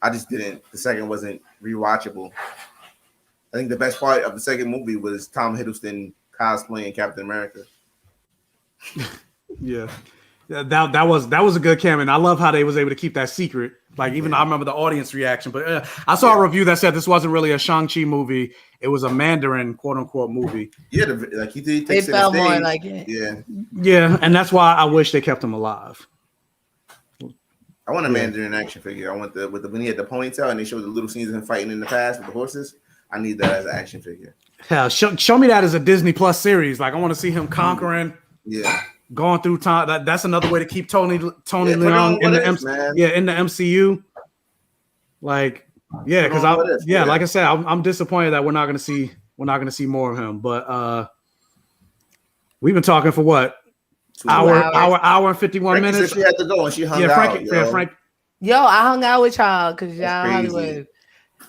I just didn't. The second wasn't rewatchable. I think the best part of the second movie was Tom Hiddleston cosplaying Captain America. Yeah, that was a good cameo. And I love how they was able to keep that secret. Like even though I remember the audience reaction, but I saw a review that said this wasn't really a Shang-Chi movie; it was a Mandarin quote unquote movie. Yeah, like he did. It felt more like it. Yeah, and that's why I wish they kept him alive. I want a Mandarin action figure. I want when he had the ponytail and they showed the little scenes of him fighting in the past with the horses. I need that as an action figure. Hell, show me that as a Disney Plus series. Like I want to see him conquering. Yeah. Going through time, that's another way to keep Tony Leung in the MCU. Like, yeah, because like I said, I'm disappointed that we're not gonna see more of him. But we've been talking for what? Hour and 51 minutes. She had to go and she hung out. Frank. Yo, I hung out with y'all because y'all Hollywood.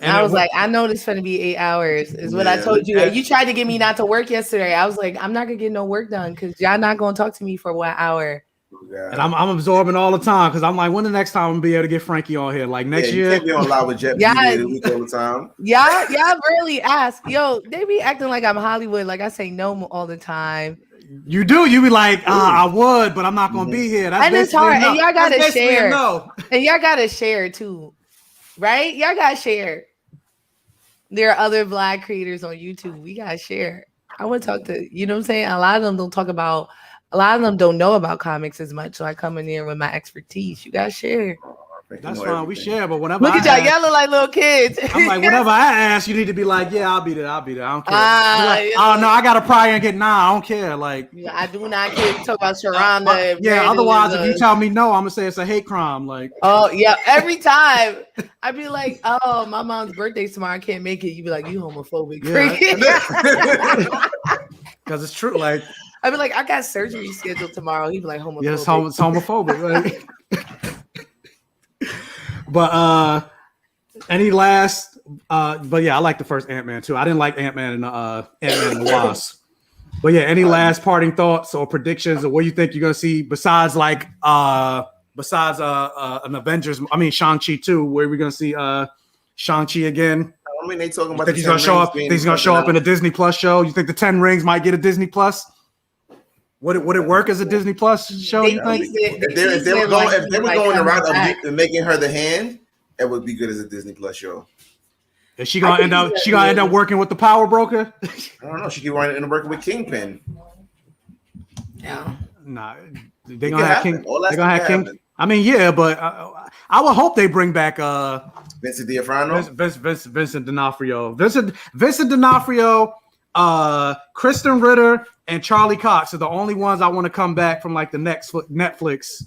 And I was like, I know this is going to be 8 hours, is what I told you. You tried to get me not to work yesterday. I was like, I'm not going to get no work done because y'all not going to talk to me for 1 hour. Yeah. And I'm absorbing all the time because I'm like, when the next time I'm going to be able to get Frankey on here? Like next year? You can't be on live with Jet all the time. Y'all really ask. Yo, they be acting like I'm Hollywood. Like I say no all the time. You do. You be like, I would, but I'm not going to be here. And it's hard. And y'all got to share. And y'all got to share too. Right? Y'all got to share. There are other Black creators on YouTube. We got to share. I want to talk to, you know what I'm saying? A lot of them don't know about comics as much. So I come in here with my expertise. You got to share. That's fine. We share, but whenever look at y'all, y'all look like little kids. I'm like, whenever I ask, you need to be like, yeah, I'll be there. I don't care. Like, oh no, I got to pry and get I don't care. Like, I do not care. Talk about Sharonda. Otherwise, if you tell me no, I'm gonna say it's a hate crime. Like, oh yeah, every time I'd be like, oh, my mom's birthday's tomorrow. I can't make it. You'd be like, you homophobic. Because it's true. Like, I'd be like, I got surgery scheduled tomorrow. He'd be like, homophobic. Yeah, it's homophobic. Right? But any last but yeah, I like the first Ant-Man too. I didn't like Ant-Man and the Wasp. But yeah, any last parting thoughts or predictions of what you think you're gonna see besides an Avengers, Shang-Chi 2, where we're gonna see Shang-Chi again? I mean, they talking about he's gonna show up. He's gonna show up in a Disney Plus show. You think the 10 Rings might get a Disney Plus? Would it work as a Disney Plus show? You think? If they were going the route of making her the Hand, it would be good as a Disney Plus show. Is she gonna end up working with the Power Broker? I don't know. She could end up working with Kingpin. Yeah. Nah, they're gonna have King. They're gonna have King. I mean, yeah, but I would hope they bring back Vincent D'Onofrio. Vincent D'Onofrio. Vincent D'Onofrio. Kristen Ritter and Charlie Cox are the only ones I want to come back from like the next Netflix.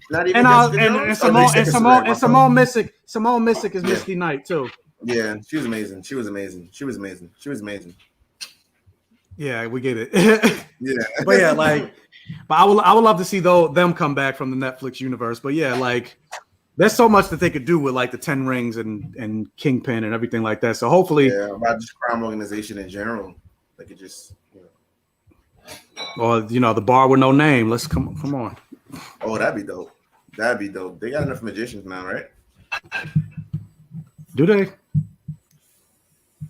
Not even and Simone Missick. Simone Missick is Misty Knight too. Yeah, she was amazing. Yeah, we get it. Yeah, but yeah, like, but I would love to see them come back from the Netflix universe. But yeah, like, there's so much that they could do with like the 10 Rings and Kingpin and everything like that. So hopefully, about just crime organization in general, they could just, or the bar with no name. Let's come on. Oh, that'd be dope. They got enough magicians now, right? Do they?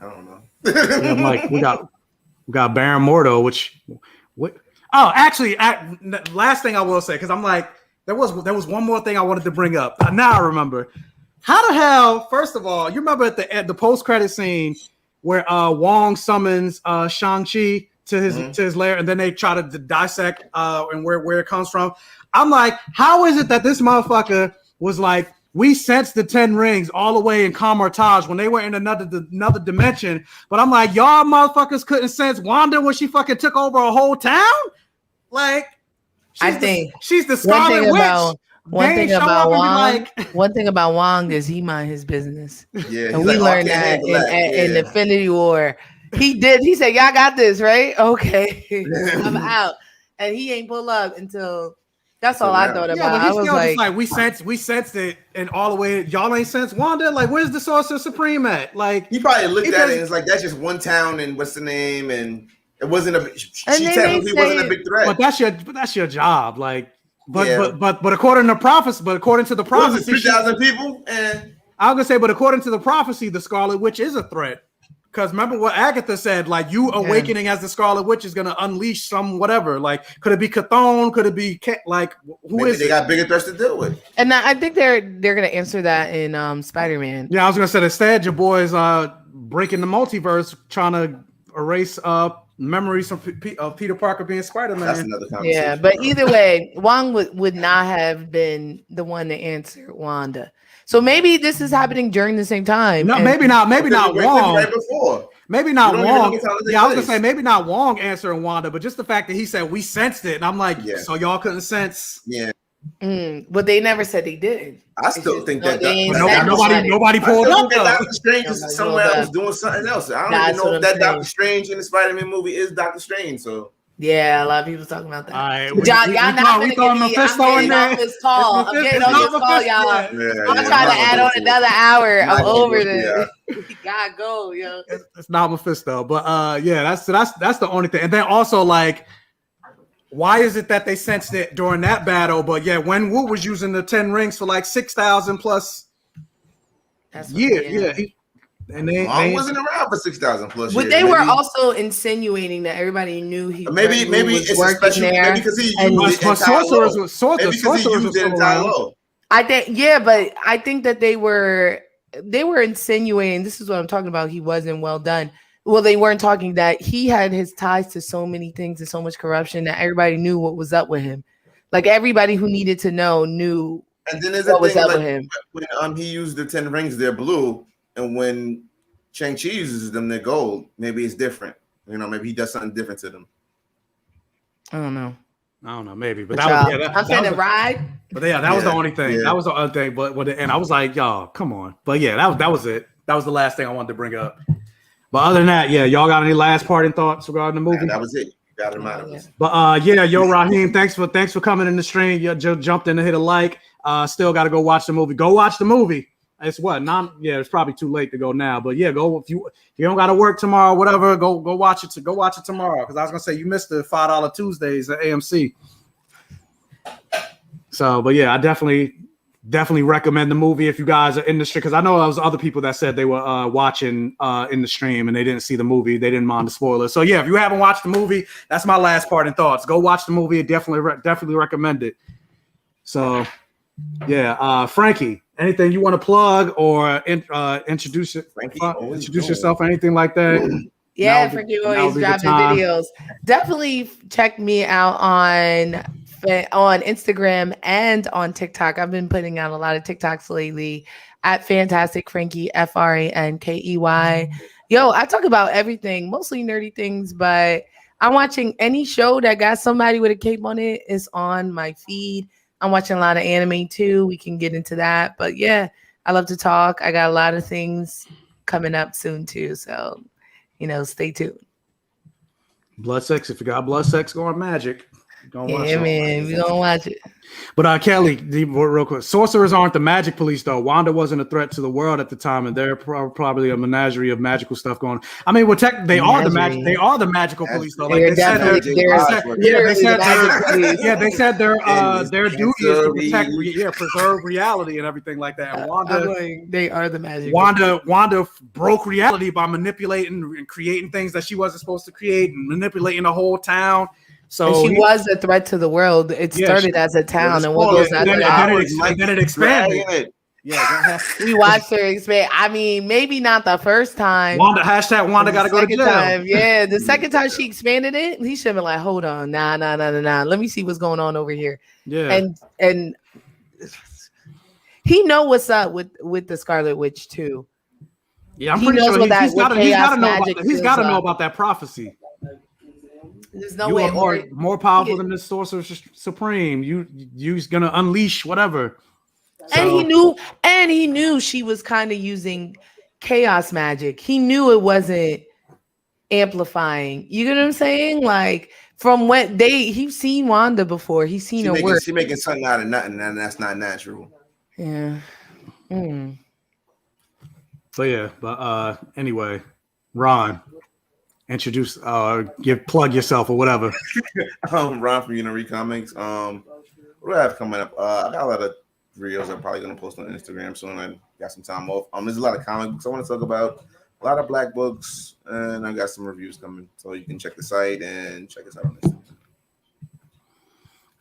I don't know. Yeah, like we got Baron Mordo, actually, last thing I will say, because I'm like, there was one more thing I wanted to bring up. Now I remember. How the hell? First of all, you remember at the post-credit scene where Wong summons Shang-Chi to his lair, and then they try to dissect and where it comes from. I'm like, how is it that this motherfucker was like, we sensed the 10 Rings all the way in Kamar-Taj when they were in another dimension, but I'm like, y'all motherfuckers couldn't sense Wanda when she fucking took over a whole town? Like, she's the Scarlet Witch. One thing about Wong is he mind his business. Yeah, and we learned that in Infinity War. He said, y'all got this, right? Okay. I'm out. And he ain't pull up until that's all I thought about. But I was like, we sensed it, and all the way, y'all ain't sensed Wanda. Like, where's the Sorcerer Supreme at? Like, he probably looked at it and it's like, that's just one town, and what's the name? And it wasn't she technically wasn't a big threat. But that's your job. Like, but according to the prophecy, 3,000 people. And I was gonna say, but according to the prophecy, the Scarlet Witch is a threat. Because remember what Agatha said, like, you awakening as the Scarlet Witch is going to unleash some whatever. Like, could it be Chthon? Could it be, like, they got bigger threats to deal with. And I think they're going to answer that in Spider-Man. Yeah, I was going to say, instead, your boys breaking the multiverse, trying to erase memories of Peter Parker being Spider-Man. That's another conversation. Yeah, but either way, Wong would not have been the one to answer Wanda. So maybe this is happening during the same time. No, maybe not Wong. Right before. Maybe not Wong. Yeah, I was gonna say maybe not Wong answering Wanda, but just the fact that he said we sensed it, and I'm like, so y'all couldn't sense. Yeah. But they never said they did. I still think that nobody pulled up. Doctor Strange is somewhere else doing something else. I don't even know if that Doctor Strange in the Spider-Man movie is Doctor Strange. So. Yeah, a lot of people talking about that. All right, y'all not gonna get Mephisto I'm getting off this call. I'm getting off this call, y'all. I'm trying to add on another hour. I'm over this. We gotta go, yo. It's not Mephisto, but that's the only thing. And then also, like, why is it that they sensed it during that battle? But yeah, when Wu was using the 10 Rings for like 6,000 plus years, and they wasn't around for 6,000 plus years. But they were also insinuating that everybody knew he maybe it's working special, there. Maybe because he sorcerers was entire low. I think but I think that they were insinuating. This is what I'm talking about. He wasn't well done. Well, they weren't talking that he had his ties to so many things and so much corruption that everybody knew what was up with him. Like everybody who needed to know knew. And then there's what was up with him. When he used the 10 Rings, they're blue. And when Shang-Chi uses them, they're gold. Maybe it's different. Maybe he does something different to them. I don't know. Maybe. But I'm saying to ride. But that was the only thing. Yeah. That was the other thing. But and I was like, y'all, come on. But yeah, that was it. That was the last thing I wanted to bring up. But other than that, y'all got any last parting thoughts regarding the movie? That was it. You got it out of us. But Raheem, thanks for coming in the stream. You jumped in to hit a like. Still got to go watch the movie. Go watch the movie. It's it's probably too late to go now, but go if you don't got to work tomorrow, whatever. Go watch it. Go watch it tomorrow because I was gonna say you missed the $5 Tuesdays at AMC. So, but I definitely recommend the movie if you guys are in the stream because I know there was other people that said they were watching in the stream and they didn't see the movie. They didn't mind the spoilers. So if you haven't watched the movie, that's my last parting thoughts. Go watch the movie. Definitely recommend it. So, Frankie. Anything you want to plug or introduce yourself or anything like that? Yeah, Frankie always dropping videos. Definitely check me out on on Instagram and on TikTok. I've been putting out a lot of TikToks lately at Fantastic Frankey, FrankeyY. Yo, I talk about everything, mostly nerdy things, but I'm watching any show that got somebody with a cape on it is on my feed. I'm watching a lot of anime too. We can get into that. But yeah, I love to talk. I got a lot of things coming up soon too. So, stay tuned. Blood sex. If you got blood sex going magic, watch man, we gonna watch it. But Kelly, real quick, sorcerers aren't the magic police though. Wanda wasn't a threat to the world at the time, and they're probably a menagerie of magical stuff going on. I mean, they are the magic. They are the magical police though. Like they said their duty is to protect, preserve reality and everything like that. And Wanda, they are the magic. Wanda broke reality by manipulating and creating things that she wasn't supposed to create and manipulating the whole town. So she was a threat to the world. It started as a town, and what goes after that? Then it expanded. Yeah, we watched her expand. I mean, maybe not the first time. Wanda got to go to jail. Time, yeah, the second time she expanded it, he should have been like, "Hold on, nah. Let me see what's going on over here." Yeah, and he know what's up with the Scarlet Witch too. Yeah, I'm pretty sure he's got to know about that prophecy. There's no way more powerful than the Sorcerer Supreme. You're gonna unleash whatever. So. And he knew she was kind of using chaos magic. He knew it wasn't amplifying. You know what I'm saying? Like from what he's seen Wanda before. He's seen her work. She's making something out of nothing, and that's not natural. Yeah. So yeah, but anyway, Ron. Introduce, plug yourself or whatever. Ron from Unity Comics. What do I have coming up? I got a lot of videos I'm probably gonna post on Instagram soon. I got some time off. There's a lot of comic books I want to talk about, a lot of black books, and I got some reviews coming. So you can check the site and check us out on Instagram.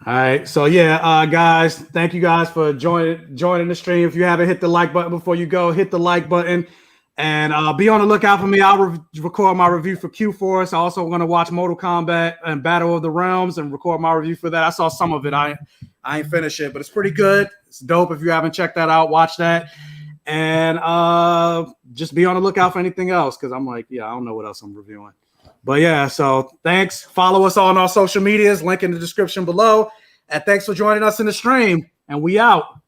All right, so yeah, guys, thank you guys for joining the stream. If you haven't hit the like button before you go, hit the like button. And be on the lookout for me. I'll record my review for Q-Force. I also going to watch Mortal Kombat and Battle of the Realms and record my review for that. I saw some of it. I ain't finished it, but it's pretty good. It's dope. If you haven't checked that out, watch that. And just be on the lookout for anything else because I'm like, I don't know what else I'm reviewing. But yeah, so thanks. Follow us on our social medias. Link in the description below. And thanks for joining us in the stream. And we out.